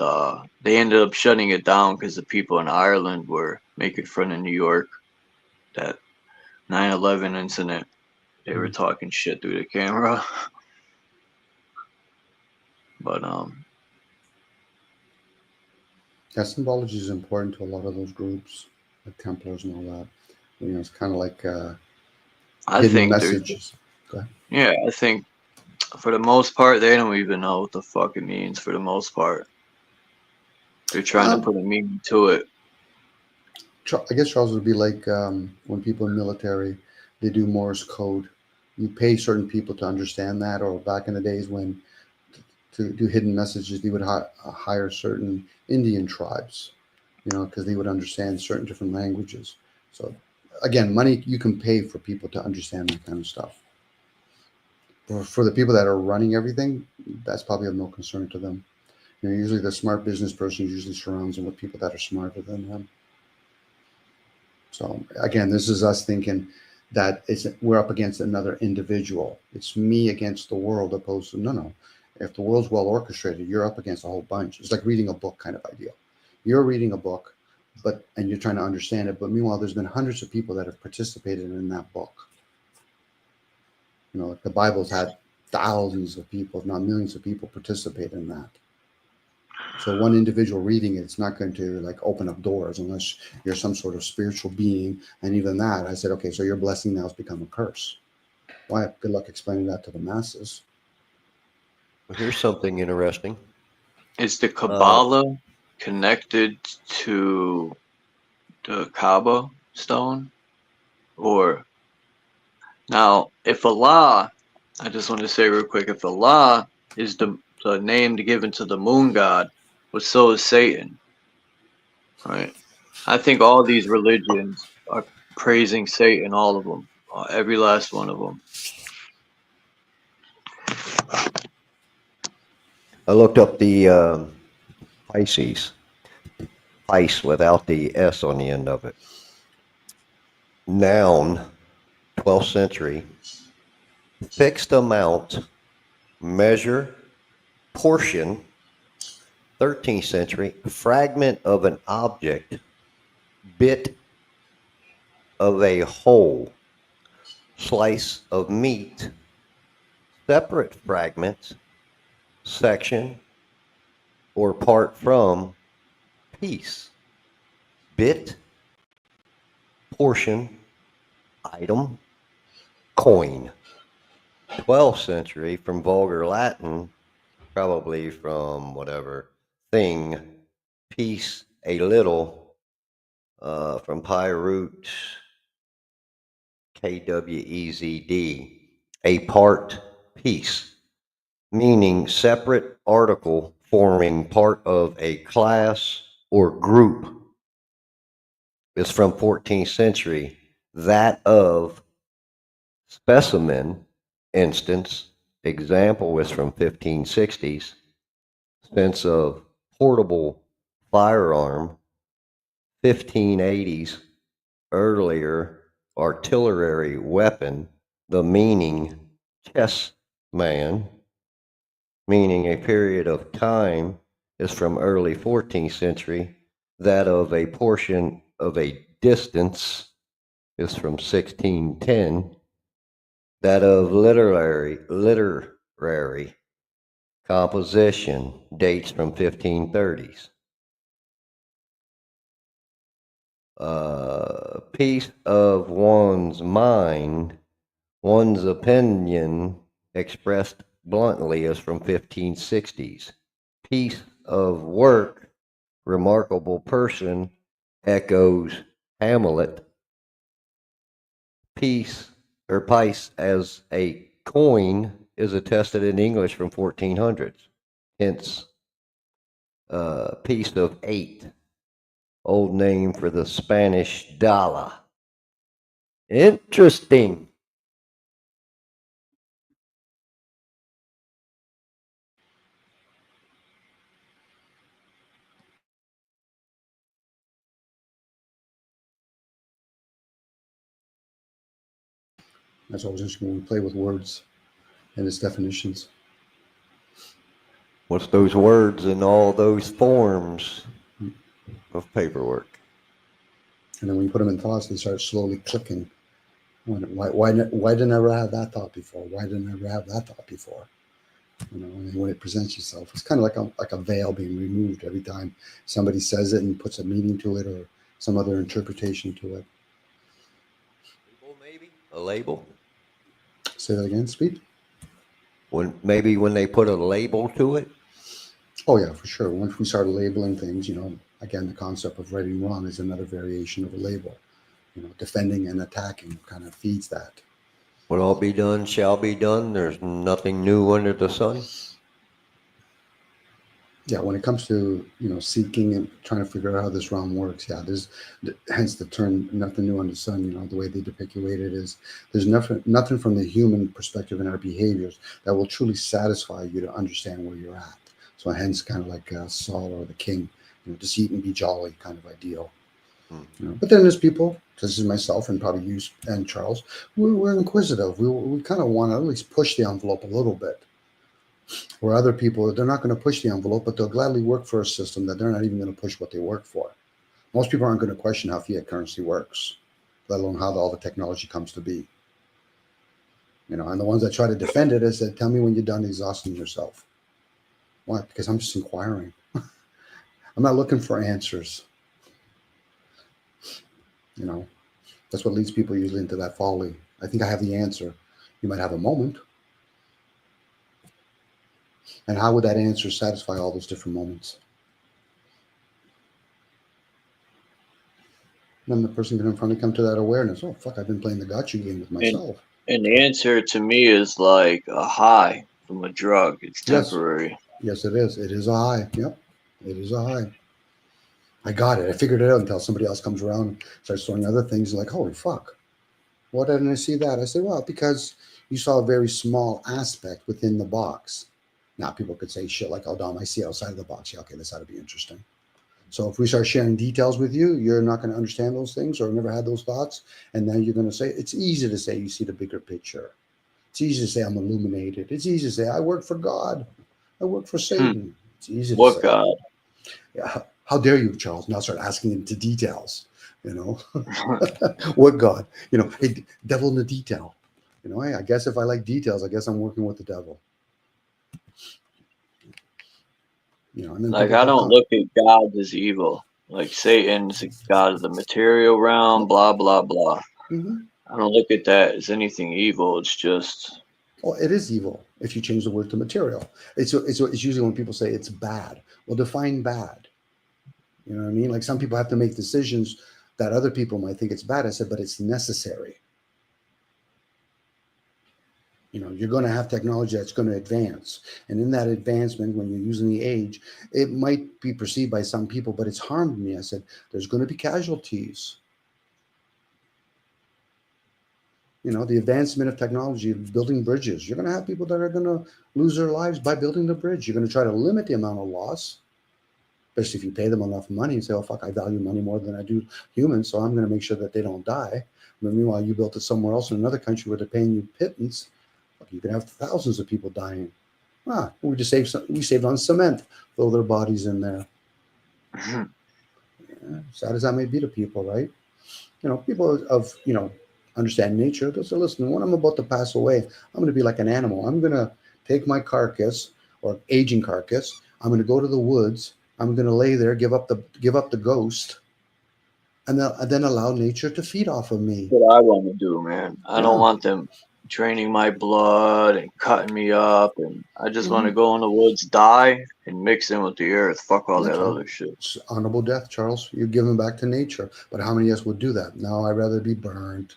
they ended up shutting it down because the people in Ireland were making fun of New York. That 9/11 incident, they were talking shit through the camera. But that symbology is important to a lot of those groups, like Templars and all that. It's kind of like hidden messages. Yeah, I think for the most part, they don't even know what the fuck it means. For the most part, they're trying to put a meaning to it. I guess, Charles, would be like when people in military, they do Morse code. You pay certain people to understand that, or back in the days when to do hidden messages, they would hire certain Indian tribes, because they would understand certain different languages. So again, money, you can pay for people to understand that kind of stuff. For the people that are running everything, that's probably of no concern to them. Usually the smart business person usually surrounds them with people that are smarter than them. So again, this is us thinking that we're up against another individual. It's me against the world, opposed to no. If the world's well orchestrated, you're up against a whole bunch. It's like reading a book kind of idea. You're reading a book, and you're trying to understand it. But meanwhile, there's been hundreds of people that have participated in that book. You know, the Bible's had thousands of people, if not millions of people, participate in that. So one individual reading it's not going to like open up doors unless you're some sort of spiritual being. And even that, I said, okay, so your blessing now has become a curse. Why? Good luck explaining that to the masses. Well, here's something interesting. Is the Kabbalah connected to the Kaaba stone? Or now, if Allah, I just want to say real quick, if Allah is the name given to the moon god, but so is Satan, right? I think all these religions are praising Satan, all of them, every last one of them. I looked up the Pisces. Ice without the S on the end of it. Noun, 12th century. Fixed amount, measure, portion, 13th century. Fragment of an object, bit of a whole, slice of meat, separate fragments, section, or part from, piece, bit, portion, item, coin. 12th century from Vulgar Latin, probably from whatever, thing, piece, a little, from Pi root, KWEZD, a part, piece, meaning separate article forming part of a class or group. Is from 14th century. That of specimen, instance, example is from 1560s. Sense of portable firearm, 1580s. Earlier, artillery weapon. The meaning, chess man, meaning a period of time, is from early 14th century. That of a portion of a distance is from 1610. That of literary composition dates from 1530s. Piece of one's mind, one's opinion expressed bluntly is from 1560s. Piece of work, remarkable person, echoes Hamlet. Piece as a coin is attested in English from 1400s. Hence, piece of 8, old name for the Spanish dollar. Interesting. That's always interesting when we play with words and its definitions. What's those words and all those forms of paperwork? And then when you put them in thoughts, they start slowly clicking. Why didn't I ever have that thought before? Why didn't I ever have that thought before? You know, and when it presents itself, it's kind of like a veil being removed every time somebody says it and puts a meaning to it or some other interpretation to it. Maybe a label. Say that again, Speed. When they put a label to it. Oh yeah, for sure. Once we start labeling things, you know, again, the concept of right and wrong is another variation of a label. You know, defending and attacking kind of feeds that. What all be done shall be done. There's nothing new under the sun. Yeah, when it comes to, you know, seeking and trying to figure out how this realm works, yeah, there's hence the term "nothing new under the sun." You know, the way they depict it is there's nothing from the human perspective in our behaviors that will truly satisfy you to understand where you're at. So hence, kind of like Saul or the king, you know, just eat and be jolly kind of ideal. You know, but then there's people, this is myself and probably you and Charles, we're inquisitive. We kind of want to at least push the envelope a little bit. Where other people, they're not going to push the envelope, but they'll gladly work for a system that they're not even going to push what they work for. Most people aren't going to question how fiat currency works, let alone how all the technology comes to be. You know, and the ones that try to defend it, I said, tell me when you're done exhausting yourself. Why? Because I'm just inquiring. I'm not looking for answers. You know, that's what leads people usually into that folly. I think I have the answer. You might have a moment. And how would that answer satisfy all those different moments? Then the person can finally come to that awareness. Oh, fuck, I've been playing the gotcha game with myself. And the answer to me is like a high from a drug. It's temporary. Yes, it is. It is a high. Yep. It is a high. I got it. I figured it out until somebody else comes around and starts throwing other things like, holy fuck. Why didn't I see that? I said, well, because you saw a very small aspect within the box. Now people could say shit like, oh, Dom, I see outside of the box. Yeah, okay, this ought to be interesting. So if we start sharing details with you, you're not going to understand those things or never had those thoughts. And then you're going to say, it's easy to say you see the bigger picture. It's easy to say I'm illuminated. It's easy to say I work for God. I work for Satan. It's easy to say. What God? Yeah. How dare you, Charles? Now start asking into details. You know, what God? You know, hey, devil in the detail. You know, hey, I guess if I like details, I guess I'm working with the devil. You know, and then like I don't look at God as evil. Like Satan's a god of the material realm, blah blah blah. Mm-hmm. I don't look at that as anything evil. It's just. Well, it is evil if you change the word to material. It's usually when people say it's bad. Well, define bad. You know what I mean? Like some people have to make decisions that other people might think it's bad. I said, but it's necessary. You know, you're going to have technology that's going to advance. And in that advancement, when you're using the age, it might be perceived by some people, but it's harmed me. I said, there's going to be casualties. You know, the advancement of technology, building bridges. You're going to have people that are going to lose their lives by building the bridge. You're going to try to limit the amount of loss, especially if you pay them enough money and say, oh, fuck, I value money more than I do humans, so I'm going to make sure that they don't die. But meanwhile, you built it somewhere else in another country where they're paying you pittance. You could have thousands of people dying. We just saved on cement, throw their bodies in there. Yeah, sad as that may be to people, right? You know, people of, you know, understand nature. They'll say, listen, when I'm about to pass away, I'm going to be like an animal. I'm going to take my carcass or aging carcass. I'm going to go to the woods. I'm going to lay there, give up the ghost, and then allow nature to feed off of me. That's what I want to do, man. I don't want them draining my blood and cutting me up, and I just want to go in the woods, die, and mix in with the earth. Fuck all that other shit. It's honorable death, Charles. You're giving back to nature. But how many of us would do that? No, I'd rather be burned.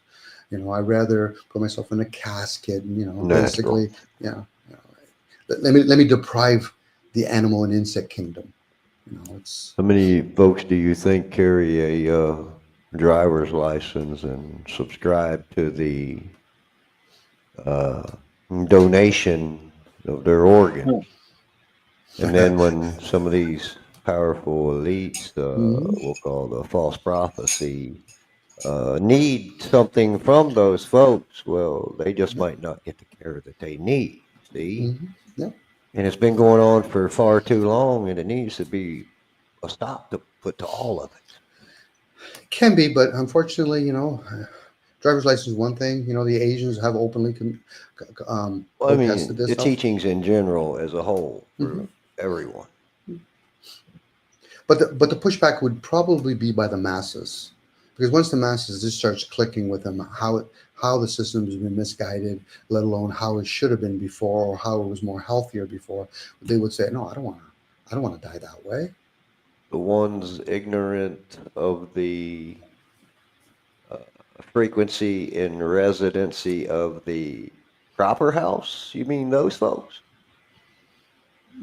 You know, I'd rather put myself in a casket. And, you know, basically, yeah. You know, let me deprive the animal and insect kingdom. You know, it's. How many folks do you think carry a driver's license and subscribe to the donation of their organ? And then when some of these powerful elites, we'll call the false prophecy, need something from those folks, well, they just might not get the care that they need. See? Yeah. And it's been going on for far too long, and it needs to be a stop to put to all of it. Can be, but unfortunately, you know, driver's license is one thing. You know, the Asians have openly well, I mean, this the teachings in general as a whole for everyone. But the pushback would probably be by the masses, because once the masses just starts clicking with them, how the system has been misguided, let alone how it should have been before or how it was more healthier before, they would say, no, I don't want to die that way. The ones ignorant of the frequency and residency of the proper house, you mean those folks?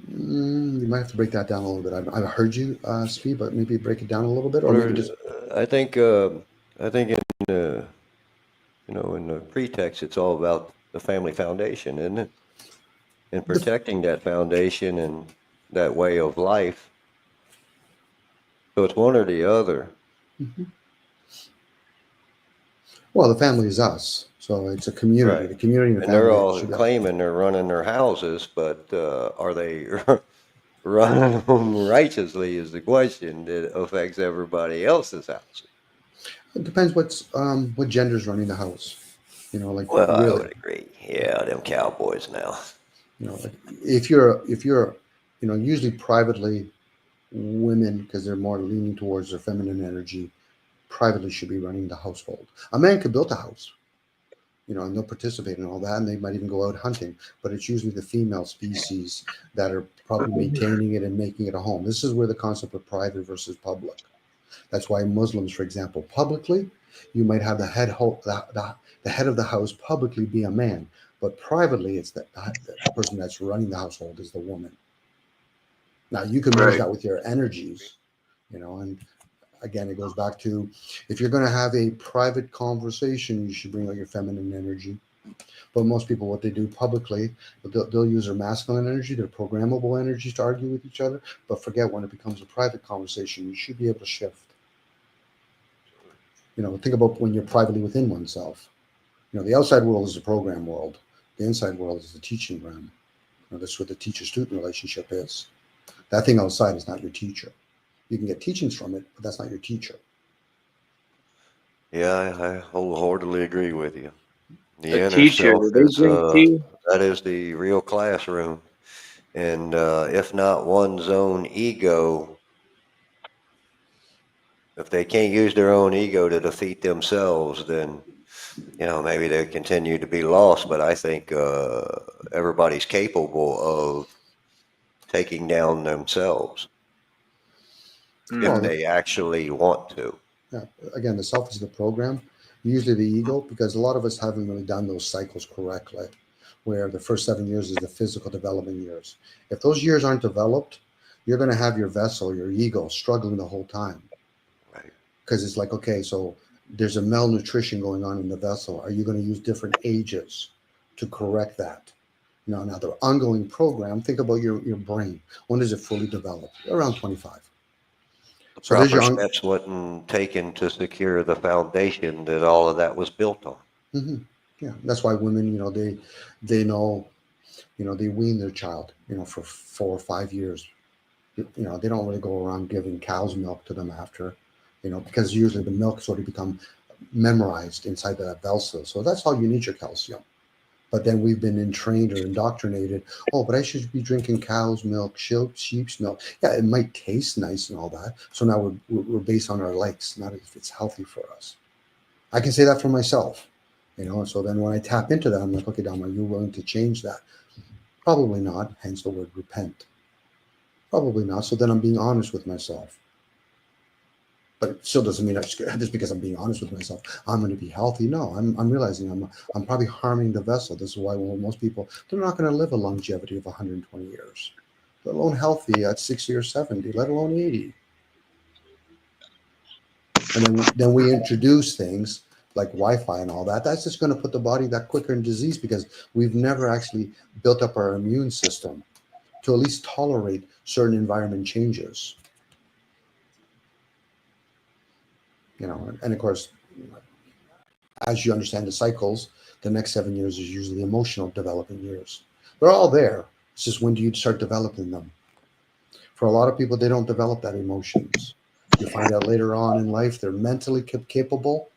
You might have to break that down a little bit. I've heard you speak, but maybe break it down a little bit, or maybe just. I think in the, you know, in the pretext, it's all about the family foundation, isn't it? And protecting that foundation and that way of life. So it's one or the other. Well, the family is us. So it's a community. Right. The community and the And they're family all should be- claiming they're running their houses, but are they running them righteously is the question that affects everybody else's house. It depends what gender's running the house. You know, like Well, I really, would agree. Yeah, them cowboys now. you know, like if you're, you know, usually privately, women, because they're more leaning towards their feminine energy, privately should be running the household. A man could build a house, you know, and they'll participate in all that, and they might even go out hunting, but it's usually the female species that are probably maintaining it and making it a home. This is where the concept of private versus public. That's why Muslims, for example, publicly, you might have the head of the house publicly be a man, but privately, it's the person that's running the household is the woman. Now, you can manage that with your energies, you know, and again, it goes back to, if you're going to have a private conversation, you should bring out your feminine energy. But most people, what they do publicly, they'll use their masculine energy, their programmable energies to argue with each other, but forget when it becomes a private conversation, you should be able to shift. You know, think about when you're privately within oneself. You know, the outside world is the program world. The inside world is the teaching realm. You know, that's what the teacher-student relationship is. That thing outside is not your teacher. You can get teachings from it, but that's not your teacher. Yeah, I wholeheartedly agree with you. The A inner teacher, self they is, drink tea? that is the real classroom. And if not one's own ego, if they can't use their own ego to defeat themselves, then, you know, maybe they continue to be lost. But I think everybody's capable of taking down themselves if they actually want to. Yeah. Again, the self is the program, usually the ego, because a lot of us haven't really done those cycles correctly, where the first 7 years is the physical development years. If those years aren't developed, you're going to have your vessel, your ego, struggling the whole time. Right. Because it's like, okay, so there's a malnutrition going on in the vessel. Are you going to use different ages to correct that? Now the ongoing program, think about your brain. When does it fully develop? Around 25. So Proper steps wasn't taken to secure the foundation that all of that was built on. Mm-hmm. Yeah, that's why women, you know, they know, you know, they wean their child, you know, for 4 or 5 years. You know, they don't really go around giving cow's milk to them after, you know, because usually the milk sort of become memorized inside the vessel. So that's how you need your calcium. But then we've been entrained or indoctrinated. Oh, but I should be drinking cow's milk, sheep's milk. Yeah, it might taste nice and all that. So now we're based on our likes, not if it's healthy for us. I can say that for myself, you know. And so then when I tap into that, I'm like, okay, Dom, are you willing to change that? Probably not. Hence the word repent. Probably not. So then I'm being honest with myself. But it still doesn't mean just because I'm being honest with myself, I'm going to be healthy. No, I'm realizing I'm probably harming the vessel. This is why most people, they're not going to live a longevity of 120 years, let alone healthy at 60 or 70, let alone 80. And then we introduce things like Wi-Fi and all that. That's just going to put the body that quicker in disease because we've never actually built up our immune system to at least tolerate certain environment changes. You know, and of course, as you understand the cycles, the next 7 years is usually emotional development years. They're all there. It's just when do you start developing them? For a lot of people, they don't develop that emotions. You find out later on in life they're mentally capable,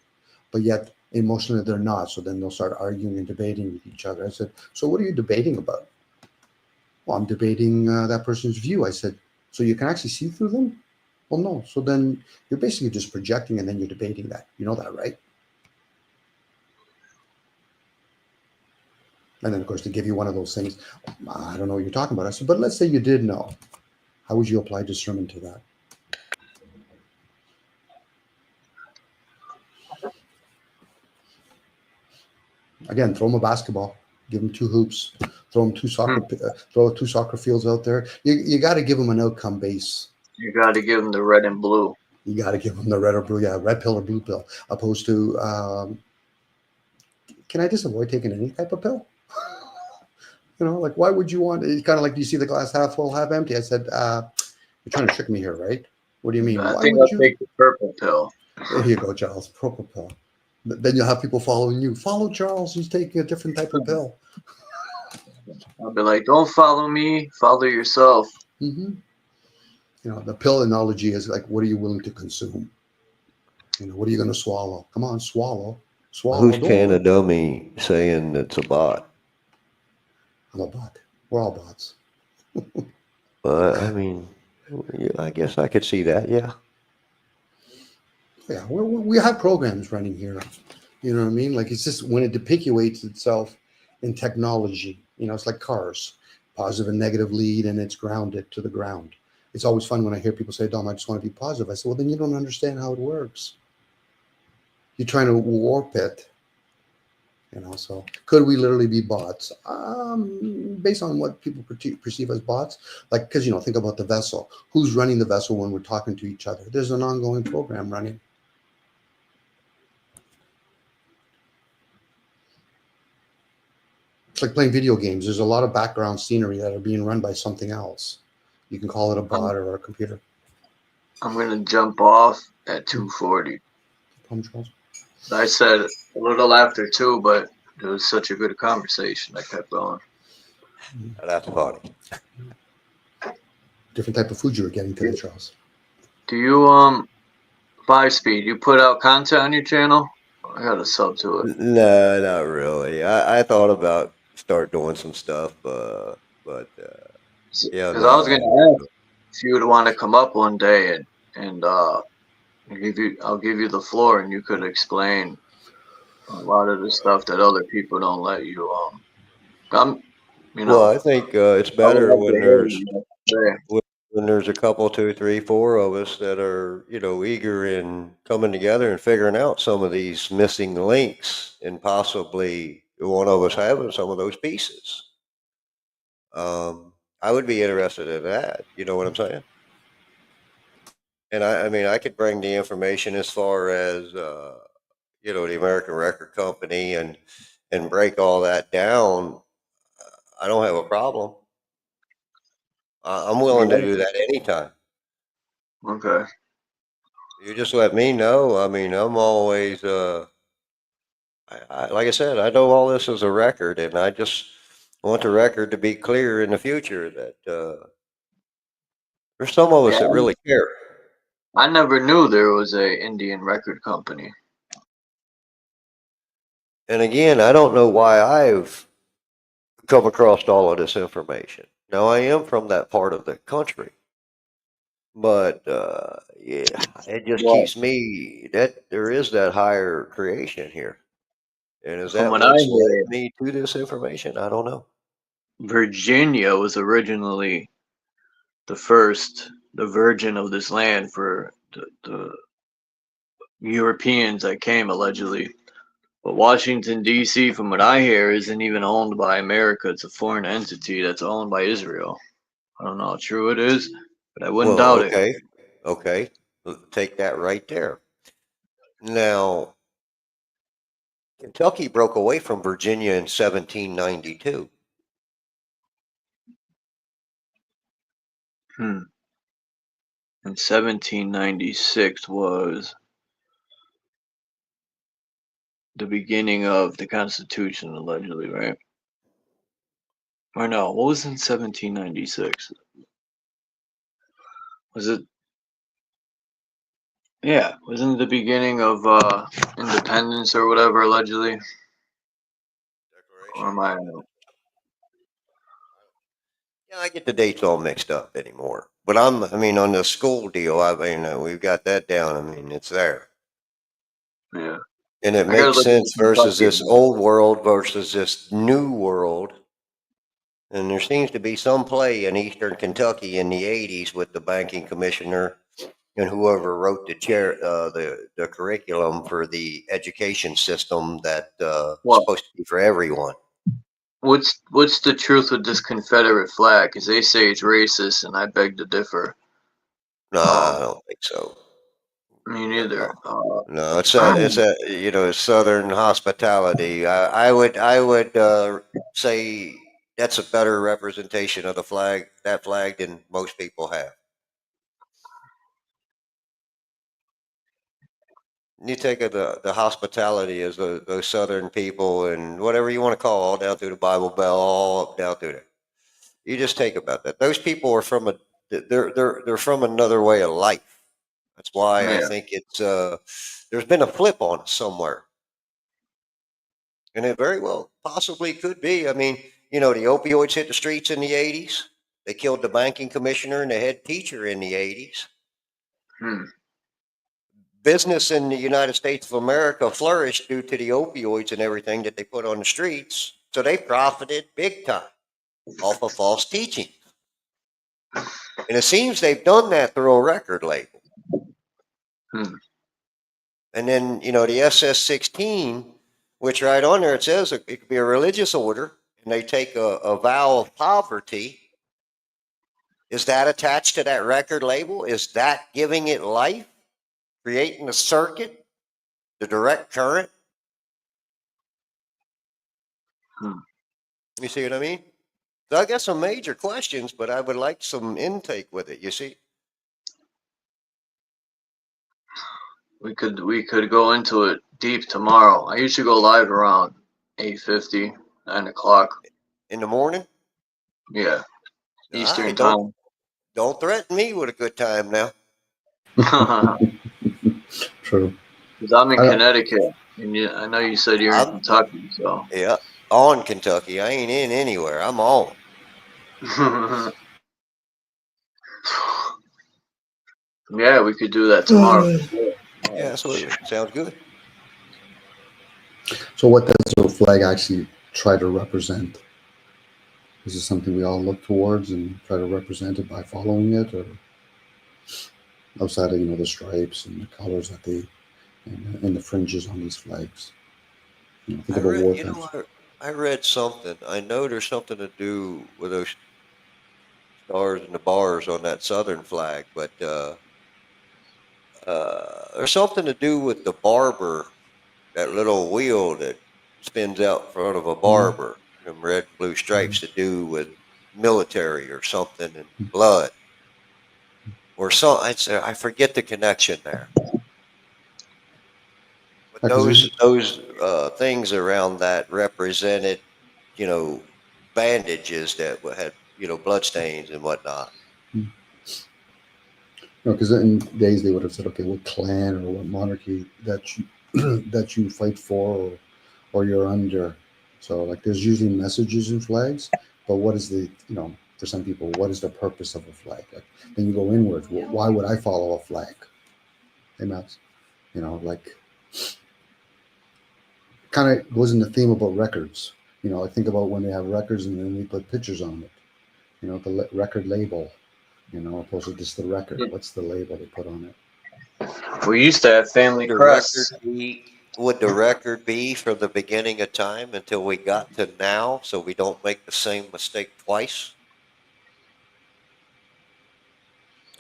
but yet emotionally they're not. So then they'll start arguing and debating with each other. I said, so what are you debating about? Well, I'm debating that person's view. I said, so you can actually see through them? Well, no. So then you're basically just projecting and then you're debating that. You know that, right? And then, of course, to give you one of those things, I don't know what you're talking about. I said, but let's say you did know. How would you apply discernment to that? Again, throw them a basketball. Give them 2 hoops. Throw them 2 soccer. Throw 2 soccer fields out there. You got to give them an outcome base. You got to give them the red and blue. You got to give them the red or blue, red pill or blue pill, opposed to, can I just avoid taking any type of pill? You know, like, why would you want, it's kind of like, do you see the glass half full, half empty? I said, you're trying to trick me here, right? What do you mean? I think I'll take the purple pill. There you go, Charles, purple pill. Then you'll have people following you. Follow Charles. He's taking a different type of pill. I'll be like, don't follow me, follow yourself. Mm-hmm. You know, the pill analogy is like, what are you willing to consume? You know, what are you going to swallow? Come on, swallow. Who's Canna Dummy saying it's a bot? I'm a bot. We're all bots. I mean, yeah, I guess I could see that. Yeah. Yeah, we have programs running here. You know what I mean? Like, it's just when it depictuates itself in technology. You know, it's like cars, positive and negative lead, and it's grounded to the ground. It's always fun when I hear people say, Dom, I just want to be positive. I say, well, then you don't understand how it works. You're trying to warp it. You know, so could we literally be bots? Based on what people perceive as bots, like, because, you know, think about the vessel. Who's running the vessel when we're talking to each other? There's an ongoing program running. It's like playing video games. There's a lot of background scenery that are being run by something else. You can call it a bot or a computer. I'm going to jump off at 2:40. I said a little after 2, but it was such a good conversation. I kept going. That's funny. Different type of food you were getting today, Charles. Do you 5-Speed, you put out content on your channel? I got a sub to it. No, not really. I thought about start doing some stuff, but yeah. Because I was going to ask if you would want to come up one day and I'll give you the floor and you could explain a lot of the stuff that other people don't let you. You know. Well, I think it's better when there's a couple, 2, 3, 4 of us that are, you know, eager in coming together and figuring out some of these missing links, and possibly one of us having some of those pieces. I would be interested in that. You know what I'm saying? And I mean, I could bring the information as far as, you know, the American Record Company and break all that down. I don't have a problem. I'm willing to do that anytime. Okay. You just let me know. I mean, I'm always, like I said, I know all this is a record, and I just want the record to be clear in the future that there's some of us that really care. I never knew there was a Indian record company. And again, I don't know why I've come across all of this information. Now, I am from that part of the country, but yeah, it just keeps me that there is that higher creation here. And is that From what what's I hear, led me to this information? I don't know. Virginia was originally the virgin of this land for the Europeans that came allegedly. But Washington, D.C., from what I hear, isn't even owned by America. It's a foreign entity that's owned by Israel. I don't know how true it is, but I wouldn't doubt it. Okay. Take that right there. Now, Kentucky broke away from Virginia in 1792. And 1796 was the beginning of the Constitution, allegedly, right? Or no, what was in 1796? Was it? Yeah, wasn't it the beginning of independence or whatever, allegedly? Or am I? Yeah, I get the dates all mixed up anymore. But I mean, on the school deal, I mean, we've got that down. I mean, it's there. Yeah. And it makes sense versus this old world versus this new world. And there seems to be some play in Eastern Kentucky in the 80s with the banking commissioner and whoever wrote the curriculum for the education system that was supposed to be for everyone. What's the truth with this Confederate flag? Because they say it's racist, and I beg to differ. No, I don't think so. Me neither. No, it's a Southern hospitality. I would say that's a better representation of that flag than most people have. You take the hospitality as those Southern people and whatever you want to call, all down through the Bible Belt, all up down through there. You just take about that. Those people are they're from another way of life. That's why I think it's there's been a flip on us somewhere, and it very well possibly could be. I mean, the opioids hit the streets in the 80s. They killed the banking commissioner and the head teacher in the 80s. Business in the United States of America flourished due to the opioids and everything that they put on the streets. So they profited big time off of false teaching. And it seems they've done that through a record label. And then, the SS-16, which right on there, it says it could be a religious order, and they take a vow of poverty. Is that attached to that record label? Is that giving it life? Creating a circuit? The direct current? You see what I mean? So I got some major questions, but I would like some intake with it, you see? We could go into it deep tomorrow. I usually go live around 8:50, 9 o'clock. In the morning? Yeah. Eastern Don't- time. Don't threaten me with a good time now. True. Because I'm in Connecticut, and I know you said you're in Kentucky, so. Yeah, on Kentucky. I ain't in anywhere. I'm on. Yeah, we could do that tomorrow. Yeah, sounds good. So what does the flag actually try to represent? Is it something we all look towards and try to represent it by following it, or outside of the stripes and the colors that and the fringes on these flags? Think about war tanks. I read something. I know there's something to do with those stars and the bars on that southern flag, but there's something to do with the barber, that little wheel that spins out in front of a barber. Them red and blue stripes to do with military or something and blood or so. I forget the connection there. But those things around that represented, bandages that had blood stains and whatnot. Because in days they would have said, okay, what clan or what monarchy that you that you fight for or you're under. So there's usually messages in flags, but what is for some people, what is the purpose of a flag? Then you go inwards. Why would I follow a flag? Hey, Max, kind of goes in the theme about records. I think about when they have records and then they put pictures on it. The record label. Opposed to just the record. What's the label they put on it? We used to have family crests. Would the record be from the beginning of time until we got to now, so we don't make the same mistake twice?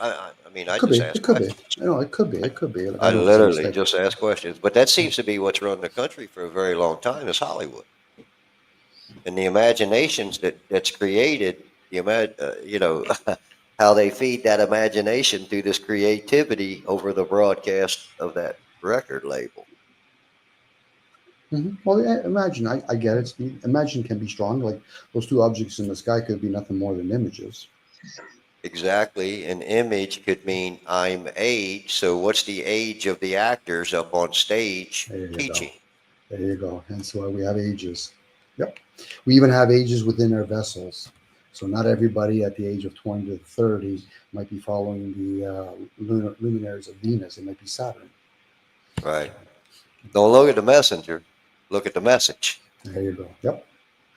I mean, I just ask questions. It could be. It could be. I literally just ask questions. But that seems to be what's run the country for a very long time is Hollywood. And the imaginations that's created, how they feed that imagination through this creativity over the broadcast of that record label. Well, imagine, I get it. Imagine can be strong. Like those two objects in the sky could be nothing more than images. Exactly. An image could mean I'm age. So what's the age of the actors up on stage teaching? There you go. Hence why we have ages. Yep. We even have ages within our vessels. So not everybody at the age of 20 to 30 might be following the luminaries of Venus. It might be Saturn. Right. Don't look at the messenger. Look at the message. There you go. Yep.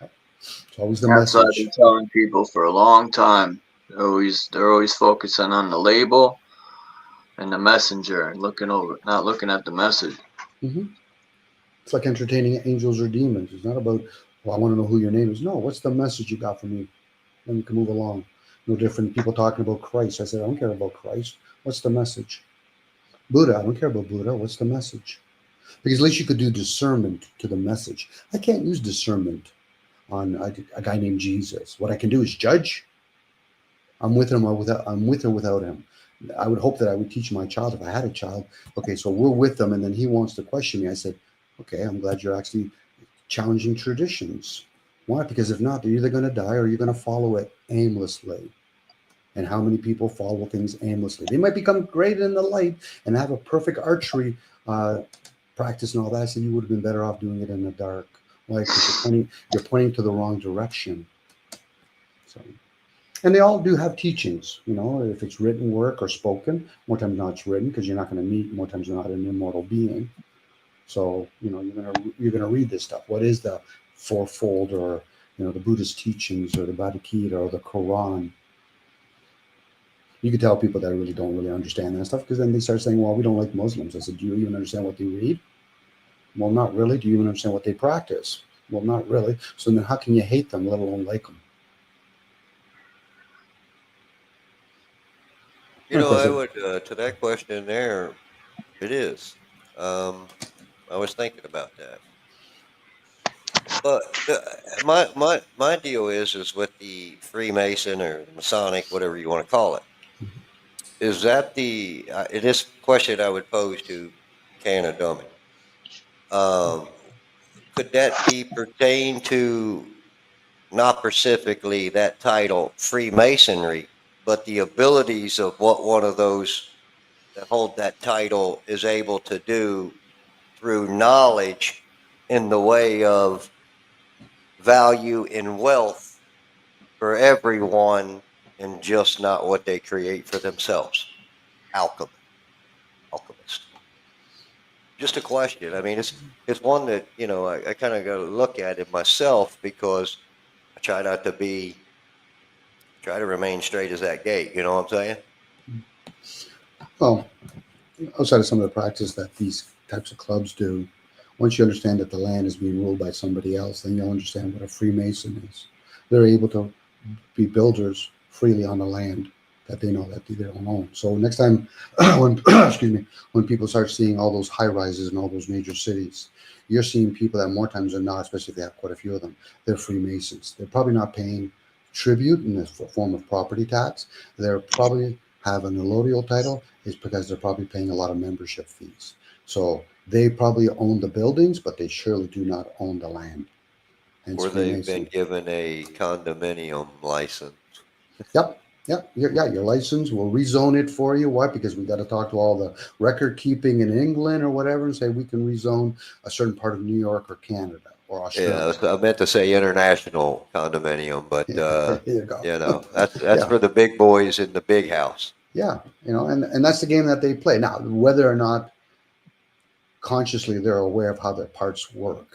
It's always the That's what I've message. been telling people for a long time. They're always focusing on the label and the messenger and not looking at the message. It's like entertaining angels or demons. It's not about, well, I want to know who your name is. No, what's the message you got for me? Then we can move along. No different people talking about Christ. I said, I don't care about Christ. What's the message? Buddha, I don't care about Buddha. What's the message? Because at least you could do discernment to the message. I can't use discernment on a guy named Jesus. What I can do is judge. I'm with him or without him. I would hope that I would teach my child if I had a child. Okay, so we're with them, and then he wants to question me. I said, okay, I'm glad you're actually challenging traditions. Why? Because if not, they're either going to die or you're going to follow it aimlessly. And how many people follow things aimlessly? They might become great in the light and have a perfect archery practice and all that. I said you would have been better off doing it in the dark. Why? Because you're pointing to the wrong direction. So, and they all do have teachings. You know, if it's written work or spoken, more times not it's written because you're not going to meet. More times you're not an immortal being. So you know you're gonna read this stuff. What is the fourfold, or you know, the Buddhist teachings, or the Bhagavad Gita, or the Quran? You can tell people that really don't really understand that stuff because then they start saying, well, we don't like Muslims. I said, do you even understand what they read? Well, not really. Do you even understand what they practice? Well, not really. So then how can you hate them, let alone like them? You know, I would, to that question there, it is. I was thinking about that. But my deal is with the Freemason or the Masonic, whatever you want to call it. Is that the this question I would pose to Canna Dummy? Could that be pertained to not specifically that title Freemasonry, but the abilities of what one of those that hold that title is able to do through knowledge in the way of value and wealth for everyone, and just not what they create for themselves? Alchemist. Just a question. I mean, it's one that, you know, I kind of got to look at it myself because I try to remain straight as that gate. You know what I'm saying? Well, outside of some of the practice that these types of clubs do, once you understand that the land is being ruled by somebody else, then you'll understand what a Freemason is. They're able to be builders freely on the land that they know that they don't own. So next time, when people start seeing all those high rises in all those major cities, you're seeing people that more times than not, especially if they have quite a few of them, they're Freemasons. They're probably not paying tribute in the form of property tax. They're probably have an allodial title is because they're probably paying a lot of membership fees. So they probably own the buildings, but they surely do not own the land. Or they've been given a condominium license. Yep. Your license, we'll rezone it for you. Why? Because we got to talk to all the record keeping in England or whatever and say we can rezone a certain part of New York or Canada or Australia. Yeah, I meant to say international condominium, but there you go. You know, that's for the big boys in the big house. Yeah, you know, and that's the game that they play. Now, whether or not consciously they're aware of how their parts work,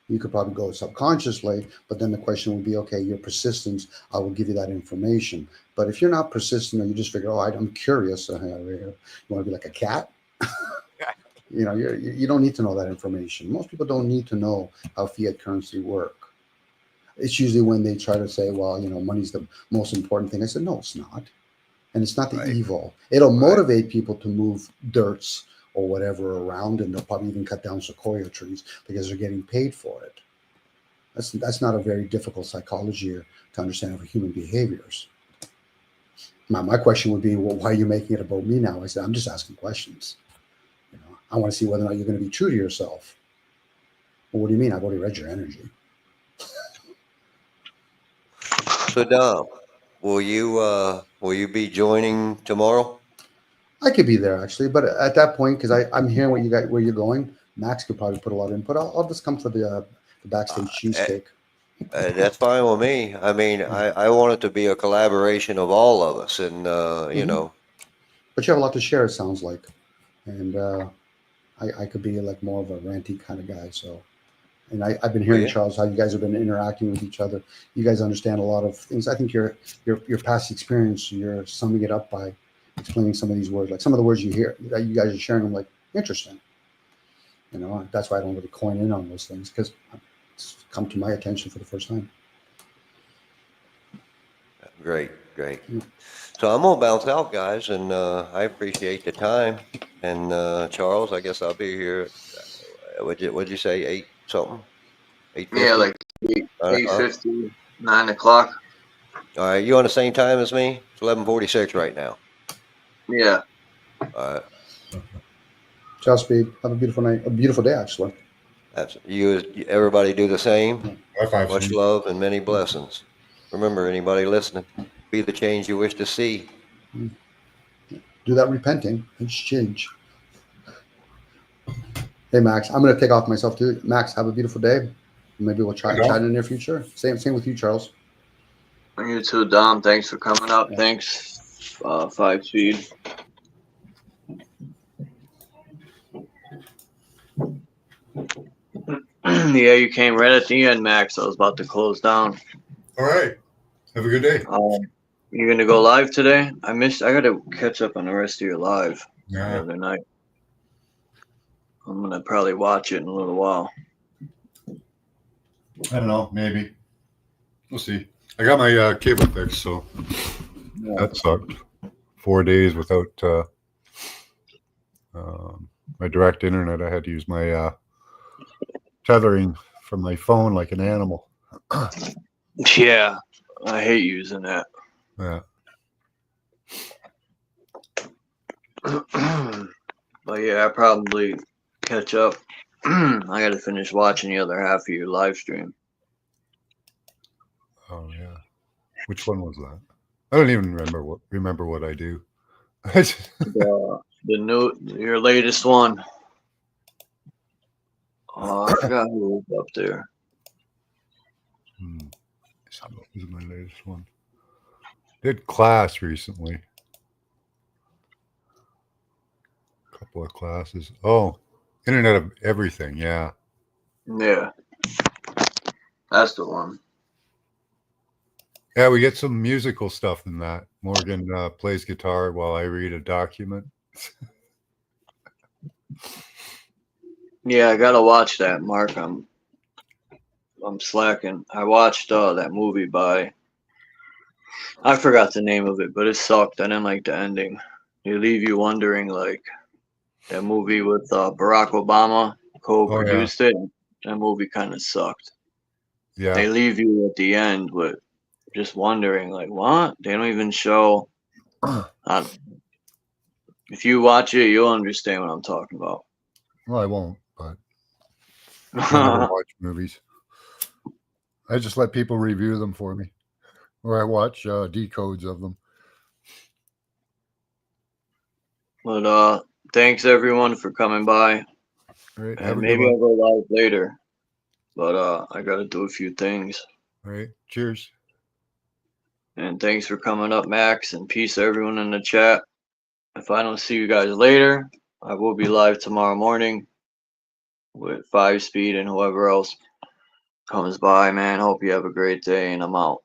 you could probably go subconsciously, but then the question would be, okay, your persistence, I will give you that information. But if you're not persistent or you just figure, oh, I'm curious, you want to be like a cat? You know, you don't need to know that information. Most people don't need to know how fiat currency work. It's usually when they try to say, well, you know, money's the most important thing. I said, no, it's not. And it's not the evil. It'll motivate people to move dirts or whatever around, and they'll probably even cut down sequoia trees because they're getting paid for it. That's not a very difficult psychology to understand of human behaviors. My question would be, well, why are you making it about me now? I said, I'm just asking questions. You know, I want to see whether or not you're going to be true to yourself. Well, what do you mean? I've already read your energy. So, Dom, will you be joining tomorrow? I could be there actually, but at that point, because I'm hearing what you got, where you're going, Max could probably put a lot of input. I'll just come for the backstage cheesecake. That's fine with me. I mean, I want it to be a collaboration of all of us, and you know. But you have a lot to share, it sounds like, and I could be like more of a ranty kind of guy. So, and I've been hearing, Charles, how you guys have been interacting with each other. You guys understand a lot of things. I think your past experience, you're summing it up by explaining some of these words, like some of the words you hear that you guys are sharing. I'm like, interesting. You know, that's why I don't really coin in on those things, because it's come to my attention for the first time. Great. So I'm gonna bounce out, guys, and I appreciate the time. And Charles, I guess I'll be here. What'd you say? 8 something? 8:50? Yeah, like 8:50, 9 o'clock. All right, you on the same time as me? It's 11:46 right now. Yeah. All right. Ciao, Speed. Have a beautiful night. A beautiful day, actually. That's everybody do the same. High five, Much Steve. love and many blessings. Remember, anybody listening, be the change you wish to see. Do that repenting and change. Hey, Max, I'm going to take off myself too. Max, have a beautiful day. Maybe we'll chat in the near future. Same with you, Charles. You too, Dom. Thanks for coming up. Thanks, 5 Speed. Yeah, you came right at the end, Max. I was about to close down. All right. Have a good day. You gonna go live today? I gotta catch up on the rest of your live the Yeah. other night. I'm gonna probably watch it in a little while. I don't know. Maybe. We'll see. I got my cable fixed, so that sucked. 4 days without my direct internet. I had to use my tethering from my phone like an animal. Yeah, I hate using that. Yeah. But yeah, I'll probably catch up. I gotta finish watching the other half of your live stream. Oh yeah. Which one was that? I don't even remember what I do. Your latest one. Oh, I forgot who was up there. This is my latest one. Did class recently. Couple of classes. Oh, Internet of Everything. Yeah. Yeah. That's the one. Yeah, we get some musical stuff in that. Morgan plays guitar while I read a document. Yeah, I gotta watch that, Mark. I'm slacking. I watched that movie I forgot the name of it, but it sucked. I didn't like the ending. They leave you wondering, like, that movie with Barack Obama co-produced it. That movie kind of sucked. Yeah. They leave you at the end with just wondering, like, what? They don't even show. If you watch it, you'll understand what I'm talking about. Well, I won't, but I never watch movies. I just let people review them for me, or I watch decodes of them. But thanks everyone for coming by. All right, And maybe I'll go live later, but I gotta do a few things. All right, cheers. And thanks for coming up, Max, and peace to everyone in the chat. If I don't see you guys later, I will be live tomorrow morning with 5 Speed and whoever else comes by, man. Hope you have a great day, and I'm out.